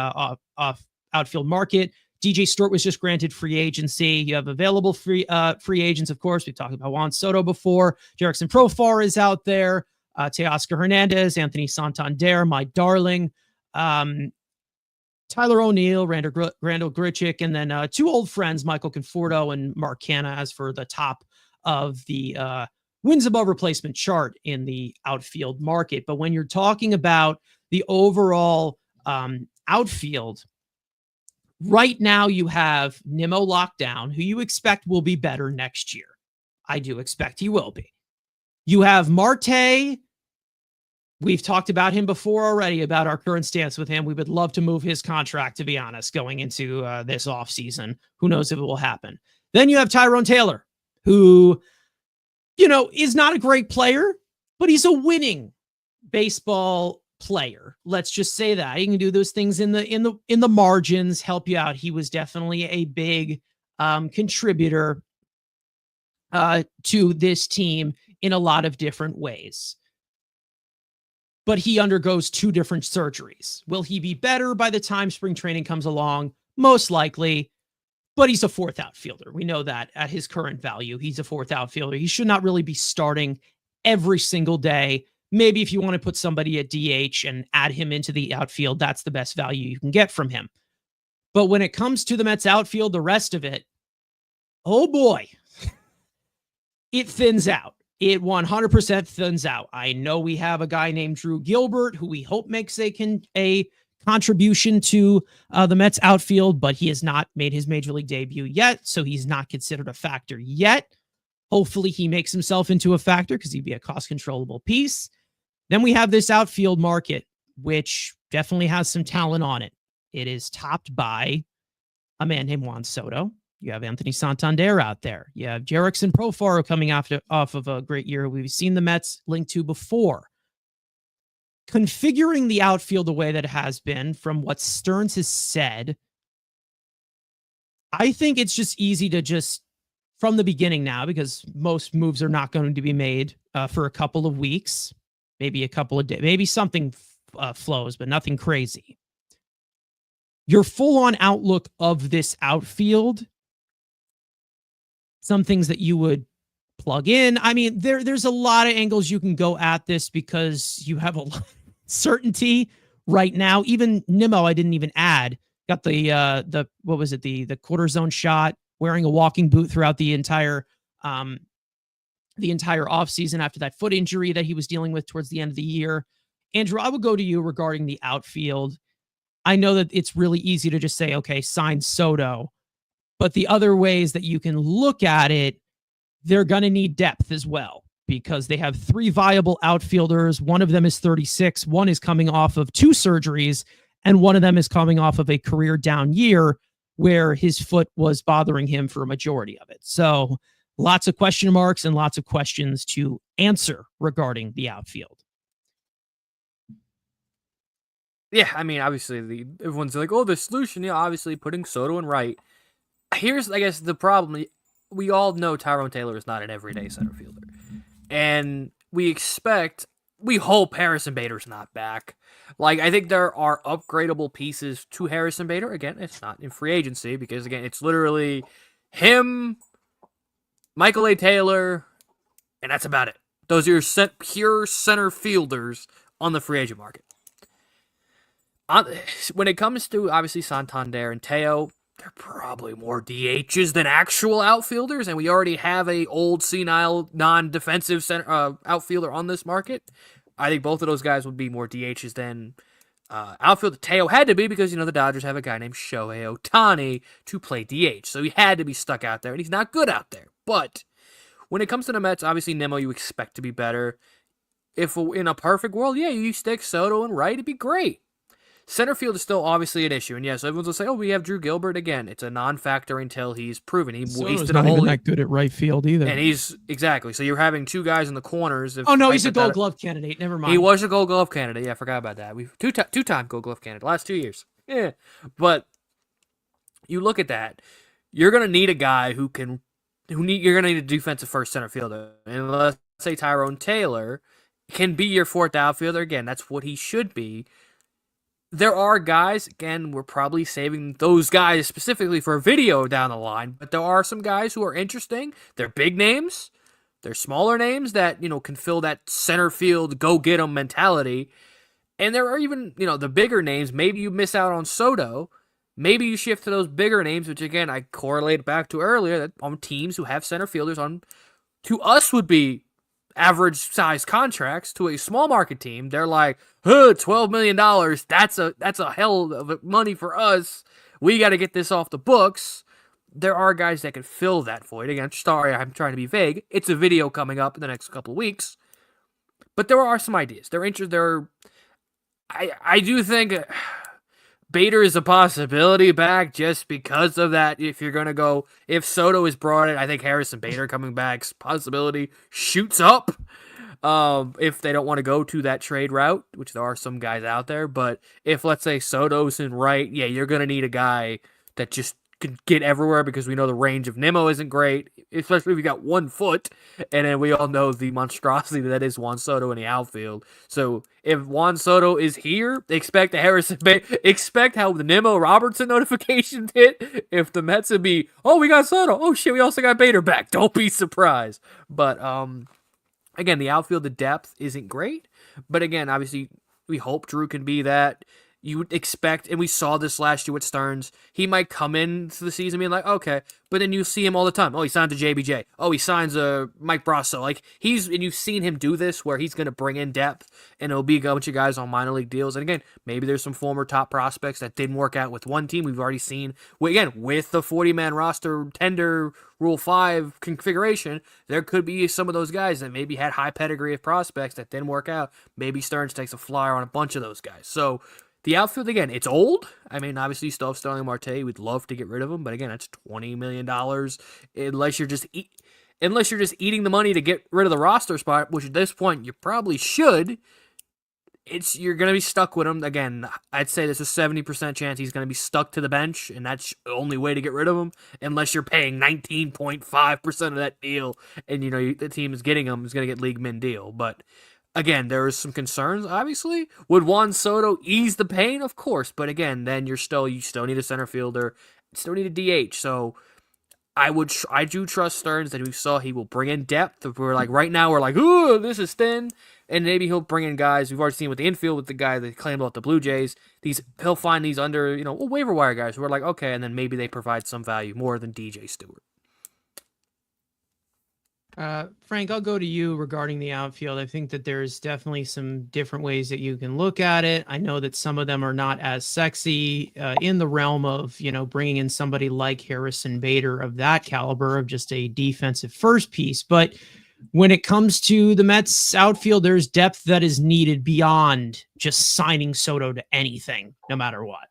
outfield market. DJ Stewart was just granted free agency. You have available free agents, of course. We've talked about Juan Soto before. Jerickson Profar is out there. Teoscar Hernandez, Anthony Santander, my darling. Tyler O'Neill, Randall Grichuk, and then 2 old friends, Michael Conforto and Mark Canha, as for the top of the wins above replacement chart in the outfield market. But when you're talking about the overall outfield, Right now, you have Nimmo locked down, who you expect will be better next year. I do expect he will be. You have Marte. We've talked about him before already, about our current stance with him. We would love to move his contract, to be honest, going into this offseason. Who knows if it will happen. Then you have Tyrone Taylor, who, is not a great player, but he's a winning baseball player. Let's just say that. He can do those things in the margins, help you out. He was definitely a big contributor to this team in a lot of different ways. But he undergoes 2 different surgeries. Will he be better by the time spring training comes along? Most likely, but he's a 4th outfielder. We know that at his current value, he's a 4th outfielder. He should not really be starting every single day. Maybe if you want to put somebody at DH and add him into the outfield, that's the best value you can get from him. But when it comes to the Mets outfield, the rest of it, oh boy, it thins out. It 100% thins out. I know we have a guy named Drew Gilbert who we hope makes a contribution to the Mets outfield, but he has not made his major league debut yet, so he's not considered a factor yet. Hopefully he makes himself into a factor because he'd be a cost-controllable piece. Then we have this outfield market, which definitely has some talent on it. It is topped by a man named Juan Soto. You have Anthony Santander out there. You have Jerickson Profaro coming off of a great year we've seen the Mets linked to before. Configuring the outfield the way that it has been, from what Stearns has said, I think it's just easy to just, from the beginning now, because most moves are not going to be made for a couple of weeks, maybe a couple of days, maybe something flows, but nothing crazy. Your full-on outlook of this outfield, some things that you would plug in. I mean, there's a lot of angles you can go at this because you have a lot of certainty right now. Even Nimmo, I didn't even add. Got the what was it? The quarter zone shot, wearing a walking boot throughout the entire offseason after that foot injury that he was dealing with towards the end of the year. Andrew, I would go to you regarding the outfield. I know that it's really easy to just say, okay, sign Soto. But the other ways that you can look at it, they're going to need depth as well, because they have 3 viable outfielders. One of them is 36. One is coming off of 2 surgeries, and one of them is coming off of a career down year where his foot was bothering him for a majority of it. So lots of question marks and lots of questions to answer regarding the outfield. Yeah, I mean, obviously, everyone's like, oh, the solution, obviously putting Soto in right. Here's, I guess, the problem. We all know Tyrone Taylor is not an everyday center fielder. And we hope Harrison Bader's not back. Like, I think there are upgradable pieces to Harrison Bader. Again, it's not in free agency because, again, it's literally him, Michael A. Taylor, and that's about it. Those are your pure center fielders on the free agent market. When it comes to, obviously, Santander and Teo, they're probably more DHs than actual outfielders, and we already have a old, senile, non-defensive center, outfielder on this market. I think both of those guys would be more DHs than outfielder. Teo had to be because, the Dodgers have a guy named Shohei Ohtani to play DH, so he had to be stuck out there, and he's not good out there. But when it comes to the Mets, obviously Nimmo you expect to be better. If in a perfect world, yeah, you stick Soto and right, it'd be great. Center field is still obviously an issue, and yes, everyone's will say, "Oh, we have Drew Gilbert again." It's a non-factor until he's proven he wasted not even that good at right field either. And he's exactly so. You're having 2 guys in the corners. Oh no, he's a Gold Glove candidate. Never mind. He was a Gold Glove candidate. Yeah, I forgot about that. We've two-time Gold Glove candidate last 2 years. Yeah, but you look at that, you're gonna need a guy you're gonna need a defensive first center fielder, and let's say Tyrone Taylor can be your 4th outfielder. Again, that's what he should be. There are guys, again, we're probably saving those guys specifically for a video down the line, but there are some guys who are interesting. They're big names. They're smaller names that, can fill that center field, go-get-'em mentality. And there are even, the bigger names. Maybe you miss out on Soto. Maybe you shift to those bigger names, which, again, I correlate back to earlier, that on teams who have center fielders to us would be average size contracts. To a small market team, they're like, $12 million. That's a hell of money for us. we got to get this off the books. There are guys that can fill that void. Again, sorry, I'm trying to be vague. It's a video coming up in the next couple of weeks. But there are some ideas. I do think Bader is a possibility back just because of that. If you're going to go, if Soto is brought in, I think Harrison Bader coming back's possibility shoots up. If they don't want to go to that trade route, which there are some guys out there. But if, let's say, Soto's in right, yeah, you're going to need a guy that just can get everywhere because we know the range of Nimmo isn't great, especially if you got 1 foot, and then we all know the monstrosity that is Juan Soto in the outfield. So if Juan Soto is here, expect expect how the Nimmo Robertson notification hit. If the Mets would be, oh, we got Soto, oh shit, we also got Bader back. Don't be surprised. But again, the outfield, the depth isn't great, but again, obviously we hope Drew can be that. You would expect, and we saw this last year with Stearns, he might come into the season being like, okay, but then you see him all the time. Oh, he signs a JBJ. Oh, he signs a Mike Brasso. Like, and you've seen him do this where he's going to bring in depth, and it'll be a bunch of guys on minor league deals. And again, maybe there's some former top prospects that didn't work out with one team. We've already seen, again, with the 40-man roster tender Rule 5 configuration, there could be some of those guys that maybe had high pedigree of prospects that didn't work out. Maybe Stearns takes a flyer on a bunch of those guys. So, the outfield, again, it's old. I mean, obviously, you still have Starling Marte. We'd love to get rid of him, but again, that's $20 million. Unless you're just eating the money to get rid of the roster spot, which at this point you probably should. You're going to be stuck with him. Again, I'd say there's a 70% chance he's going to be stuck to the bench, and that's the only way to get rid of him, unless you're paying 19.5% of that deal, and the team is getting him is going to get league min deal, but. Again, there is some concerns, obviously. Would Juan Soto ease the pain? Of course. But again, then you still need a center fielder, still need a DH. So I do trust Stearns that we saw he will bring in depth. We're like, right now, we're like, ooh, this is thin. And maybe he'll bring in guys. We've already seen with the infield with the guy that claimed about the Blue Jays. He'll find these under, waiver wire guys who are like, okay, and then maybe they provide some value more than DJ Stewart. Frank, I'll go to you regarding the outfield. I think that there's definitely some different ways that you can look at it. I know that some of them are not as sexy in the realm of, bringing in somebody like Harrison Bader of that caliber of just a defensive first piece. But when it comes to the Mets outfield, there's depth that is needed beyond just signing Soto to anything, no matter what.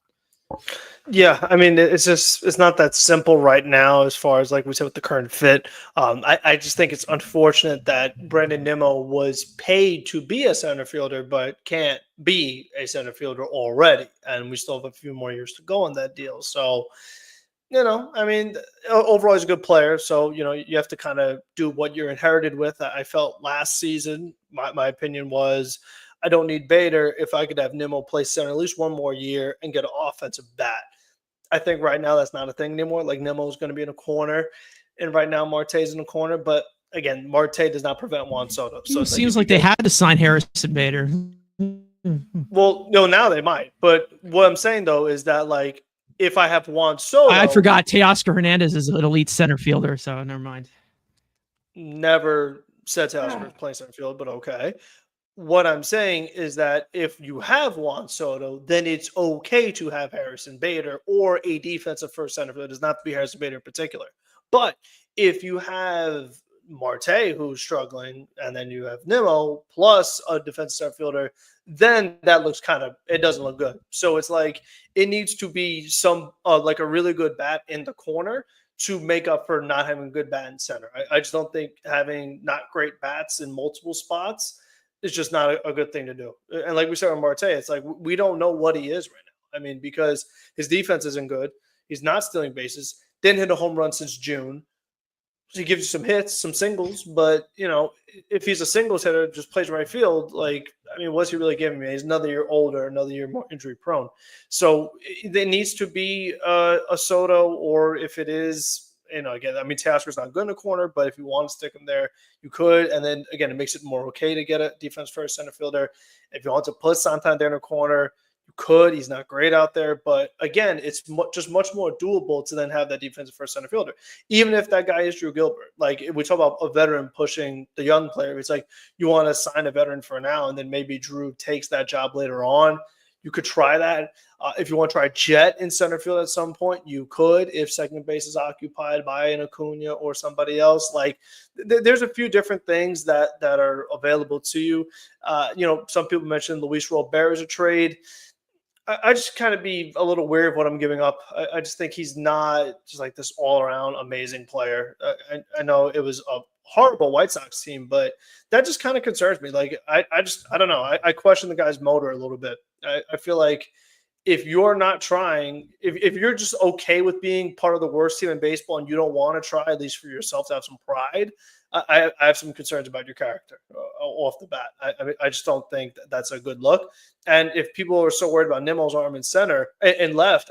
Yeah, I mean, it's not that simple right now as far as, like we said, with the current fit. I just think it's unfortunate that Brandon Nimmo was paid to be a center fielder, but can't be a center fielder already. And we still have a few more years to go on that deal. So, I mean, overall he's a good player. So, you have to kind of do what you're inherited with. I felt last season, my opinion was, I don't need Bader if I could have Nimmo play center at least one more year and get an offensive bat. I think right now that's not a thing anymore. Like, Nimmo's going to be in a corner, and right now Marte's in a corner. But again, Marte does not prevent Juan Soto. So it seems like they had to sign Harrison Bader. Well, no, now they might. But what I'm saying though is that, like, if I have Juan Soto, I forgot Teoscar Hernandez is an elite center fielder. So never mind. Never said Teoscar was playing center field, but okay. What I'm saying is that if you have Juan Soto, then it's okay to have Harrison Bader or a defensive first center fielder. It does not have to be Harrison Bader in particular. But if you have Marte, who's struggling, and then you have Nimmo plus a defensive center fielder, then that looks it doesn't look good. So it's like it needs to be some like a really good bat in the corner to make up for not having a good bat in center. I just don't think having not great bats in multiple spots is just not a good thing to do. And like we said with Marte, it's like we don't know what he is right now. I mean, because his defense isn't good. He's not stealing bases. Didn't hit a home run since June. So he gives you some hits, some singles. But, if he's a singles hitter, just plays right field, like, I mean, what's he really giving me? He's another year older, another year more injury prone. So there needs to be a Soto, or if it is, again, I mean, Teoscar's not good in the corner, but if you want to stick him there, you could. And then, again, it makes it more okay to get a defense first center fielder. If you want to put Santander in the corner, you could. He's not great out there. But, again, it's just much more doable to then have that defensive first center fielder. Even if that guy is Drew Gilbert. Like, if we talk about a veteran pushing the young player, it's like you want to sign a veteran for now, and then maybe Drew takes that job later on. you could try that. If you want to try Jet in center field at some point, you could, if second base is occupied by an Acuna or somebody else. Like there's a few different things that are available to you. Some people mentioned Luis Robert as a trade. I just kind of be a little wary of what I'm giving up. I just think he's not just like this all-around amazing player. I know it was a horrible White Sox team, but that just kind of concerns me. Like I don't know. I question the guy's motor a little bit. I feel like if you're not trying, if you're just okay with being part of the worst team in baseball and you don't want to try, at least for yourself, to have some pride, I have some concerns about your character off the bat. I just don't think that's a good look. And if people are so worried about Nimmo's arm in center and left,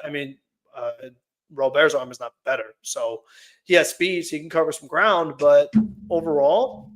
Robert's arm is not better. So he has speed, so he can cover some ground. But overall,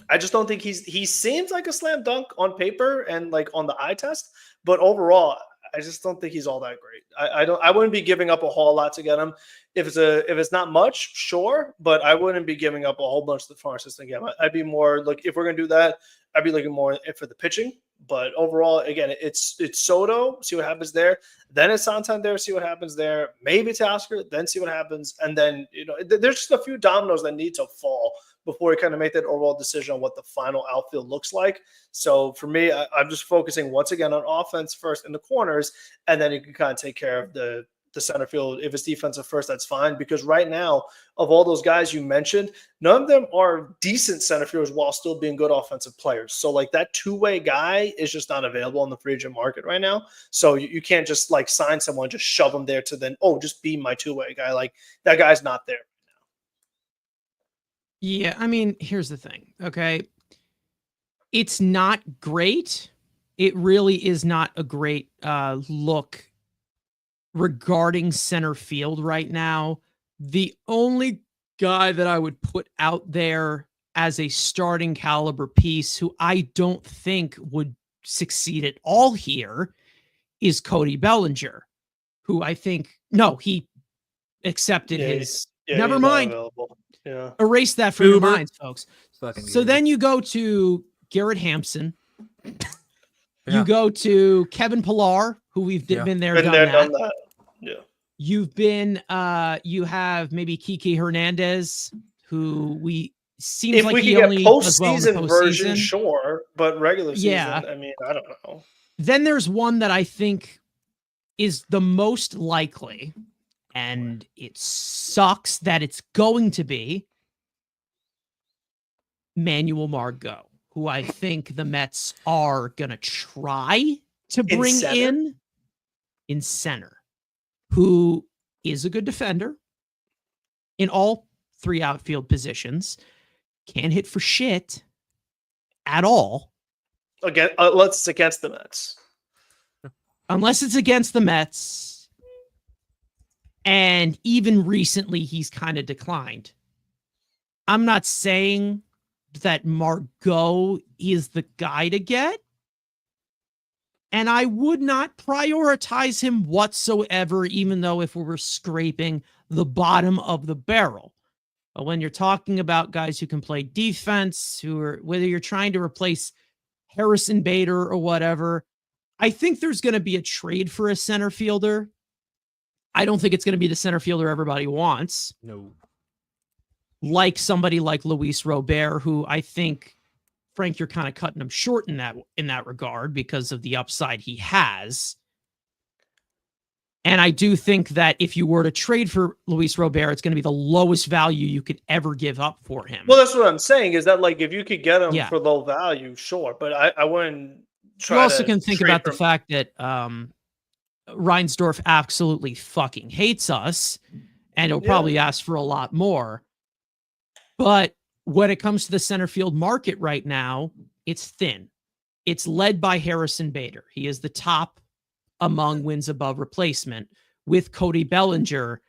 I just don't think he seems like a slam dunk on paper and like on the eye test. But overall, I just don't think he's all that great. I wouldn't be giving up a whole lot to get him. If it's not much, sure, but I wouldn't be giving up a whole bunch to the farm system again. I'd be more like, if we're gonna do that, I'd be looking more for the pitching. But overall, again, it's Soto, see what happens there. Then it's Santander, see what happens there. Maybe Tasker, then see what happens. And then, there's just a few dominoes that need to fall before we kind of make that overall decision on what the final outfield looks like. So for me, I'm just focusing once again on offense first in the corners, and then you can kind of take care of the center field. If it's defensive first, that's fine. Because right now, of all those guys you mentioned, none of them are decent center fielders while still being good offensive players. So like that two-way guy is just not available on the free agent market right now. So you can't just like sign someone, just shove them there to then, just be my two-way guy. Like that guy's not there. Yeah, here's the thing, okay? It's not great. It really is not a great look regarding center field right now. The only guy that I would put out there as a starting caliber piece who I don't think would succeed at all here is Cody Bellinger, who I think, he accepted his, never mind. Yeah. Erase that from your minds, folks. So then you go to Garrett Hampson. You go to Kevin Pillar, who we've been there, done that. Yeah. You've been, you have maybe Kiki Hernandez, who seems if like we he could only get does well in the postseason version, postseason. sure, but regular season, I don't know. Then there's one that I think is the most likely, and it sucks that it's going to be Manuel Margot, who I think the Mets are going to try to bring in center, who is a good defender in all three outfield positions, can't hit for shit at all. Again, unless it's against the Mets. Unless it's against the Mets. And even recently, he's kind of declined. I'm not saying that Margot is the guy to get. And I would not prioritize him whatsoever, even though if we were scraping the bottom of the barrel. But when you're talking about guys who can play defense, whether you're trying to replace Harrison Bader or whatever, I think there's going to be a trade for a center fielder. I don't think it's going to be the center fielder everybody wants. No. Like somebody like Luis Robert, who I think, Frank, you're kind of cutting him short in that regard because of the upside he has. And I do think that if you were to trade for Luis Robert, it's going to be the lowest value you could ever give up for him. Well, that's what I'm saying, is that like if you could get him for low value, sure, but I wouldn't try. You also can think about the fact that Reinsdorf absolutely fucking hates us, and he'll probably ask for a lot more. But when it comes to the center field market right now, it's thin. It's led by Harrison Bader. He is the top among wins above replacement, with Cody Bellinger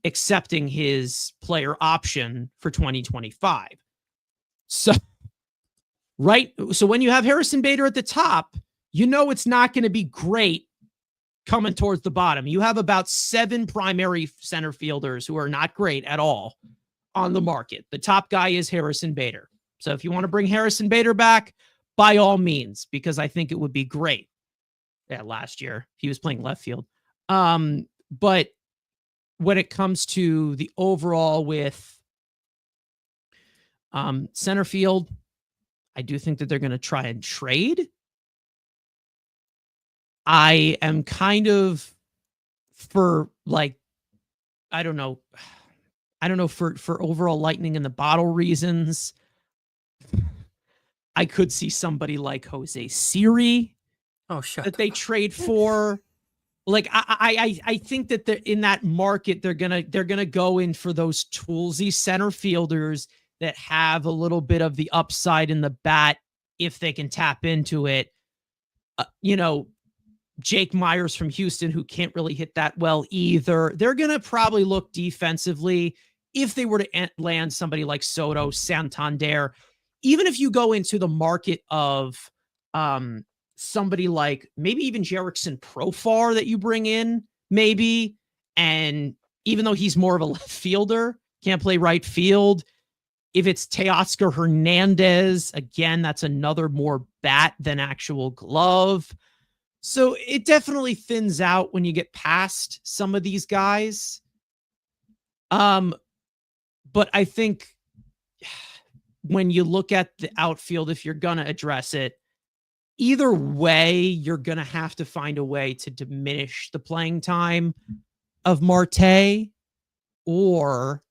accepting his player option for 2025. So when you have Harrison Bader at the top, it's not going to be great coming towards the bottom. You have about 7 primary center fielders who are not great at all on the market. The top guy is Harrison Bader. So if you want to bring Harrison Bader back, by all means, because I think it would be great. last year. He was playing left field. But when it comes to the overall with center field, I do think that they're going to try and trade. I am kind of for like, I don't know for overall lightning in the bottle reasons. I could see somebody like Jose Siri that they trade for. Like I think that they're in that market. They're gonna go in for those toolsy center fielders that have a little bit of the upside in the bat if they can tap into it. Jake Myers from Houston, who can't really hit that well either. They're gonna probably look defensively if they were to land somebody like Soto, Santander. Even if you go into the market of somebody like maybe even Jerickson Profar that you bring in, maybe. And even though he's more of a left fielder, can't play right field. If it's Teoscar Hernandez, again, that's another more bat than actual glove. So it definitely thins out when you get past some of these guys. But I think when you look at the outfield, if you're going to address it, either way, you're going to have to find a way to diminish the playing time of Marte, or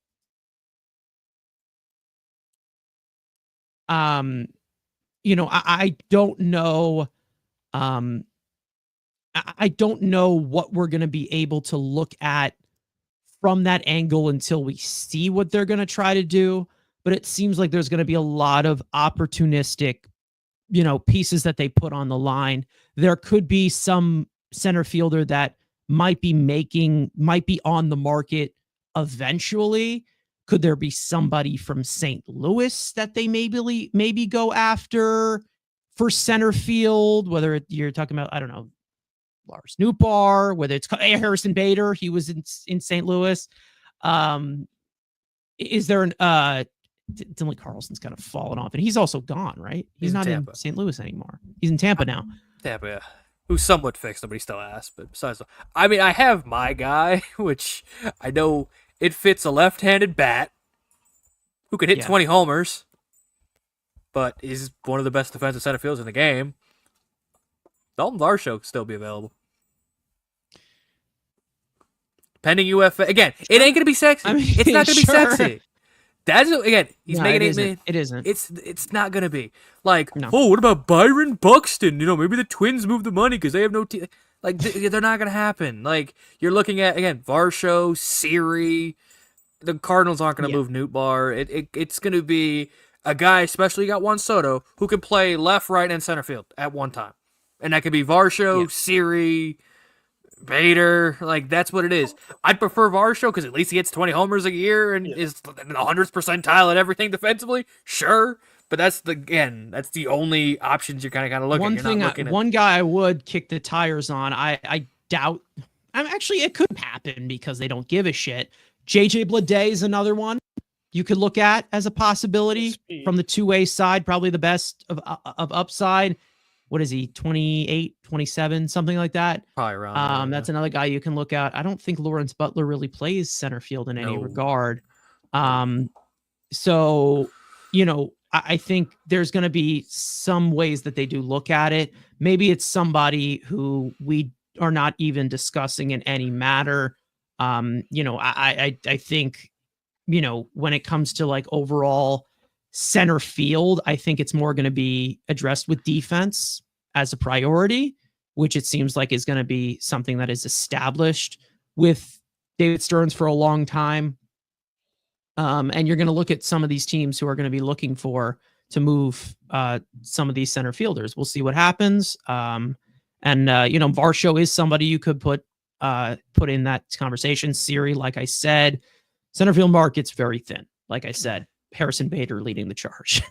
I don't know. I don't know what we're going to be able to look at from that angle until we see what they're going to try to do. But it seems like there's going to be a lot of opportunistic, pieces that they put on the line. There could be some center fielder that might be on the market eventually. Could there be somebody from St. Louis that they maybe go after for center field? Whether you're talking about, I don't know, Lars Nootbaar, whether it's Harrison Bader, he was in St. Louis. Is there an Dylan Carlson's kind of fallen off, and he's also gone, right? He's not in St. Louis anymore. He's in Tampa now. Tampa, yeah. Who's somewhat fixed, nobody still asks. But besides, I mean, I have my guy, which I know it fits a left-handed bat who could hit 20 homers, but is one of the best defensive center fielders in the game. Dalton Varsho could still be available. Pending UFA. Again, it ain't going to be sexy. I mean, it's not going to be sexy. That's again. He's making $8 million. It isn't. It's not gonna be like. No. Oh, what about Byron Buxton? Maybe the Twins move the money because they have no team. Like they're not gonna happen. Like you're looking at again, Varsho, Siri. The Cardinals aren't gonna move Nootbaar. It's gonna be a guy, especially you got Juan Soto, who can play left, right, and center field at one time, and that could be Varsho, Siri, Bader. Like that's what it is. I'd prefer Varsho because at least he hits 20 homers a year and is in the 100th percentile at everything defensively. Sure, but that's the only options you're kind of looking. One guy I would kick the tires on. I doubt. It could happen because they don't give a shit. JJ Bleday is another one you could look at as a possibility from the two-way side. Probably the best of upside. What is he, 28, 27, something like that? Probably around. That's another guy you can look at. I don't think Lawrence Butler really plays center field in any regard. So, I think there's going to be some ways that they do look at it. Maybe it's somebody who we are not even discussing in any matter. I think, when it comes to like overall center field, I think it's more going to be addressed with defense as a priority, which it seems like is going to be something that is established with David Stearns for a long time. And you're going to look at some of these teams who are going to be looking to move some of these center fielders. We'll see what happens. Varsho is somebody you could put in that conversation. Siri, like I said, center field market's very thin. Like I said, Harrison Bader leading the charge.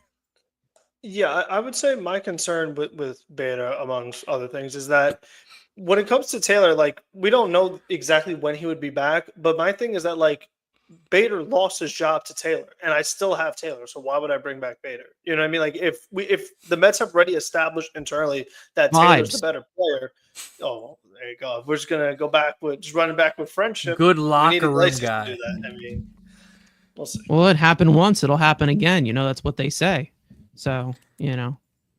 Yeah, I would say my concern with Bader, amongst other things, is that when it comes to Taylor, like we don't know exactly when he would be back. But my thing is that like Bader lost his job to Taylor, and I still have Taylor. So why would I bring back Bader? You know what I mean? Like if the Mets have already established internally that Taylor's the Vibes. better player, oh, there you go. If we're just gonna go back with just running back with friendship. Good We need locker room Iglesias guy. to do that. I mean, we'll see. Well, it happened once. It'll happen again. That's what they say. So,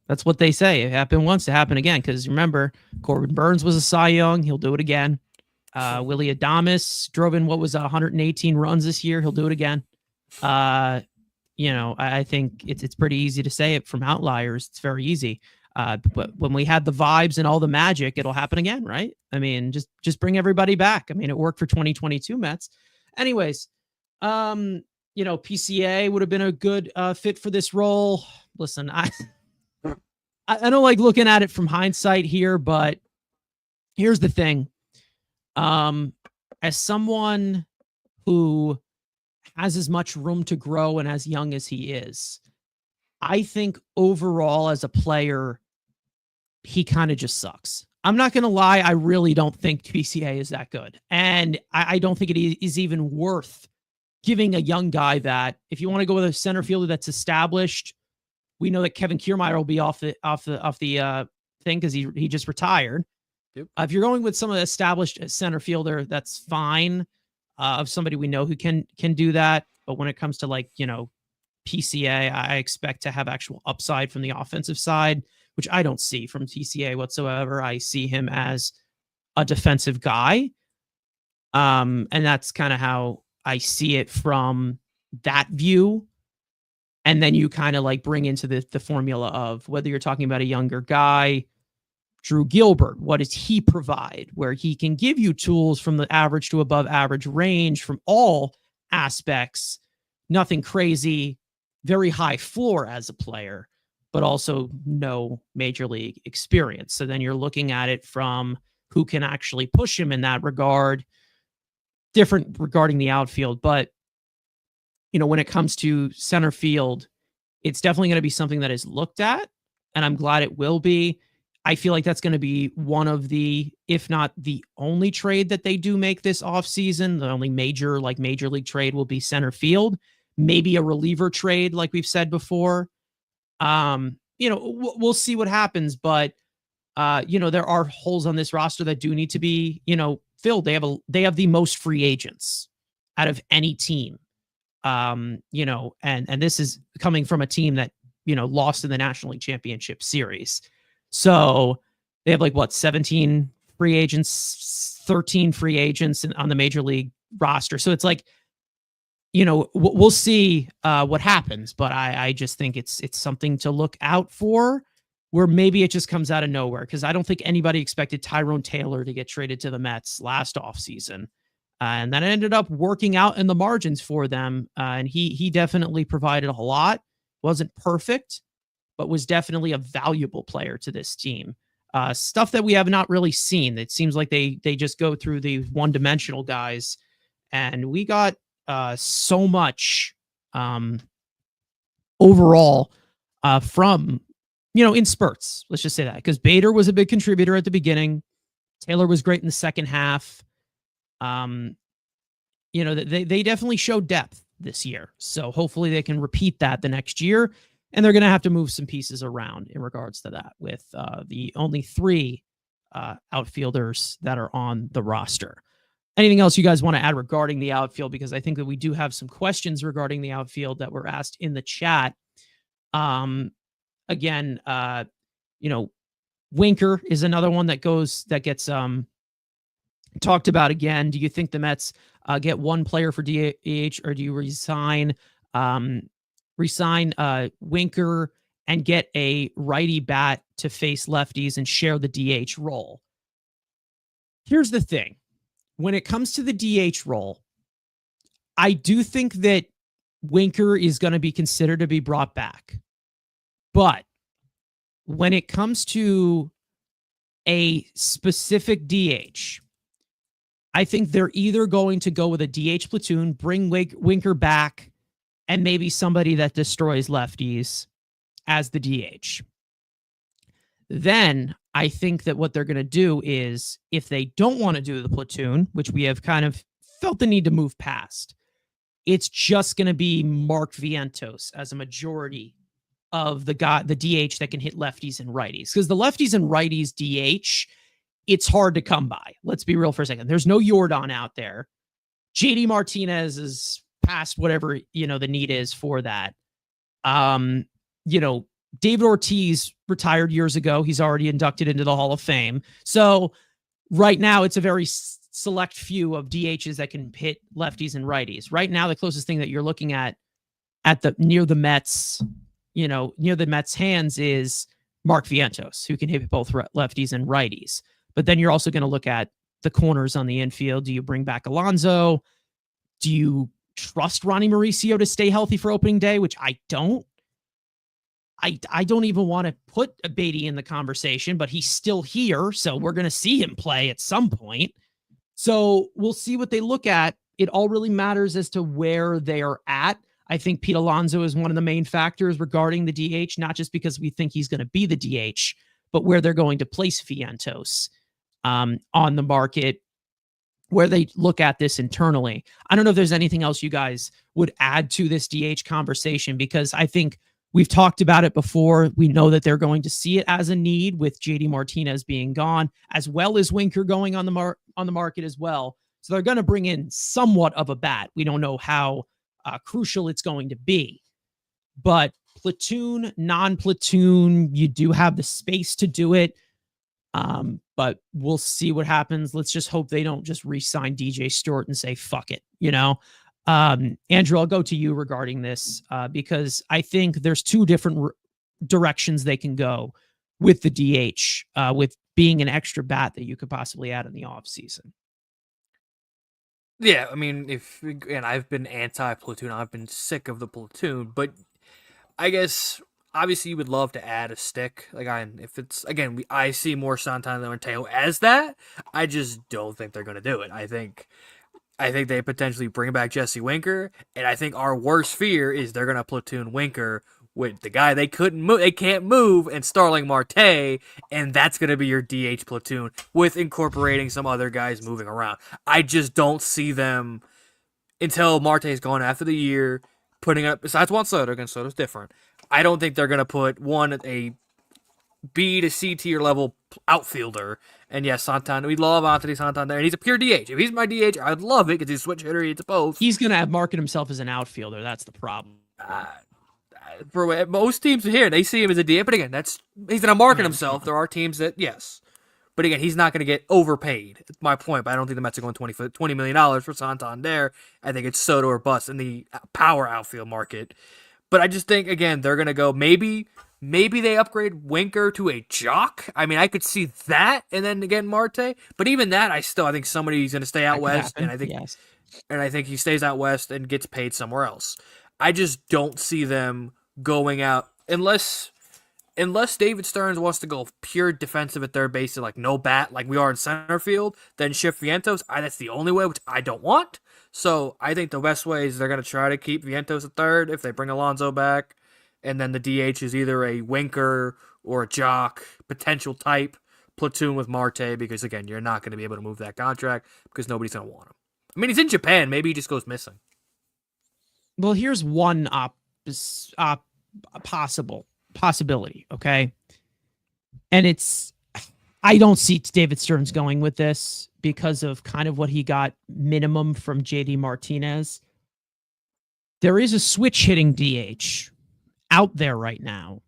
that's what they say. It happened once, it happened again. Because remember, Corbin Burnes was a Cy Young. He'll do it again. Willy Adames drove in 118 runs this year. He'll do it again. I think it's pretty easy to say it from outliers. It's very easy. But when we had the vibes and all the magic, it'll happen again, right? I mean, just bring everybody back. I mean, it worked for 2022 Mets. Anyways, PCA would have been a good fit for this role. Listen, I don't like looking at it from hindsight here, but here's the thing. As someone who has as much room to grow and as young as he is, I think overall as a player, he kind of just sucks. I'm not going to lie. I really don't think PCA is that good. And I don't think it is even worth giving a young guy that. If you want to go with a center fielder that's established, we know that Kevin Kiermaier will be off the thing because he just retired. Yep. If you're going with some of the established center fielder, that's fine. Of somebody we know who can do that. But when it comes to PCA, I expect to have actual upside from the offensive side, which I don't see from PCA whatsoever. I see him as a defensive guy. And that's kind of how I see it from that view. And then you kind of bring into the formula of whether you're talking about a younger guy, Drew Gilbert, what does he provide? Where he can give you tools from the average to above average range from all aspects, nothing crazy, very high floor as a player, but also no major league experience. So then you're looking at it from who can actually push him in that regard, different regarding the outfield. But, when it comes to center field, it's definitely going to be something that is looked at, and I'm glad it will be. I feel like that's going to be one of the, if not the only trade that they do make this offseason. The only major league trade will be center field, maybe a reliever trade, like we've said before. We'll see what happens, but there are holes on this roster that do need to be, filled. They have the most free agents out of any team. And this is coming from a team that, lost in the National League Championship Series. So they have 17 free agents, 13 free agents on the major league roster. So it's we'll see what happens, but I just think it's something to look out for, where maybe it just comes out of nowhere. Because I don't think anybody expected Tyrone Taylor to get traded to the Mets last offseason. And that ended up working out in the margins for them. And he definitely provided a lot. Wasn't perfect, but was definitely a valuable player to this team. Stuff that we have not really seen. It seems like they just go through the one-dimensional guys. And we got so much overall from, in spurts. Let's just say that. Because Bader was a big contributor at the beginning. Taylor was great in the second half. They definitely showed depth this year. So hopefully they can repeat that the next year. And they're going to have to move some pieces around in regards to that with the only 3 outfielders that are on the roster. Anything else you guys want to add regarding the outfield? Because I think that we do have some questions regarding the outfield that were asked in the chat. Again, Winker is another one that gets talked about again. Do you think the Mets get one player for DH, or do you resign Winker and get a righty bat to face lefties and share the DH role? Here's the thing. When it comes to the DH role, I do think that Winker is going to be considered to be brought back. But when it comes to a specific DH, I think they're either going to go with a DH platoon, bring Winker back, and maybe somebody that destroys lefties as the DH. Then I think that what they're going to do is, if they don't want to do the platoon, which we have kind of felt the need to move past, it's just going to be Mark Vientos as a majority of the DH that can hit lefties and righties. Because the lefties and righties DH, it's hard to come by. Let's be real for a second. There's no Yordan out there. JD Martinez is past whatever, the need is for that. David Ortiz retired years ago. He's already inducted into the Hall of Fame. So right now it's a very select few of DHs that can hit lefties and righties. Right now, the closest thing that you're looking at near the Mets, near the Mets' hands is Mark Vientos, who can hit both lefties and righties. But then you're also going to look at the corners on the infield. Do you bring back Alonso? Do you trust Ronnie Mauricio to stay healthy for opening day, which I don't? I don't even want to put a Beatty in the conversation, but he's still here, so we're going to see him play at some point. So we'll see what they look at. It all really matters as to where they are at. I think Pete Alonso is one of the main factors regarding the DH, not just because we think he's going to be the DH, but where they're going to place Vientos on the market, where they look at this internally. I don't know if there's anything else you guys would add to this DH conversation, because I think we've talked about it before. We know that they're going to see it as a need with JD Martinez being gone, as well as Winker going on the market as well. So they're going to bring in somewhat of a bat. We don't know how crucial it's going to be, but platoon, non-platoon, you do have the space to do it. But we'll see what happens. Let's just hope they don't just re-sign DJ Stewart and say, fuck it, Andrew, I'll go to you regarding this, because I think there's two different directions they can go with the DH, with being an extra bat that you could possibly add in the offseason. Yeah, I mean, I've been anti-platoon, I've been sick of the platoon, but I guess obviously you would love to add a stick. I see more Santana and Mateo as that. I just don't think they're going to do it. I think they potentially bring back Jesse Winker, and I think our worst fear is they're going to platoon Winker with the guy they can't move, and Starling Marte, and that's going to be your DH platoon with incorporating some other guys moving around. I just don't see them, until Marte's gone after the year, putting up, besides Juan Soto, again, Soto's different, I don't think they're going to put a B to C tier level outfielder. And yes, Santana, we love Anthony Santana, and he's a pure DH. If he's my DH, I'd love it because he's a switch hitter. He's both. He's going to market himself as an outfielder. That's the problem. For most teams here, they see him as a DH, but again, he's going to market himself. There are teams that, yes. But again, he's not going to get overpaid. That's my point, but I don't think the Mets are going $20 million for Santander. I think it's Soto or bust in the power outfield market. But I just think, again, they're going to go, maybe they upgrade Winker to a jock. I mean, I could see that, and then again Marte. But even that, I think somebody's going to stay out west, and I think he stays out west and gets paid somewhere else. I just don't see them going out unless David Stearns wants to go pure defensive at third base, like no bat, like we are in center field. Then shift Vientos. That's the only way, which I don't want. So I think the best way is they're going to try to keep Vientos at third if they bring Alonso back. And then the DH is either a Winker or a jock, potential type, platoon with Marte, because, again, you're not going to be able to move that contract because nobody's going to want him. I mean, he's in Japan. Maybe he just goes missing. Well, here's one possibility, okay? And I don't see David Stearns going with this because of kind of what he got minimum from JD Martinez. There is a switch hitting DH out there right now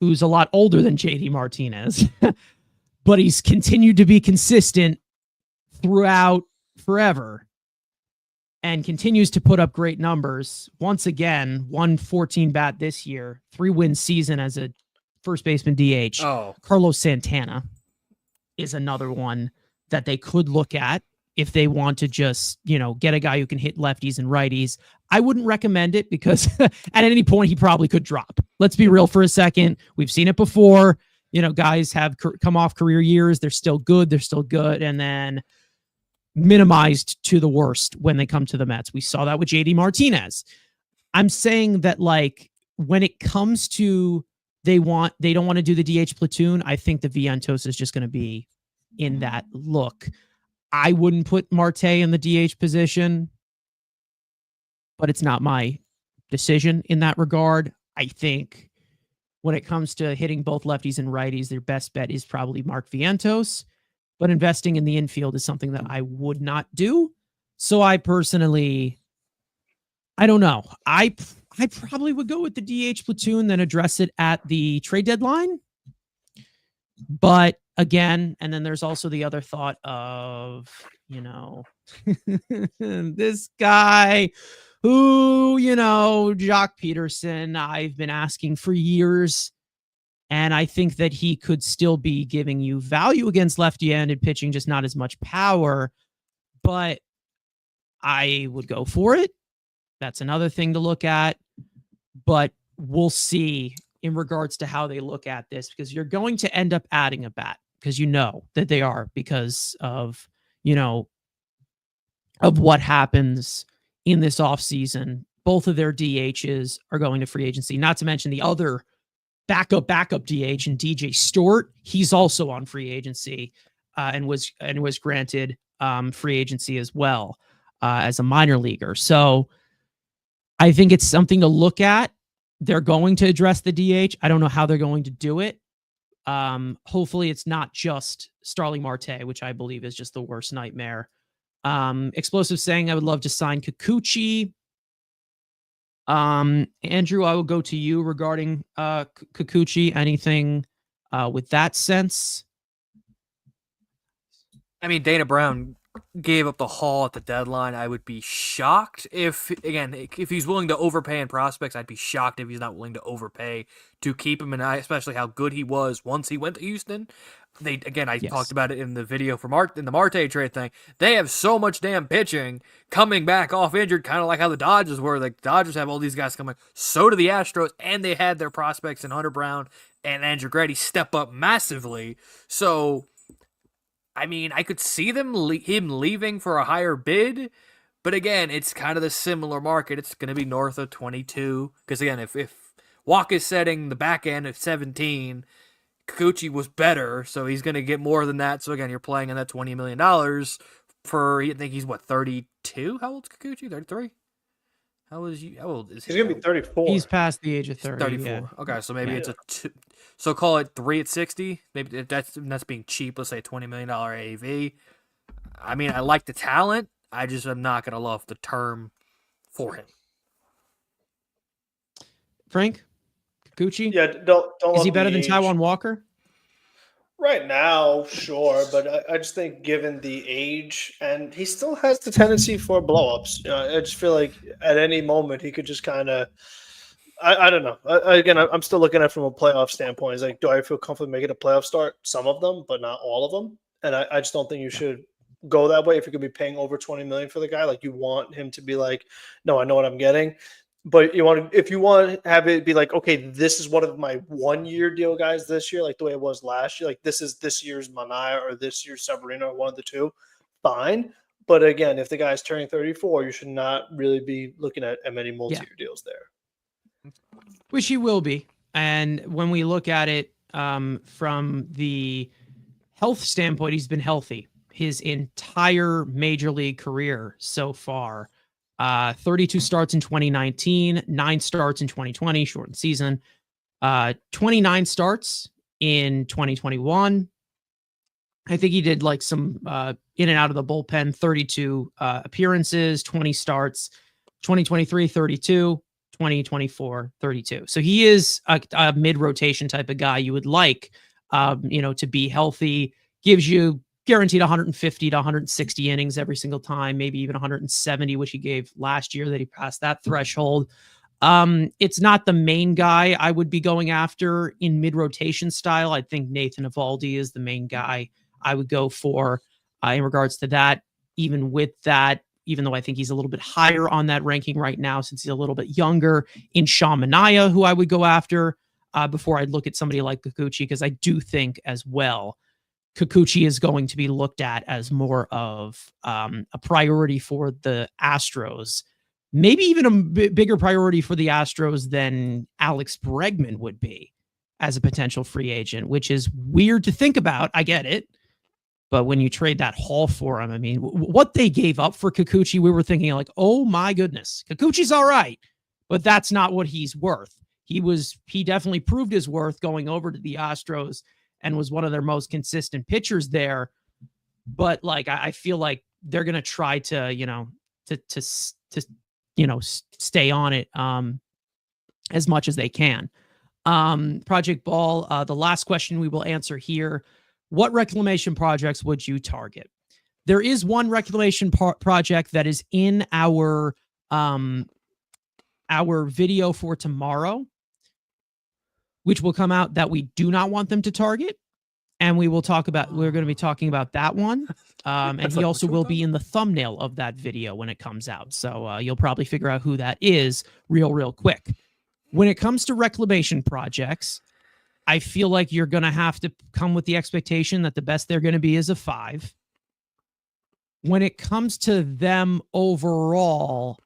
who's a lot older than JD Martinez, but he's continued to be consistent throughout forever and continues to put up great numbers. Once again, 114 bat this year, 3-win season as a first baseman DH. Oh. Carlos Santana is another one that they could look at if they want to just, get a guy who can hit lefties and righties. I wouldn't recommend it because at any point he probably could drop. Let's be real for a second. We've seen it before. Guys have come off career years. They're still good. And then minimized to the worst when they come to the Mets. We saw that with JD Martinez. I'm saying that, when it comes to they don't want to do the DH platoon, I think the Vientos is just going to be in that look. I wouldn't put Marte in the DH position. but it's not my decision in that regard. I think when it comes to hitting both lefties and righties, their best bet is probably Mark Vientos, but investing in the infield is something that I would not do. So I personally, I don't know. I probably would go with the DH platoon, then address it at the trade deadline. But again, and then there's also the other thought of, this guy who, Jock Peterson, I've been asking for years. And I think that he could still be giving you value against lefty-handed pitching, just not as much power. But I would go for it. That's another thing to look at. But we'll see in regards to how they look at this, because you're going to end up adding a bat, because that they are, because of, of what happens in this offseason. Both of their DHs are going to free agency, not to mention the other backup DH and DJ Stewart. He's also on free agency and was granted free agency as well as a minor leaguer. So I think it's something to look at. They're going to address the DH. I don't know how they're going to do it. Hopefully it's not just Starling Marte, which I believe is just the worst nightmare. Explosive saying I would love to sign Kikuchi. Andrew, I will go to you regarding Kikuchi. Anything with that sense? I mean, Dana Brown gave up the haul at the deadline. I would be shocked if he's willing to overpay in prospects. I'd be shocked if he's not willing to overpay to keep him, and especially how good he was once he went to Houston. I talked about it in the video for in the Marte trade thing. They have so much damn pitching coming back off injured, kind of like how the Dodgers were. Like, Dodgers have all these guys coming. So do the Astros, and they had their prospects in Hunter Brown and Andrew Grady step up massively. So, I mean, I could see him leaving for a higher bid, but again, it's kind of the similar market. It's going to be north of 22, because again, if Walk is setting the back end at 17, Kikuchi was better, so he's going to get more than that. So again, you're playing in that $20 million for, I think he's 32? How old's Kikuchi? 33? How old is he? He's going to be 34. He's past the age of 30. 34. Yeah. Okay, so maybe it's a two. So call it 3 at 60. Maybe that's being cheap. Let's say a $20 million AAV. I mean, I like the talent. I just am not going to love the term for him. Frank? Kikuchi? Yeah, don't Is he better than Taijuan Walker? Right now, sure, but I just think given the age, and he still has the tendency for blowups. I just feel like at any moment he could just kind of, I don't know. I'm still looking at it from a playoff standpoint. It's like, do I feel comfortable making a playoff start? Some of them, but not all of them. And I just don't think you should go that way if you're going to be paying over $20 million for the guy. Like, you want him to be like, no, I know what I'm getting. But if you want to have it be like, okay, this is one of my 1-year deal guys this year, like the way it was last year, like this is this year's Manaya or this year's Severino or one of the two, fine. But again, if the guy's turning 34, you should not really be looking at many multi-year deals there. Which he will be. And when we look at it from the health standpoint, he's been healthy his entire major league career so far. 32 starts in 2019, 9 starts in 2020, shortened season, 29 starts in 2021. I think he did like some in and out of the bullpen, 32 appearances, 20 starts, 2023, 32, 2024, 32. So he is a mid-rotation type of guy you would like, to be healthy, gives you guaranteed 150 to 160 innings every single time, maybe even 170, which he gave last year that he passed that threshold. It's not the main guy I would be going after in mid-rotation style. I think Nathan Eovaldi is the main guy I would go for in regards to that. Even with that, even though I think he's a little bit higher on that ranking right now since he's a little bit younger, in Sean Manaea, who I would go after before I'd look at somebody like Kikuchi, because I do think as well Kikuchi is going to be looked at as more of a priority for the Astros, maybe even a bigger priority for the Astros than Alex Bregman would be as a potential free agent, which is weird to think about. I get it. But when you trade that haul for him, I mean, what they gave up for Kikuchi, we were thinking like, oh my goodness, Kikuchi's all right, but that's not what he's worth. He definitely proved his worth going over to the Astros and was one of their most consistent pitchers there. But like, I feel like they're going to try to, stay on it as much as they can. Project Ball, the last question we will answer here. What reclamation projects would you target? There is one reclamation project that is in our video for tomorrow, which will come out that we do not want them to target. And we're going to be talking about that one. And he also will be in the thumbnail of that video when it comes out. So you'll probably figure out who that is real quick. When it comes to reclamation projects, I feel like you're going to have to come with the expectation that the best they're going to be is a 5. When it comes to them overall,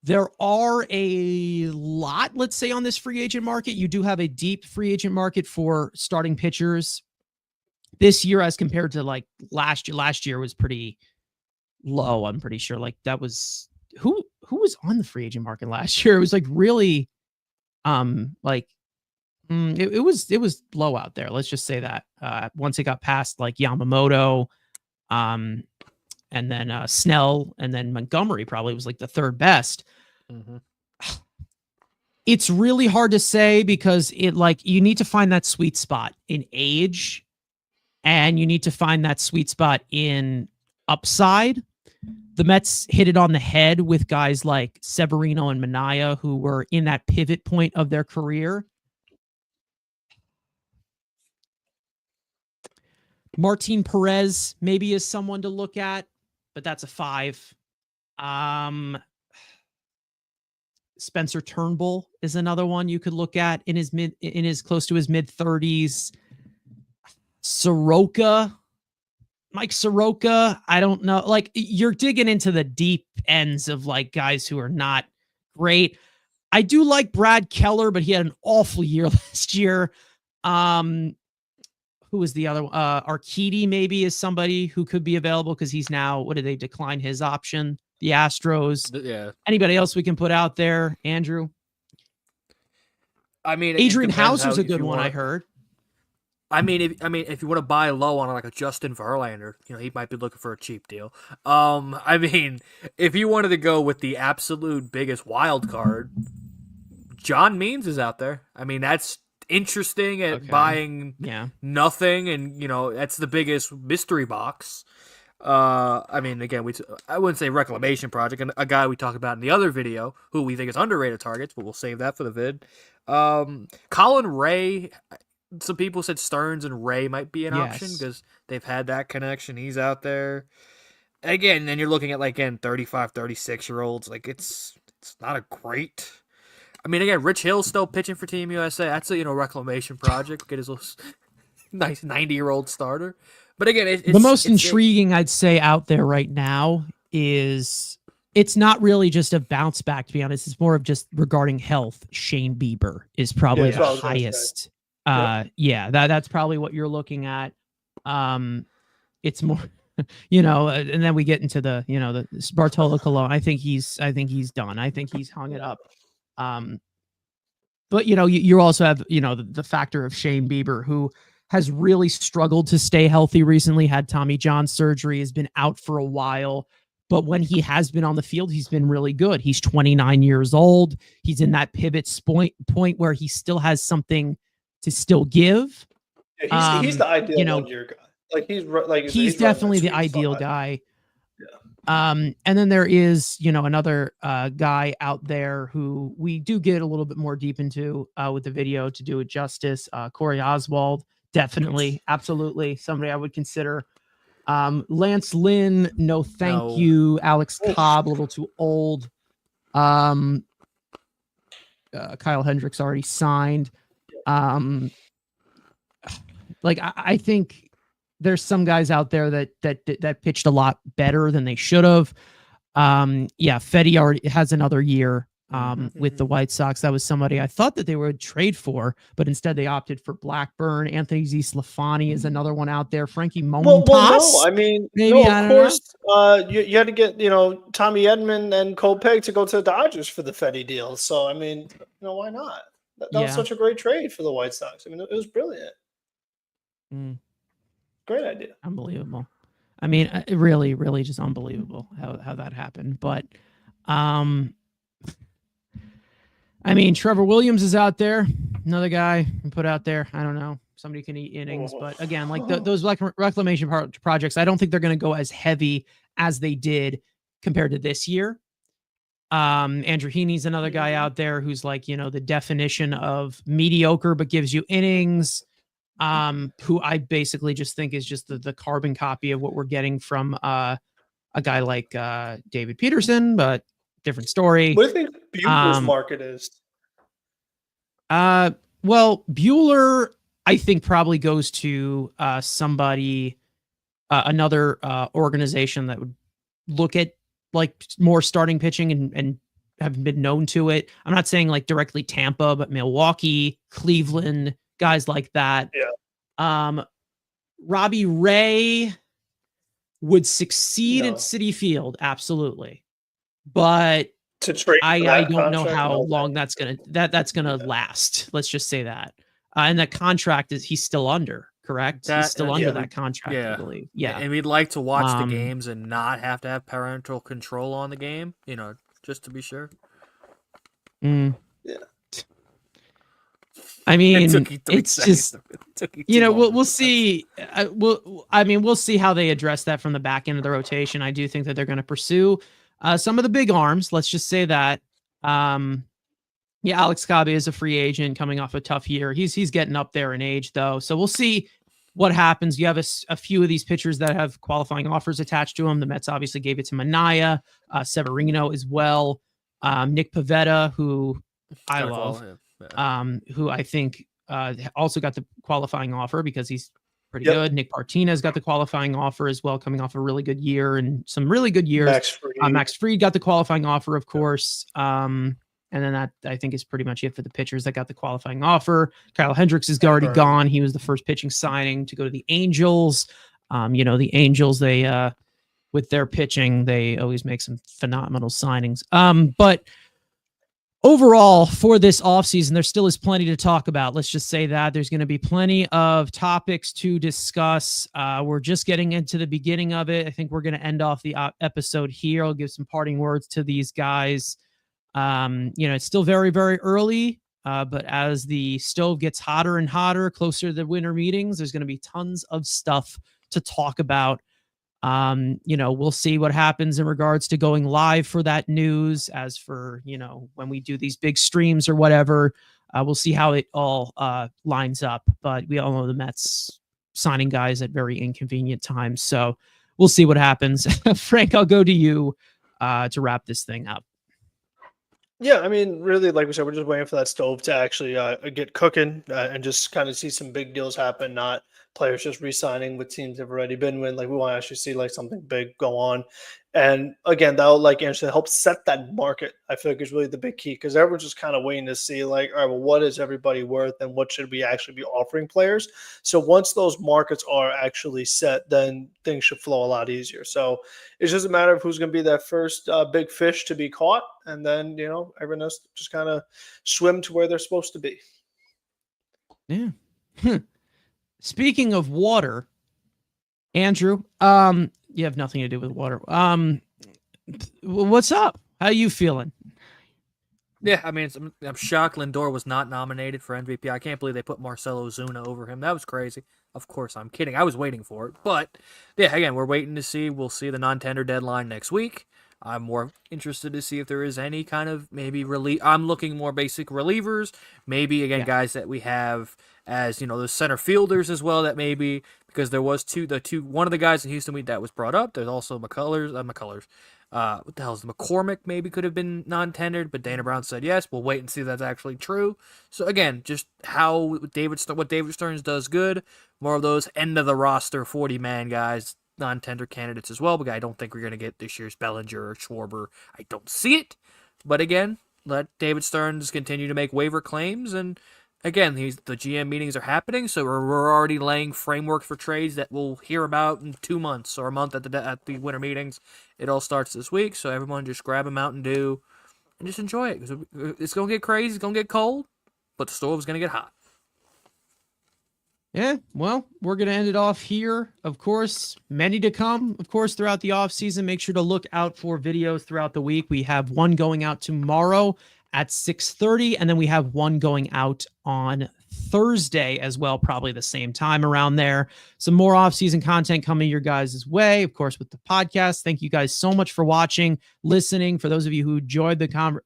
there are a lot, let's say, on this free agent market. You do have a deep free agent market for starting pitchers this year as compared to like last year. Last year was pretty low. I'm pretty sure like that was who was on the free agent market last year. It was like really it was low out there. Let's just say that once it got past like Yamamoto, and then Snell, and then Montgomery probably was like the third best. Mm-hmm. It's really hard to say because you need to find that sweet spot in age, and you need to find that sweet spot in upside. The Mets hit it on the head with guys like Severino and Minaya, who were in that pivot point of their career. Martin Perez maybe is someone to look at, but that's a 5. Spencer Turnbull is another one you could look at in his close to his mid 30s. Mike Soroka, I don't know. Like, you're digging into the deep ends of like guys who are not great. I do like Brad Keller, but he had an awful year last year. Who was the other one? Arcidi maybe is somebody who could be available because he's now, what did they decline his option? The Astros. Yeah. Anybody else we can put out there? Andrew? I mean, Adrian Hauser's a good one, I heard. I mean, if you want to buy low on like a Justin Verlander, he might be looking for a cheap deal. I mean, if you wanted to go with the absolute biggest wild card, John Means is out there. I mean, that's interesting at buying nothing, and that's the biggest mystery box. I mean, again, I wouldn't say reclamation project, and a guy we talked about in the other video who we think is underrated targets, but we'll save that for the vid. Colin Ray. Some people said Stearns and Ray might be an option because they've had that connection. He's out there. Again, then you're looking at, like, 35, 36-year-olds. Like, it's not a great... I mean, again, Rich Hill's still pitching for Team USA. That's a, reclamation project. Get his little nice 90-year-old starter. But again, the most intriguing I'd say out there right now is... It's not really just a bounce back, to be honest. It's more of just regarding health. Shane Bieber is probably the highest... that's probably what you're looking at. It's more, and then we get into the Bartolo Colon. I think he's done. I think he's hung it up. But you also have, the factor of Shane Bieber, who has really struggled to stay healthy recently, had Tommy John surgery, has been out for a while. But when he has been on the field, he's been really good. He's 29 years old. He's in that pivot point where he still has something to still give. Yeah, he's the ideal 1-year guy. He's definitely the ideal guy. Yeah. And then there is, another guy out there who we do get a little bit more deep into with the video to do it justice. Corey Oswald, definitely, absolutely somebody I would consider. Lance Lynn, no thank you. Alex Cobb, a little too old. Kyle Hendricks already signed. I think there's some guys out there that pitched a lot better than they should have. Fetty already has another year. with the White Sox. That was somebody I thought that they would trade for, but instead they opted for Blackburn. Anthony Zslafani is another one out there. Frankie Montas. Well, no, I mean, maybe, no, I of don't course, you had to get, Tommy Edman and Cole Peg to go to the Dodgers for the Fetty deal. So, I mean, why not? That was Yeah. such a great trade for the White Sox. I mean, it was brilliant. Great idea. Unbelievable. I mean, really, really just unbelievable how that happened. But, I mean, Trevor Williams is out there. Another guy put out there. I don't know. Somebody can eat innings. But again, like those reclamation projects, I don't think they're going to go as heavy as they did compared to this year. Andrew Heaney's another guy out there who's like, the definition of mediocre, but gives you innings. Who I basically just think is just the carbon copy of what we're getting from a guy like David Peterson, but different story. What do you think Buehler's market is? Well, Buehler, I think probably goes to somebody, another organization that would look at like more starting pitching and have been known to it. I'm not saying like directly Tampa, but Milwaukee, Cleveland, guys like that. Yeah. Robbie Ray would succeed at Citi Field, absolutely, but to trade I don't know how long that's gonna last. Let's just say that. And that contract he's still under, correct? He's still under that contract, I believe. Yeah. And we'd like to watch the games and not have to have parental control on the game, just to be sure. Yeah. I mean, it's just, we'll see. We'll see how they address that from the back end of the rotation. I do think that they're going to pursue some of the big arms. Let's just say that. Alex Cobb is a free agent coming off a tough year. He's getting up there in age, though. So we'll see what happens. You have a few of these pitchers that have qualifying offers attached to them. The Mets obviously gave it to Minaya, Severino as well. Nick Pivetta, who I love. Who I think also got the qualifying offer because he's pretty good. Nick Martinez got the qualifying offer as well, coming off a really good year and some really good years. Max Fried got the qualifying offer, of course. And then that, I think, is pretty much it for the pitchers that got the qualifying offer. Kyle Hendricks is already gone. He was the first pitching signing to go to the Angels. The Angels, they with their pitching, they always make some phenomenal signings. But overall, for this offseason, there still is plenty to talk about. Let's just say that there's going to be plenty of topics to discuss. We're just getting into the beginning of it. I think we're going to end off the episode here. I'll give some parting words to these guys. It's still very, very early, but as the stove gets hotter and hotter, closer to the winter meetings, there's going to be tons of stuff to talk about. We'll see what happens in regards to going live for that news. As for, when we do these big streams or whatever, we'll see how it all lines up. But we all know the Mets signing guys at very inconvenient times. So we'll see what happens. Frank, I'll go to you to wrap this thing up. Yeah, I mean, really, like we said, we're just waiting for that stove to actually get cooking and just kind of see some big deals happen, not players just re-signing with teams they've already been with. Like, we want to actually see like something big go on. And again, that'll, like Andrew said, help set that market. I feel like is really the big key because everyone's just kind of waiting to see like, all right, well, what is everybody worth and what should we actually be offering players? So once those markets are actually set, then things should flow a lot easier. So it's just a matter of who's going to be that first big fish to be caught. And then, everyone else just kind of swim to where they're supposed to be. Yeah. Speaking of water, Andrew, you have nothing to do with water. What's up? How you feeling? Yeah, I mean, I'm shocked Lindor was not nominated for MVP. I can't believe they put Marcelo Zuna over him. That was crazy. Of course, I'm kidding. I was waiting for it. But, yeah, again, we're waiting to see. We'll see the non-tender deadline next week. I'm more interested to see if there is any kind of maybe relief. I'm looking more basic relievers. Maybe, again, guys that we have as, those center fielders as well that maybe, because there was one of the guys in Houston that was brought up. There's also McCullers. What the hell is McCormick maybe could have been non-tendered, but Dana Brown said yes. We'll wait and see if that's actually true. So again, just what David Stearns does good. More of those end of the roster 40-man guys, non-tender candidates as well. But I don't think we're going to get this year's Bellinger or Schwarber. I don't see it. But again, let David Stearns continue to make waiver claims. And again, the GM meetings are happening, so we're already laying framework for trades that we'll hear about in 2 months or a month at the winter meetings. It all starts this week, so everyone just grab a Mountain Dew and just enjoy it. Because it's going to get crazy, it's going to get cold, but the stove's going to get hot. Yeah, well, we're going to end it off here. Of course, many to come, of course, throughout the offseason. Make sure to look out for videos throughout the week. We have one going out tomorrow at 6:30, and then we have one going out on Thursday as well, probably the same time around there. Some more offseason content coming your guys' way, of course, with the podcast. Thank you guys so much for watching, listening. For those of you who enjoyed the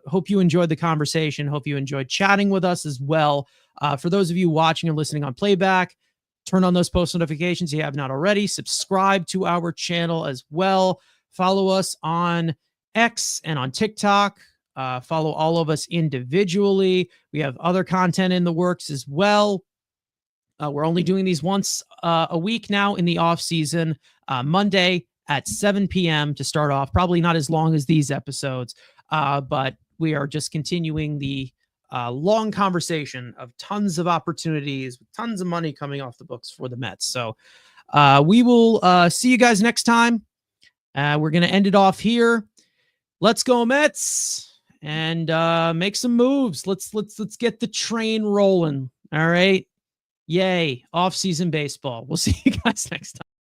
hope you enjoyed the conversation. Hope you enjoyed chatting with us as well. For those of you watching and listening on playback, turn on those post notifications if you have not already. Subscribe to our channel as well. Follow us on X and on TikTok. Follow all of us individually. We have other content in the works as well. We're only doing these once a week now in the off season, Monday at 7 p.m. to start off. Probably not as long as these episodes, but we are just continuing the long conversation of tons of opportunities, tons of money coming off the books for the Mets. So we will see you guys next time. We're going to end it off here. Let's go Mets and make some moves. Let's get the train rolling. All right. Yay. Off-season baseball. We'll see you guys next time.